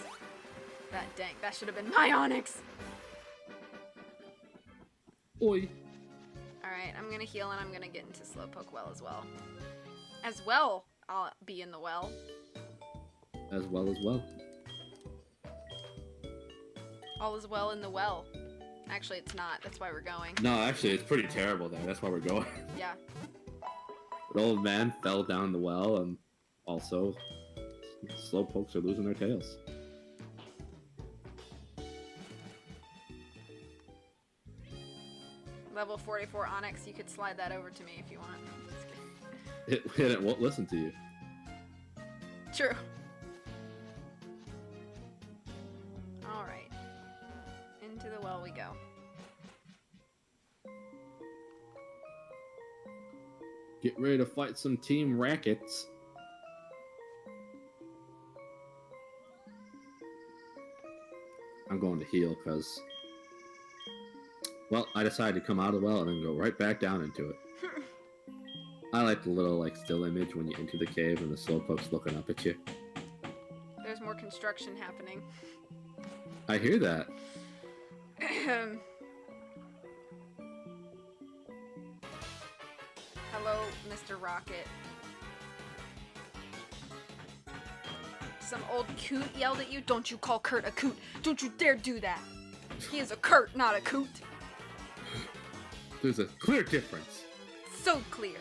That dank. That should have been my Onyx! Oi! Alright, I'm gonna heal and I'm gonna get into Slowpoke Well as well. As well, I'll be in the well. As well. All is well in the well. Actually, it's not. That's why we're going. No, actually, it's pretty terrible there. That's why we're going. Yeah. An old man fell down the well, and also, Slowpokes are losing their tails. Level 44 Onyx, you could slide that over to me if you want. Just kidding. It won't listen to you. True. Alright. Into the well we go. Get ready to fight some Team Rackets. I'm going to heal because, well, I decided to come out of the well and then go right back down into it. I like the little still image when you enter the cave and the Slowpoke's looking up at you. There's more construction happening. I hear that. Hello, Mr. Rocket. Some old coot yelled at you. Don't you call Kurt a coot. Don't you dare do that. He is a Kurt, not a coot. There's a clear difference. So clear.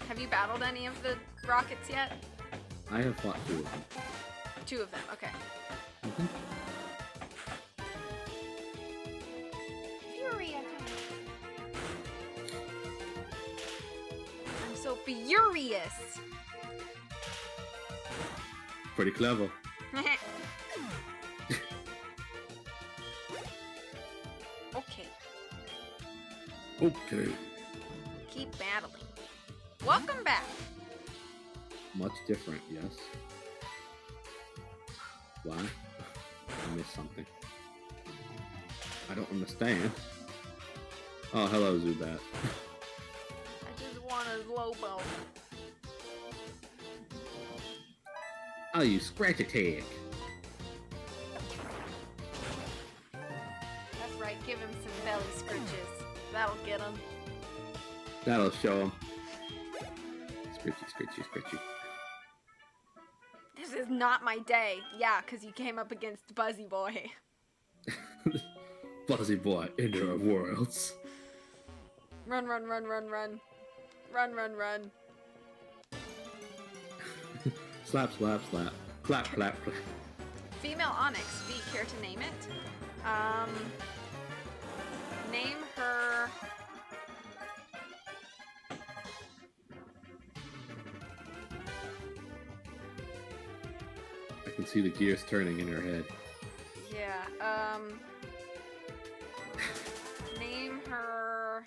Have you battled any of the Rockets yet? I have fought 2 of them. 2 of them, okay. Mhm. Fury attack. I'm so furious. Pretty clever. Okay. Okay. keep battling. Welcome back. Much different, yes. Why? I missed something. I don't understand. Oh, hello, Zubat. I just want a Slowpoke. Oh, you scratch attack. That's right, give him some belly scritches. That'll get him. That'll show him. Scritchy, scritchy, scritchy. This is not my day. Yeah, because you came up against Buzzy Boy. Buzzy Boy, into our worlds. Run, run, run, run, run. Run, run, run. Slap, slap, slap. Clap, clap, clap. Female Onyx, do you care to name it? Name her... I can see the gears turning in her head. Yeah, name her...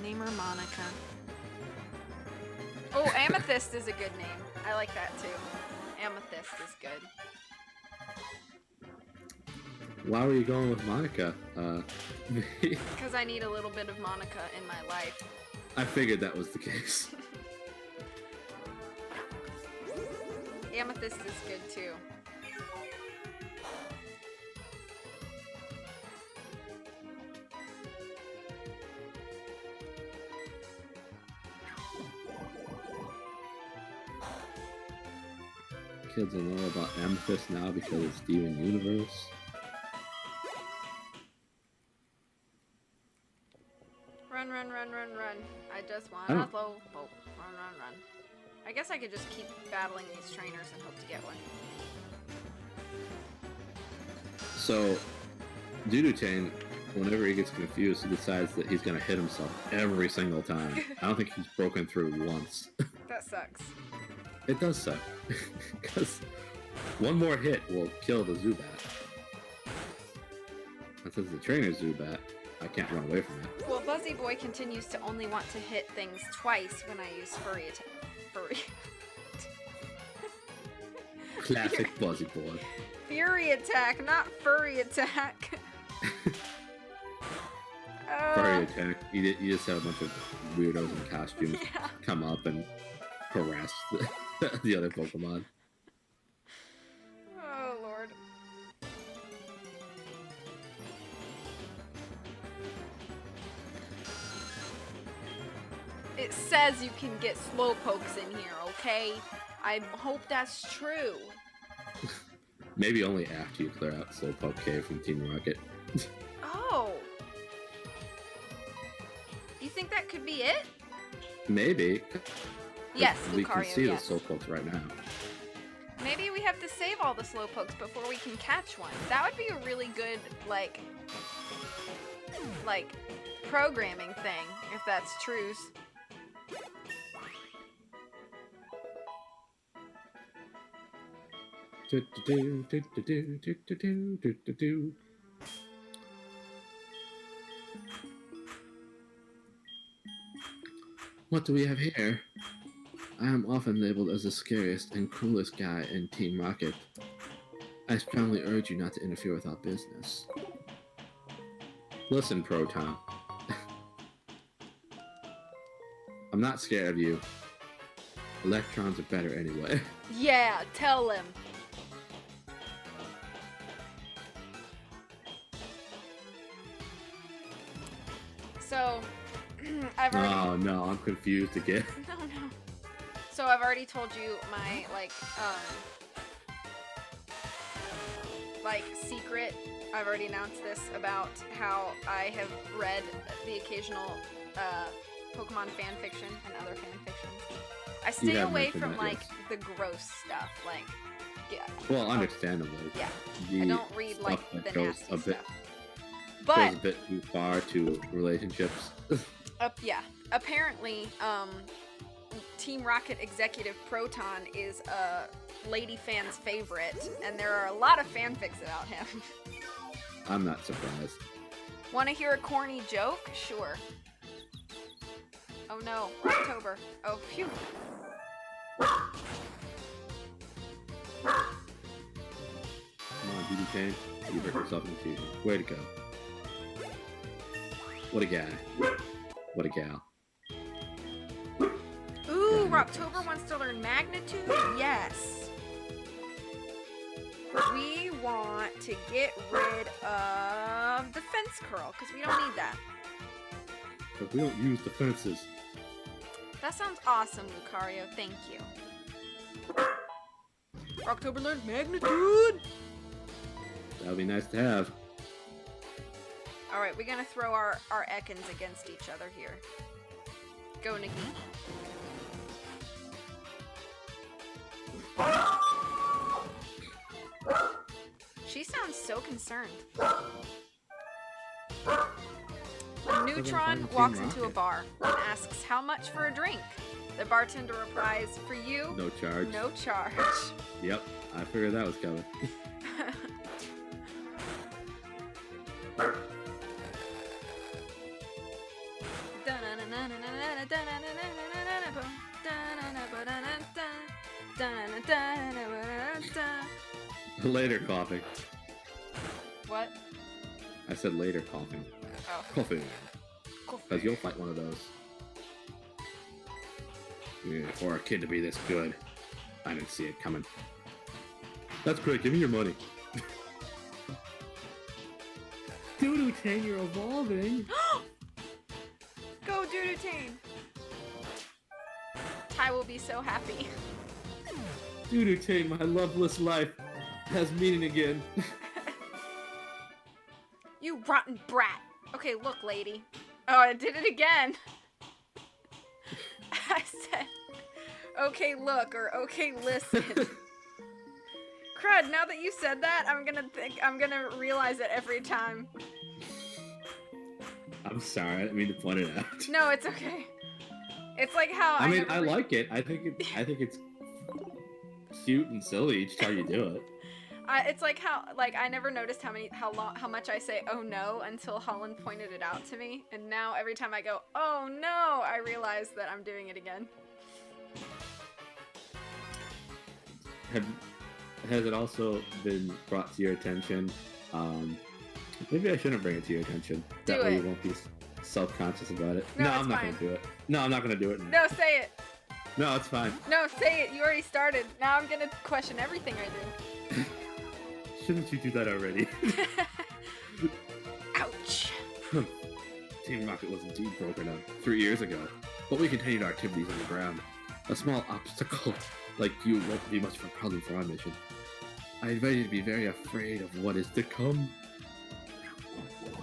Name her Monica. Oh, Amethyst is a good name. I like that too. Amethyst is good. Why were you going with Monica? Because I need a little bit of Monica in my life. I figured that was the case. Amethyst is good too. Kids will know about Amethyst now because it's Steven Universe. Run, run, run, run, run. I just want I a don't- slow boat. Run, run, run. I guess I could just keep battling these trainers and hope to get one. So, Dudutane, whenever he gets confused, he decides that he's gonna hit himself every single time. I don't think he's broken through once. That sucks. It does suck. Because one more hit will kill the Zubat. And since the trainer's Zubat, I can't run away from it. Well, Buzzy Boy continues to only want to hit things twice when I use Furry attack. Furry. Classic Buzzy Boy. Fury attack, not furry attack. Furry attack. You just have a bunch of weirdos in costumes Yeah. come up and harass the other Pokemon. Oh, Lord. It says you can get Slowpokes in here, okay? I hope that's true. Maybe only after you clear out Slowpoke Cave from Team Rocket. Oh. You think that could be it? Maybe. Yes, We can Lucario, see yes. the Slowpokes right now. Maybe we have to save all the Slowpokes before we can catch one. That would be a really good, like programming thing, if that's true. What do we have here? I am often labeled as the scariest and cruelest guy in Team Rocket. I strongly urge you not to interfere with our business. Listen, Proton. I'm not scared of you. Electrons are better anyway. Yeah, tell him. So, I've already... Oh no, I'm confused again. No, no. So I've already told you my, secret. I've already announced this about how I have read the occasional, Pokemon fan fiction and other fan fictions. I stay have away mentioned from, that, yes. the gross stuff, yeah. Well, understandably. Yeah. The I don't read, stuff the that goes nasty a bit, stuff. goes But, a bit too far to relationships. yeah. Apparently, Team Rocket executive Proton is a lady fan's favorite, and there are a lot of fanfics about him. I'm not surprised. Want to hear a corny joke? Sure. Oh no, October. Oh, phew. Come on, BB Kane. You hurt yourself in the future. Way to go. What a guy. What a gal. Ooh, Rocktober wants to learn magnitude? Yes. We want to get rid of the fence curl, because we don't need that. But we don't use defenses. That sounds awesome, Lucario. Thank you. Rocktober learned magnitude! That would be nice to have. Alright, we're gonna throw our Ekans against each other here. Go, Nikki. She sounds so concerned. Neutron walks into a bar and asks how much for a drink. The bartender replies, for you, No charge. no charge. Yep, I figured that was coming. Later coughing. What? I said later coughing. Oh. Coughing. Because you'll fight one of those. Yeah, for a kid to be this good. I didn't see it coming. That's great, give me your money. Doodoo Tang, you're evolving. Go, Doodoo Tane. Ty will be so happy. Doodoo Tang, my loveless life has meaning again. You rotten brat. Okay, look, lady. Oh, I did it again. I said, okay, look, or okay, listen. Crud, now that you said that, I'm gonna realize it every time. I'm sorry, I didn't mean to point it out. No, it's okay. It's like how I mean, never I like it. I think it's cute and silly each time you do it. It's like how, I never noticed how much I say "oh no" until Holland pointed it out to me, and now every time I go "oh no," I realize that I'm doing it again. Has it also been brought to your attention? Maybe I shouldn't bring it to your attention. That way you won't be self-conscious about it. No, I'm not fine. gonna do it. No, I'm not gonna do it. No, say it. No, it's fine. No, say it. You already started. Now I'm gonna question everything I do. Shouldn't you do that already? Ouch. Team Rocket was indeed broken up 3 years ago, but we continued our activities on the ground. A small obstacle like you won't be much of a problem for our mission. I invite you to be very afraid of what is to come.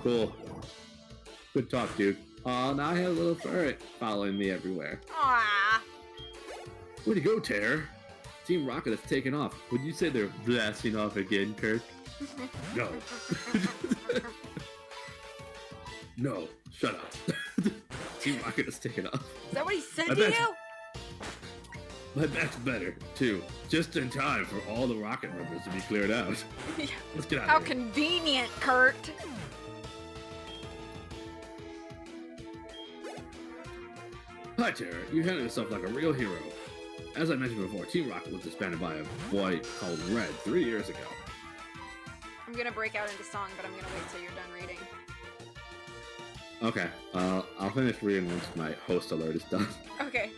Cool. Good talk, dude. Oh, now I have a little ferret following me everywhere. Aww. Way to go, Terror. Team Rocket has taken off. Would you say they're blasting off again, Kirk? No. No, shut up. Team Rocket has taken off. Is that what he said I to bet- you? My back's better, too. Just in time for all the Rocket members to be cleared out. Let's get out How of here. convenient, Kurt. Hi, Terror. You handled yourself like a real hero. As I mentioned before, Team Rocket was disbanded by a boy called Red 3 years ago. I'm gonna break out into song, but I'm gonna wait till you're done reading. Okay, I'll finish reading once my host alert is done. Okay.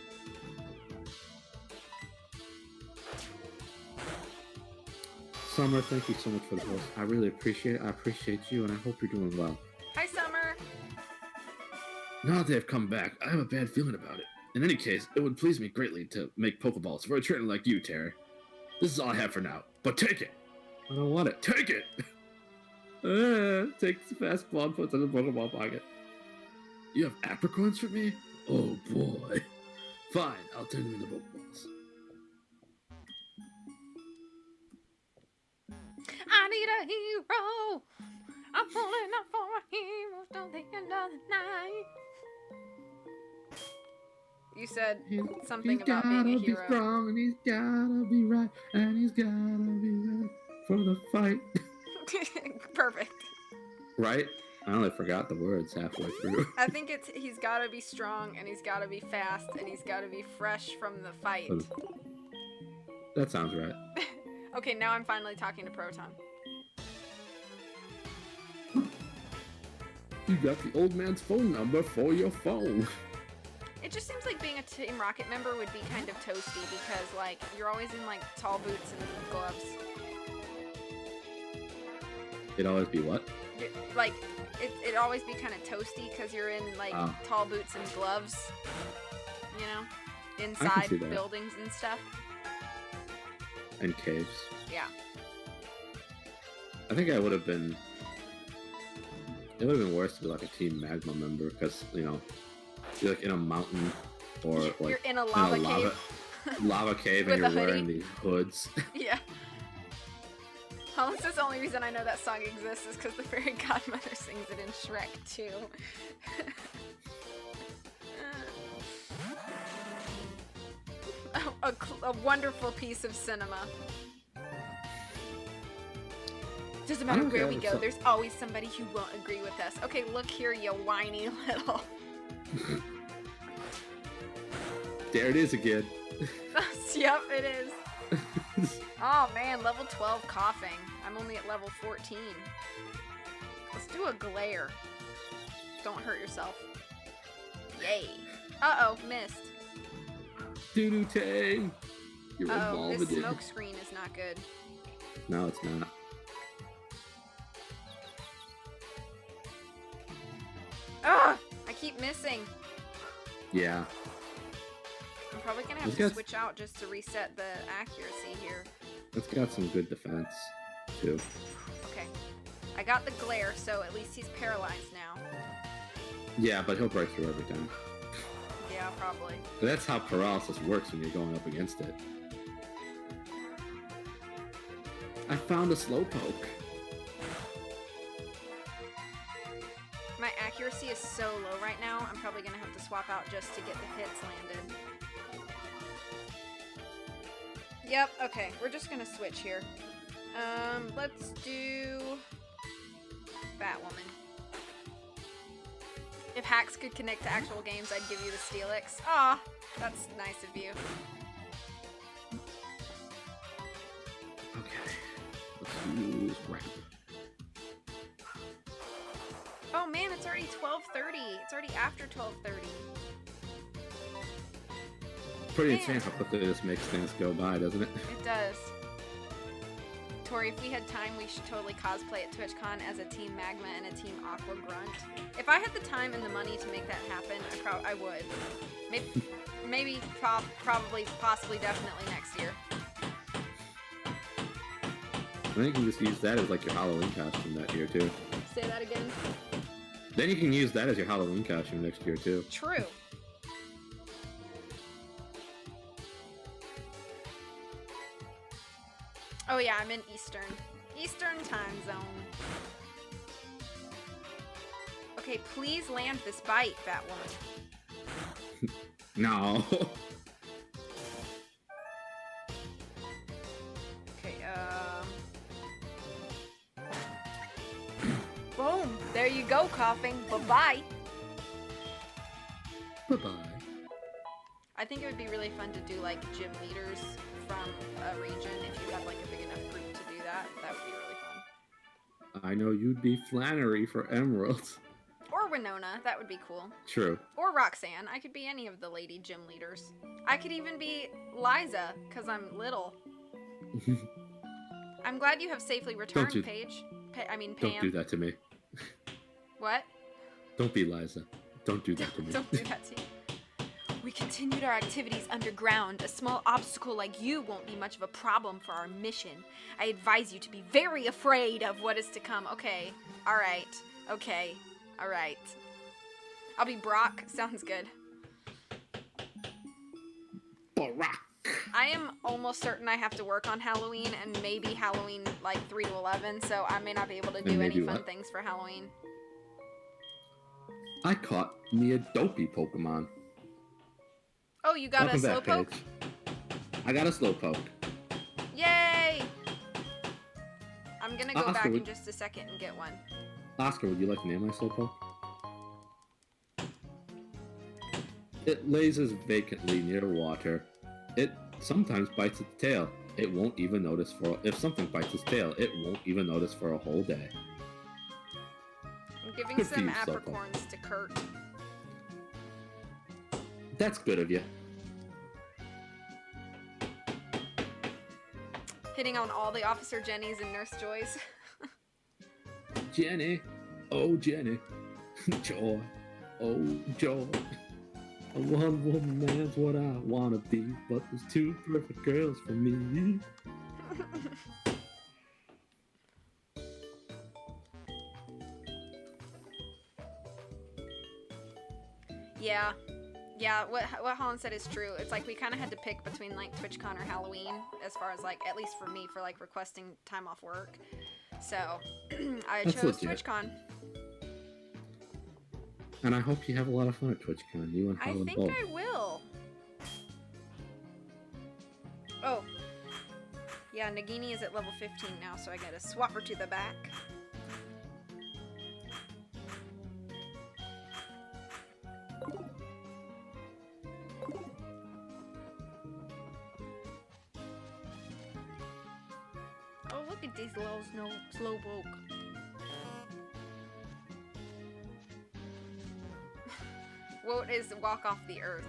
Summer, thank you so much for the host. I really appreciate it. I appreciate you, and I hope you're doing well. Hi, Summer. Now that they have come back, I have a bad feeling about it. In any case, it would please me greatly to make Pokeballs for a trainer like you, Terror. This is all I have for now, but take it! I don't want it. Take it! Takes the fastball and puts it in the Pokeball pocket. You have apricorns for me? Oh boy. Fine, I'll turn them into Pokeballs. I need a hero. I'm pulling up for a hero till the end of the night. You said something He's about being a gotta be hero. strong and he's gotta be right and he's gotta be ready for the fight. Perfect. Right? I only forgot the words halfway through. I think it's he's gotta be strong and he's gotta be fast and he's gotta be fresh from the fight. That sounds right. Okay, now I'm finally talking to Proton. You got the old man's phone number for your phone. It just seems like being a Team Rocket member would be kind of toasty because, like, you're always in, like, tall boots and gloves. It'd always be what? Like, it'd always be kind of toasty because you're in, like, tall boots and gloves, you know? Inside buildings and stuff. And caves. Yeah. I think I would have been... It would have been worse to be like a Team Magma member because, you know, you're like in a mountain or like you're in a lava cave. Lava cave and you're wearing these hoods. Yeah. Honestly, the only reason I know that song exists is because the fairy godmother sings it in Shrek 2. a wonderful piece of cinema. Doesn't matter where we go, there's always somebody who won't agree with us. Okay, look here, you whiny little... There it is again. Yep, it is. Oh man, level 12 coughing. I'm only at level 14. Let's do a glare. Don't hurt yourself. Yay. Uh-oh, missed. Doo-doo Tang. You're oh, this smoke screen is not good. No, it's not. Ugh! I keep missing. Yeah. I'm probably gonna have to switch out just to reset the accuracy here. It's got some good defense, too. Okay. I got the glare, so at least he's paralyzed now. Yeah, but he'll break through every time. Yeah, probably. But that's how paralysis works when you're going up against it. I found a slowpoke. My accuracy is so low right now, I'm probably gonna have to swap out just to get the hits landed. Yep, okay, we're just gonna switch here. Let's do... Batwoman. If hacks could connect to actual games, I'd give you the Steelix. Aw, that's nice of you. Okay, let's use ramp. Oh man, it's already 12:30. It's already after 12:30. Pretty insane how quickly this makes things go by, doesn't it? It does. Tori, if we had time, we should totally cosplay at TwitchCon as a Team Magma and a Team Aqua Grunt. If I had the time and the money to make that happen, I would. Maybe, probably, possibly, definitely next year. I think you can just use that as like your Halloween costume that year too. Say that again. Then you can use that as your Halloween costume next year too. True. Oh yeah, I'm in Eastern time zone. Okay, please land this bite, Batwoman. No. Okay, boom! There you go, coughing. Bye-bye. Bye-bye. I think it would be really fun to do, like, gym leaders from a region if you had, like, a big enough group to do that. That would be really fun. I know you'd be Flannery for Emerald. Or Winona. That would be cool. True. Or Roxanne. I could be any of the lady gym leaders. I could even be Liza, because I'm little. I'm glad you have safely returned, Paige. Pam. Don't do that to me. What? Don't be Liza. Don't do that to me. Don't do that to you. We continued our activities underground. A small obstacle like you won't be much of a problem for our mission. I advise you to be very afraid of what is to come. Okay. Alright. Okay. Alright. I'll be Brock. Sounds good. Brock. I am almost certain I have to work on Halloween and maybe Halloween like 3 to 11, so I may not be able to do any fun things for Halloween. I caught me a dopey Pokemon. you got Welcome a back, slowpoke? Paige. I got a slowpoke. Yay! I'm gonna go Oscar, back in would- just a second and get one. Oscar, would you like to name my slowpoke? It lazes vacantly near water. It sometimes bites its tail. It won't even notice for if something bites its tail. It won't even notice for a whole day. I'm giving Good for some you, Slowpoke. apricorns to Kurt. That's good of you. Hitting on all the Officer Jennies and Nurse Joys. Jenny, oh Jenny, joy, oh joy. A one-woman man's what I wanna be, but there's two perfect girls for me. Yeah, what Holland said is true. It's like we kind of had to pick between like TwitchCon or Halloween as far as like, at least for me, for like requesting time off work. So I That's chose legit. TwitchCon. And I hope you have a lot of fun at TwitchCon. You and I Holland think both. I will. Oh. Yeah, Nagini is at level 15 now, so I gotta swap her to the back. Oh, look at these little slowpoke. What is Walk Off the Earth?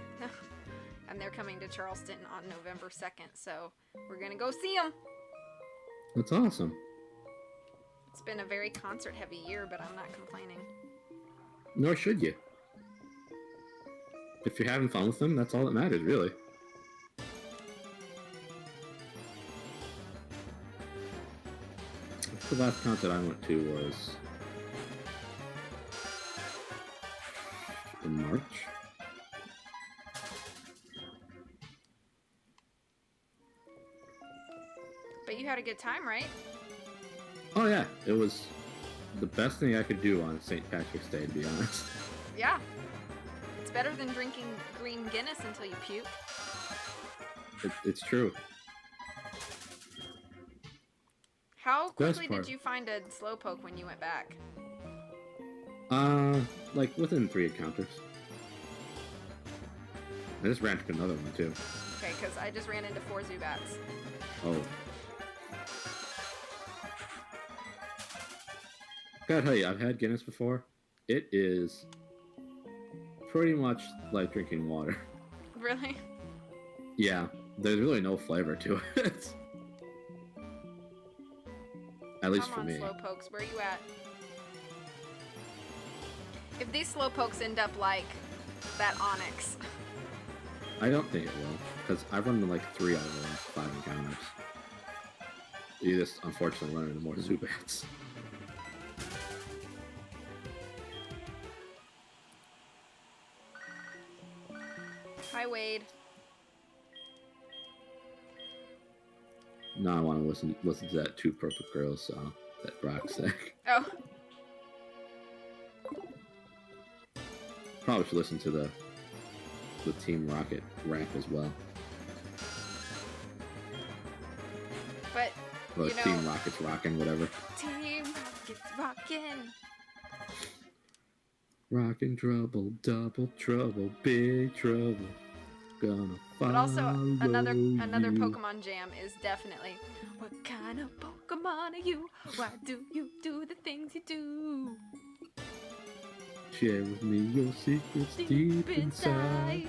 And they're coming to Charleston on November 2nd, so we're gonna go see them. That's awesome. It's been a very concert-heavy year, but I'm not complaining. Nor should you. If you're having fun with them, that's all that matters, really. The last concert I went to was in March. But you had a good time, right? Oh yeah, it was the best thing I could do on St. Patrick's Day, to be honest. Yeah. It's better than drinking green Guinness until you puke. It's true. How Best quickly part. did you find a slowpoke when you went back? Like within 3 encounters. I just ran into another one too. Okay, because I just ran into 4 Zubats. Oh. Gotta tell you, I've had Guinness before. It is pretty much like drinking water. Really? Yeah, there's really no flavor to it. At least Come for on, me. slowpokes, where you at? If these slowpokes end up like that Onyx. I don't think it will, because I've run into like 3 out of the last 5 encounters. You just unfortunately run into more Zubats. Hi, Wade. Now I want to listen to that Two Perfect Girls song that Brock sang. Oh, Probably should listen to the Team Rocket rap as well. but Or You know- Team Rocket's rockin', whatever. Team Rocket's rockin'. Rockin' trouble, double trouble, big trouble. Gonna follow But also another you. Pokemon jam is definitely what kind of Pokemon are you? Why do you do the things you do? Share with me your secrets deep inside.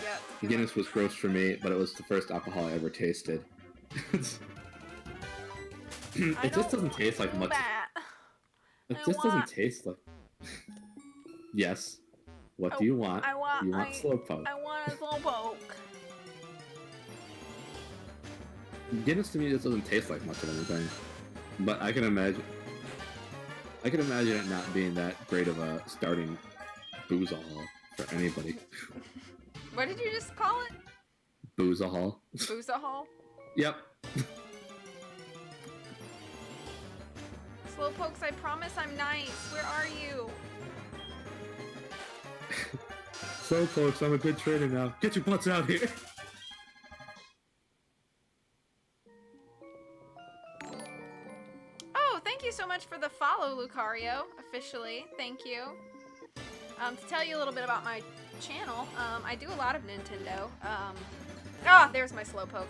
Yeah. it's a good Guinness was gross for me, but it was the first alcohol I ever tasted. one. I It just don't doesn't taste like do much. that. It I just want- doesn't taste like. Yes. What I- do you want? I want- You want I- Slowpoke. I want a Slowpoke. Guinness to me just doesn't taste like much of anything. But I can imagine it not being that great of a starting booze-a-hol for anybody. What did you just call it? Booze-a-hol. Boozahol? Yep. Slowpokes, I promise I'm nice. Where are you? So, folks, I'm a good trainer now. Get your butts out here. Oh, thank you so much for the follow, Lucario. Officially, thank you. To tell you a little bit about my channel, I do a lot of Nintendo. There's my Slowpoke.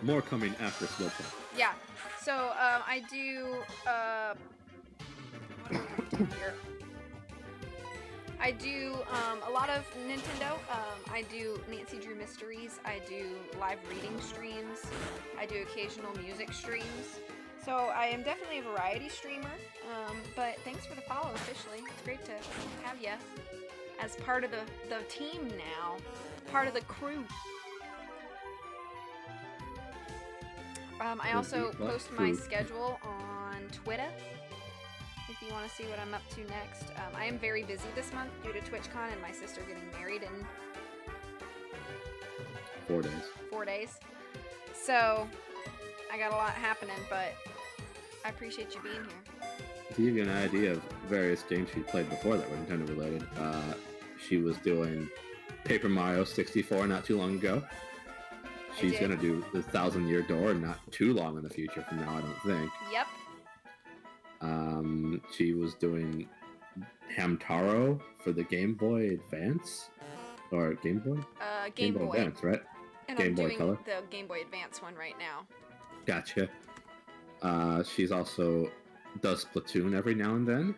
More coming after Slowpoke. Yeah. So, I do, what do I do here? I do, a lot of Nintendo. I do Nancy Drew Mysteries. I do live reading streams. I do occasional music streams. So, I am definitely a variety streamer. But thanks for the follow officially. It's great to have you as part of the team now. Part of the crew. I also post my schedule on Twitter if you want to see what I'm up to next. I am very busy this month due to TwitchCon and my sister getting married in 4 days. 4 days. So, I got a lot happening, but I appreciate you being here. To give you an idea of various games she played before that were Nintendo related, she was doing Paper Mario 64 not too long ago. She's gonna do the 1,000-Year Door not too long in the future from now, I don't think. Yep. She was doing Hamtaro for the Game Boy Advance? Or Game Boy? Game Boy. Advance, right? And Game I'm Boy doing Color. the Game Boy Advance one right now. Gotcha. She's also does Splatoon every now and then.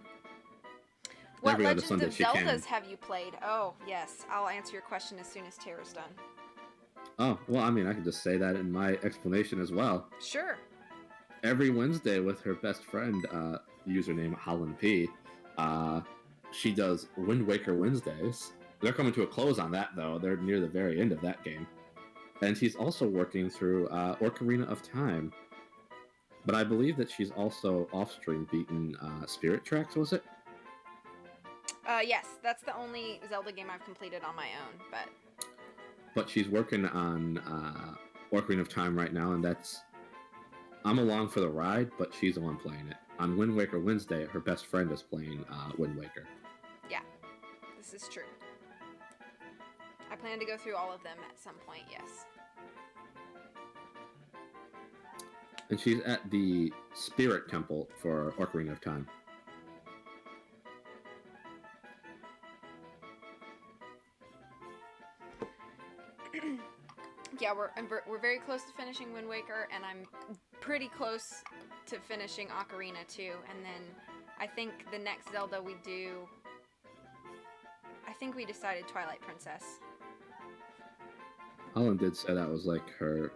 What every other Legends Sunday of she can. Zeldas have you played? Oh, yes. I'll answer your question as soon as Tara's done. Oh, well, I mean, I can just say that in my explanation as well. Sure. Every Wednesday with her best friend, username Holland P, she does Wind Waker Wednesdays. They're coming to a close on that, though. They're near the very end of that game. And she's also working through Ocarina of Time. But I believe that she's also off-stream beaten Spirit Tracks, was it? Yes, that's the only Zelda game I've completed on my own, But she's working on Ocarina of Time right now, and I'm along for the ride, but she's the one playing it. On Wind Waker Wednesday, her best friend is playing Wind Waker. Yeah, this is true. I plan to go through all of them at some point, yes. And she's at the Spirit Temple for Ocarina of Time. Yeah, we're very close to finishing Wind Waker, and I'm pretty close to finishing Ocarina too. And then I think the next Zelda we do, I think we decided Twilight Princess. Holland did say that was like her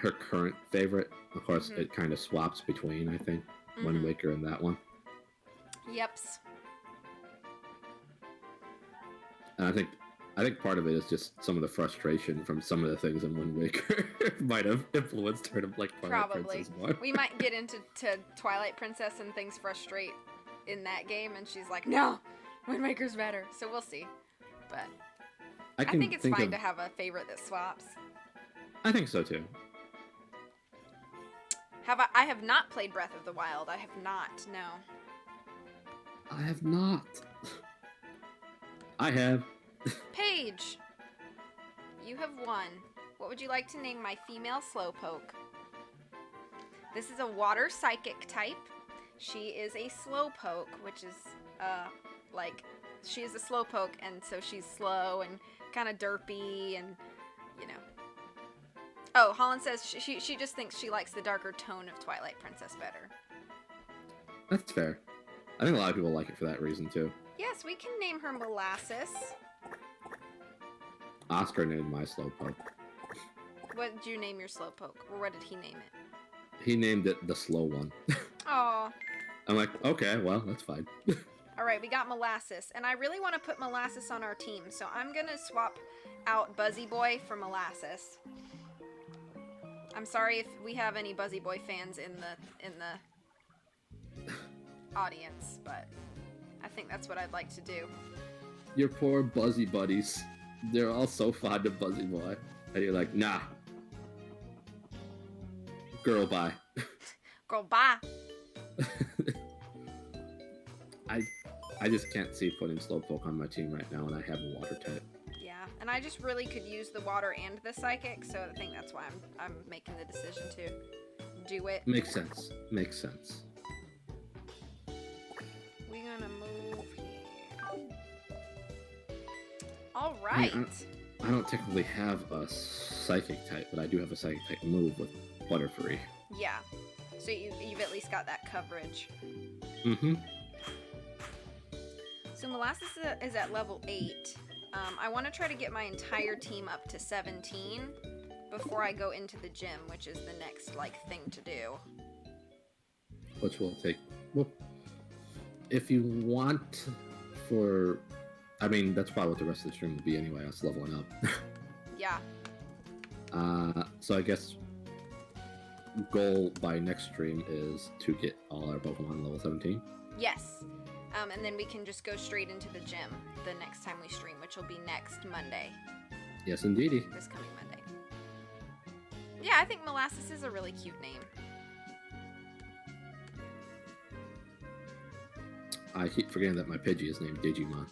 current favorite. Of course, it kind of swaps between, I think, Wind Waker and that one. Yeps. And I think part of it is just some of the frustration from some of the things in Wind Waker might have influenced her to like Twilight Princess more. We might get into Twilight Princess and things frustrate in that game, and she's like, no, Wind Waker's better. So we'll see. But I think it's fine to have a favorite that swaps. I think so too. I have not played Breath of the Wild. I have not, no. I have not. I have. Paige, you have won. What would you like to name my female Slowpoke? This is a water psychic type. She is a Slowpoke, which is, she is a Slowpoke, and so she's slow and kind of derpy and, you know. Oh, Holland says she just thinks she likes the darker tone of Twilight Princess better. That's fair. I think a lot of people like it for that reason, too. Yes, we can name her Molasses. Oscar named my Slowpoke. What did you name your Slowpoke? Or what did he name it? He named it the Slow One. Aw. I'm like, okay, well, that's fine. Alright, we got Molasses. And I really want to put Molasses on our team, so I'm gonna swap out Buzzy Boy for Molasses. I'm sorry if we have any Buzzy Boy fans in the audience, but I think that's what I'd like to do. Your poor Buzzy buddies. They're all so fond of Buzzy Boy. And you're like, nah. Girl, bye. Girl, bye. I just can't see putting Slowpoke on my team right now, and I have a water type. Yeah, and I just really could use the water and the psychic, so I think that's why I'm making the decision to do it. Makes sense. Makes sense. We're gonna move here. All right. I don't technically have a psychic type, but I do have a psychic type move with Butterfree. Yeah. So you've at least got that coverage. Mm-hmm. So Molasses is at level 8. I want to try to get my entire team up to 17 before I go into the gym, which is the next thing to do. Which will take, well, if you want for, I mean, that's probably what the rest of the stream will be anyway, us leveling up. Yeah. So I guess goal by next stream is to get all our Pokemon level 17. Yes. And then we can just go straight into the gym the next time we stream, which will be next Monday. Yes, indeedy. This coming Monday. Yeah, I think Molasses is a really cute name. I keep forgetting that my Pidgey is named Digimon.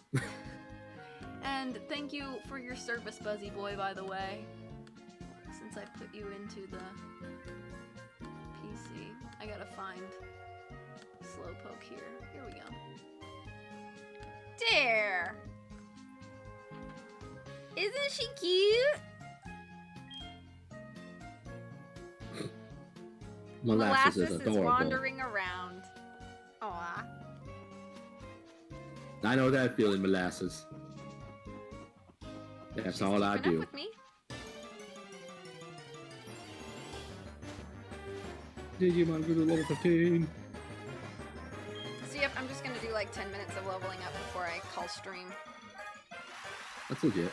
And thank you for your service, Buzzy Boy, by the way. Since I put you into the PC, I gotta find Slowpoke here. Here we go. There! Isn't she cute? Molasses is adorable. Wandering around. Aw. I know that feeling, Molasses. That's all I Keeping do. up with me? Digimon go to level 15. So yep, I'm just gonna do 10 minutes of leveling up before I call stream. That's legit.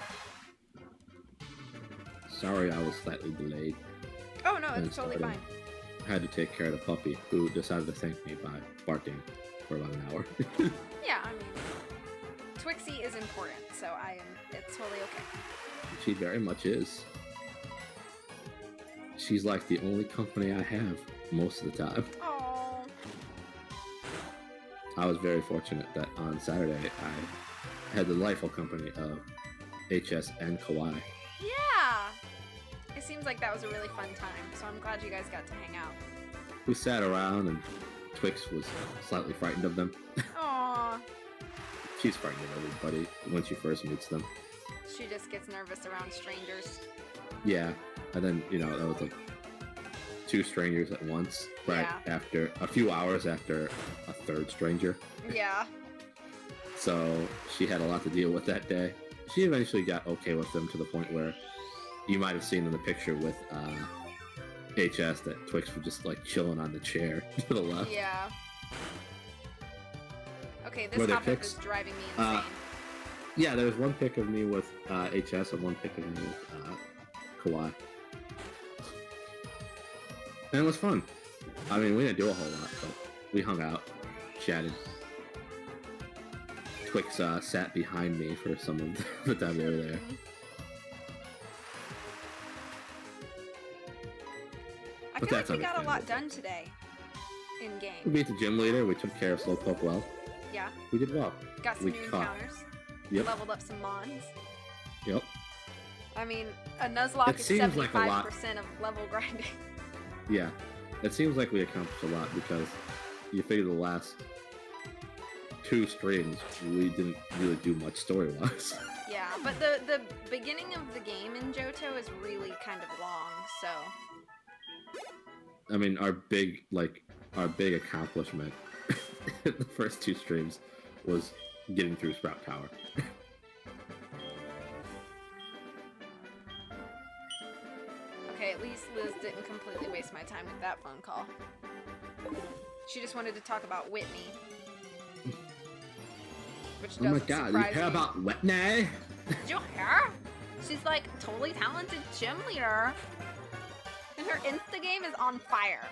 Sorry I was slightly delayed. Oh no, And it's totally starting. fine. I had to take care of the puppy, who decided to thank me by barking for about an hour. Yeah, I mean, Twixie is important, so it's totally okay. She very much is. She's like the only company I have most of the time. Oh. I was very fortunate that on Saturday I had the delightful company of HS and Kawaii. Yeah. It seems like that was a really fun time, so I'm glad you guys got to hang out. We sat around and Twix was slightly frightened of them. Aw. She's frightened of everybody when she first meets them. She just gets nervous around strangers. Yeah, and then, that was 2 strangers at once, right after, a few hours after a 3rd stranger. Yeah. So she had a lot to deal with that day. She eventually got okay with them to the point where you might have seen in the picture with HS that Twix was just chilling on the chair to the left. Yeah. Okay, this Were there hop-up pics? is driving me insane. Yeah, there was one pic of me with HS and one pic of me with Kawaii. And it was fun. I mean, we didn't do a whole lot, but we hung out, chatted. Twix sat behind me for some of the time they were there. I But feel that's like we got a lot understandable. done today in We game. beat the gym leader, we took care of Slowpoke well. Yeah. We did well. Got some We new caught- encounters. Yep. Leveled up some mons. Yep. I mean, a Nuzlocke It is seems like a lot. 75% of level grinding. Yeah. It seems like we accomplished a lot because you figure the last 2 streams, we didn't really do much story-wise. Yeah, but the beginning of the game in Johto is really kind of long, so... I mean, our big accomplishment in the first 2 streams was getting through Sprout Tower. Okay, at least Liz didn't completely waste my time with that phone call. She just wanted to talk about Whitney. Which Oh my doesn't god, you surprise care me. about Whitney? Did you hear? She's totally talented gym leader. And her Insta game is on fire.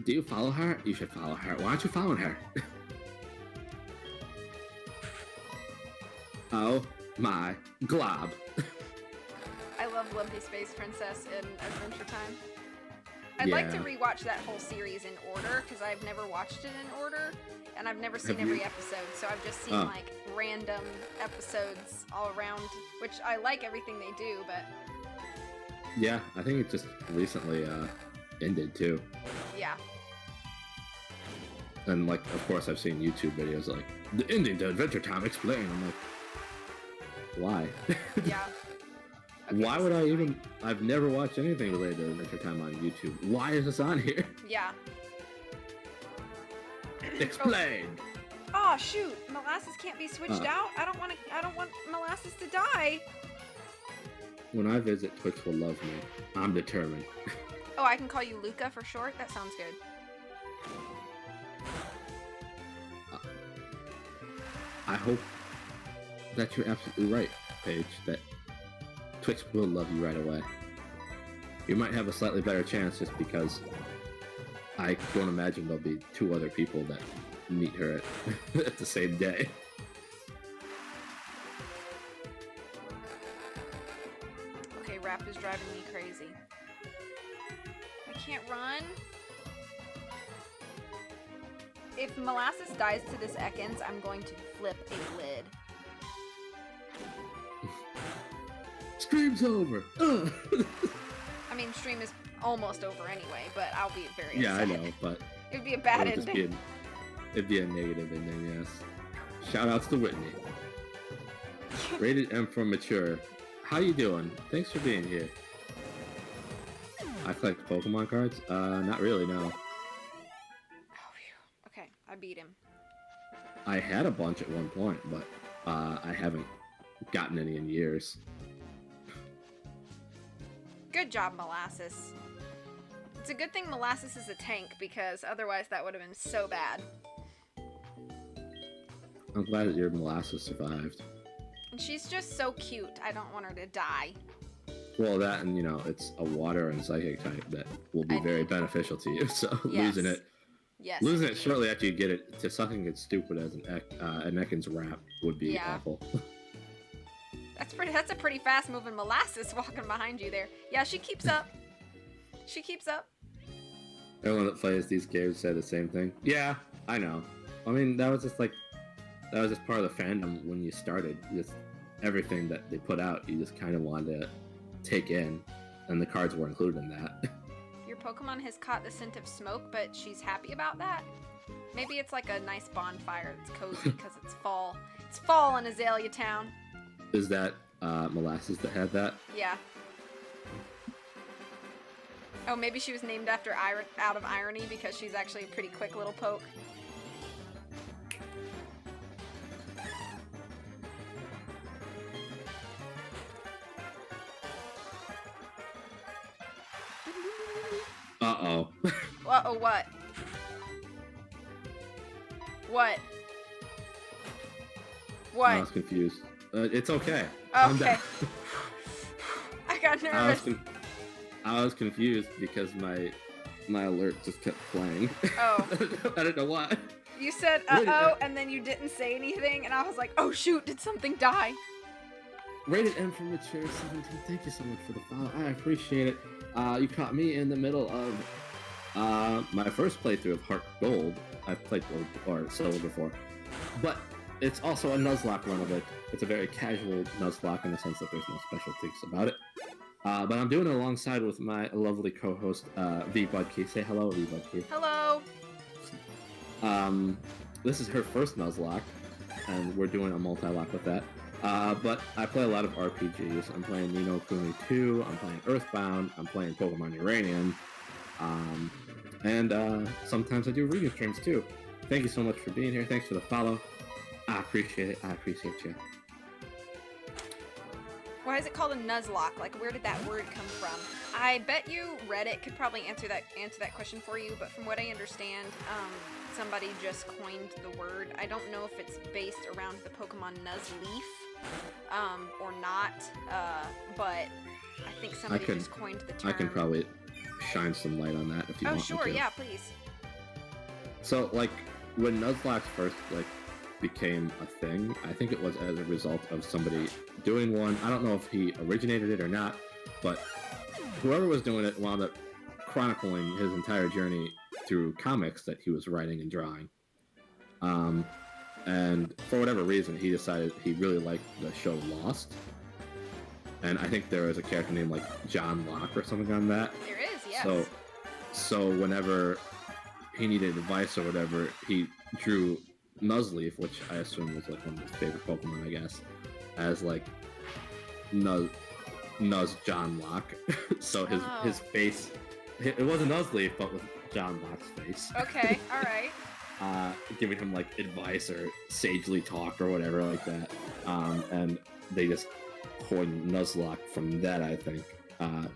Do you follow her? You should follow her. Why aren't you following her? Oh my glob. I love Lumpy Space Princess in Adventure Time. I'd like to Yeah. rewatch that whole series in order because I've never watched it in order, and I've never seen Have you- every episode. So I've just seen Oh. like random episodes all around, which I like everything they do, but Yeah, I think it just recently ended too. yeah. And like, of course, I've seen YouTube videos like the ending to Adventure Time explained. I'm like, why? Yeah. Okay, Why this would is I annoying. even? I've never watched anything related to Adventure Time on YouTube. Why is this on here? Yeah. Explain. Oh shoot! Molasses can't be switched out. I don't want to. I don't want Molasses to die. When I visit, Twix will love me. I'm determined. Oh, I can call you Luca for short. That sounds good. I hope that you're absolutely right, Paige. That Twix will love you right away. You might have a slightly better chance just because I don't imagine there'll be 2 other people that meet her at the same day. Okay, rap is driving me crazy. I can't run. If Molasses dies to this Ekans, I'm going to flip a lid. Stream's over. Ugh. I mean, stream is almost over anyway, but I'll be very Yeah, I upset. know, but It would be a bad it would just ending. it'd be a negative ending, yes. Shoutouts to Whitney. Rated M for mature. How you doing? Thanks for being here. I collect Pokemon cards? Not really, no. Oh, phew. Okay, I beat him. I had a bunch at one point, but I haven't gotten any in years. Good job, Molasses. It's a good thing Molasses is a tank, because otherwise that would have been so bad. I'm glad that your Molasses survived. And she's just so cute. I don't want her to die. Well, that and, you know, it's a water and psychic type that will be I very know. beneficial to you, so Yes. losing it shortly after you get it to something as stupid as an Ekans wrap would be Yeah. awful. That's a pretty fast moving Molasses walking behind you there. Yeah, she keeps up. She keeps up. Everyone that plays these games say the same thing. Yeah, I know. I mean, that was just part of the fandom when you started. Just everything that they put out, you just kind of wanted to take in, and the cards were included in that. Your Pokemon has caught the scent of smoke, but she's happy about that. Maybe it's like a nice bonfire that's cozy because it's fall. It's fall in Azalea Town. Is that Molasses that had that? Yeah. Oh, maybe she was named after out of irony because she's actually a pretty quick little poke. Uh-oh. Uh-oh, what? What? What? I was confused. It's okay. Calm Okay. down. I got I was, nervous. I was confused because my alert just kept playing. Oh. I don't know why. You said uh-oh, and then you didn't say anything, and I was like, oh shoot, did something die? Rated M for mature 17. Thank you so much for the follow. I appreciate it. You caught me in the middle of my first playthrough of Heart Gold. I've played Gold or Silver before, but it's also a Nuzlocke run of it. It's a very casual Nuzlocke in the sense that there's no special things about it. But I'm doing it alongside with my lovely co-host V Budkey. Say hello, V Budkey. Hello. This is her first Nuzlocke, and we're doing a multi-lock with that. But I play a lot of RPGs. I'm playing Ni no Kuni 2, I'm playing Earthbound, I'm playing Pokemon Uranium, and sometimes I do reading streams too. Thank you so much for being here. Thanks for the follow. I appreciate it. I appreciate you. Why is it called a Nuzlocke? Like, where did that word come from? I bet you Reddit could probably answer that question for you, but from what I understand, somebody just coined the word. I don't know if it's based around the Pokemon Nuzleaf, or not, but I think somebody just coined the term. I can probably shine some light on that if you Oh, want sure, me to. yeah, please. So, like, when Nuzlocke first, became a thing, I think it was as a result of somebody doing one. I don't know if he originated it or not, but whoever was doing it wound up chronicling his entire journey through comics that he was writing and drawing. And for whatever reason, he decided he really liked the show Lost. And I think there was a character named like John Locke or something on that. There is, yes. So whenever he needed advice or whatever, he drew Nuzleaf, which I assume was like one of his favorite Pokemon, I guess, as like Nuz John Locke. So his face, it wasn't Nuzleaf, but with John Locke's face. Okay, all right. Giving him like advice or sagely talk or whatever like that. And they just coined Nuzlocke from that, I think. I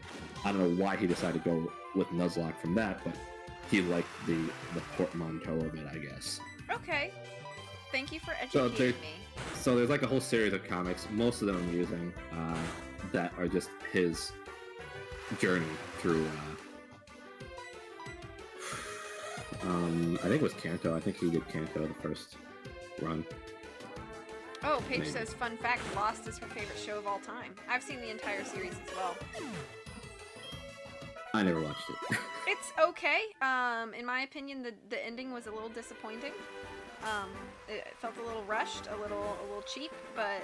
don't know why he decided to go with Nuzlocke from that, but he liked the portmanteau of it, I guess. Okay. Thank you for educating me. So there's like a whole series of comics, most of them amusing, that are just his journey through. I think it was Kanto. I think he did Kanto the first run. Oh, Paige Maybe. says, fun fact, Lost is her favorite show of all time. I've seen the entire series as well. I never watched it. It's okay. In my opinion, the ending was a little disappointing. It felt a little rushed, a little cheap, but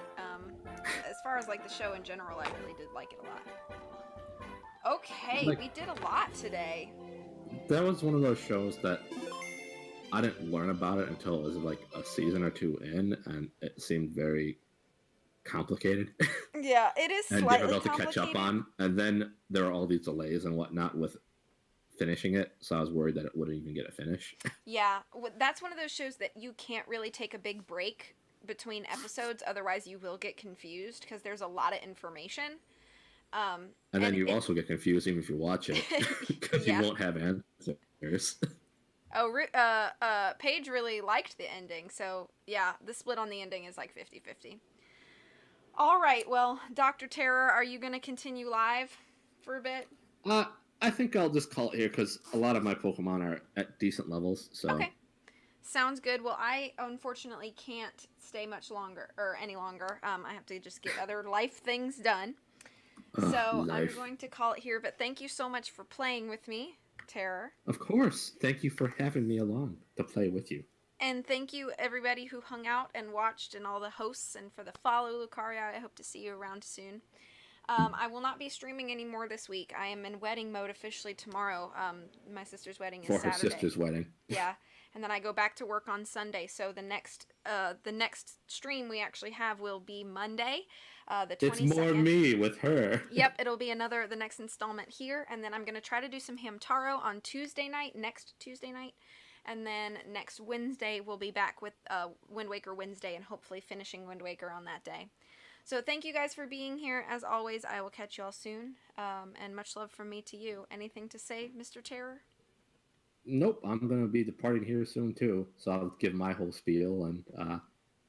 as far as like the show in general, I really did like it a lot. Okay, Like- we did a lot today. That was one of those shows that I didn't learn about it until it was like a season or two in, and it seemed very complicated Yeah, it is and slightly difficult to catch up on. And then there are all these delays and whatnot with finishing it, so I was worried that it wouldn't even get a finish. Yeah, that's one of those shows that you can't really take a big break between episodes, otherwise you will get confused because there's a lot of information. And then you also get confused even if you watch it because Yeah. you won't have answers. Oh, Paige really liked the ending, so yeah, the split on the ending is like 50-50. All right, well, Dr. Terror, are you going to continue live for a bit? I think I'll just call it here because a lot of my Pokemon are at decent levels. So Okay. Sounds good. Well, I unfortunately can't stay much longer, or any longer. I have to just get other life things done. So I'm life. going to call it here, but thank you so much for playing with me, Terror. Of course. Thank you for having me along to play with you. And thank you, everybody who hung out and watched, and all the hosts, and for the follow, Lucaria. I hope to see you around soon. I will not be streaming anymore this week. I am in wedding mode officially tomorrow. My sister's wedding is For her Saturday. sister's wedding. Yeah, and then I go back to work on Sunday. So the next stream we actually have will be Monday, the 22nd. It's more me with her. Yep, it'll be the next installment here, and then I'm gonna try to do some Hamtaro on next Tuesday night, and then next Wednesday we'll be back with Wind Waker Wednesday, and hopefully finishing Wind Waker on that day. So thank you guys for being here. As always, I will catch you all soon, and much love from me to you. Anything to say, Mr. Terror? Nope, I'm going to be departing here soon too, so I'll give my whole spiel, and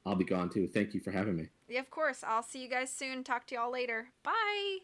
I'll be gone too. Thank you for having me. Yeah, of course. I'll see you guys soon. Talk to y'all later. Bye!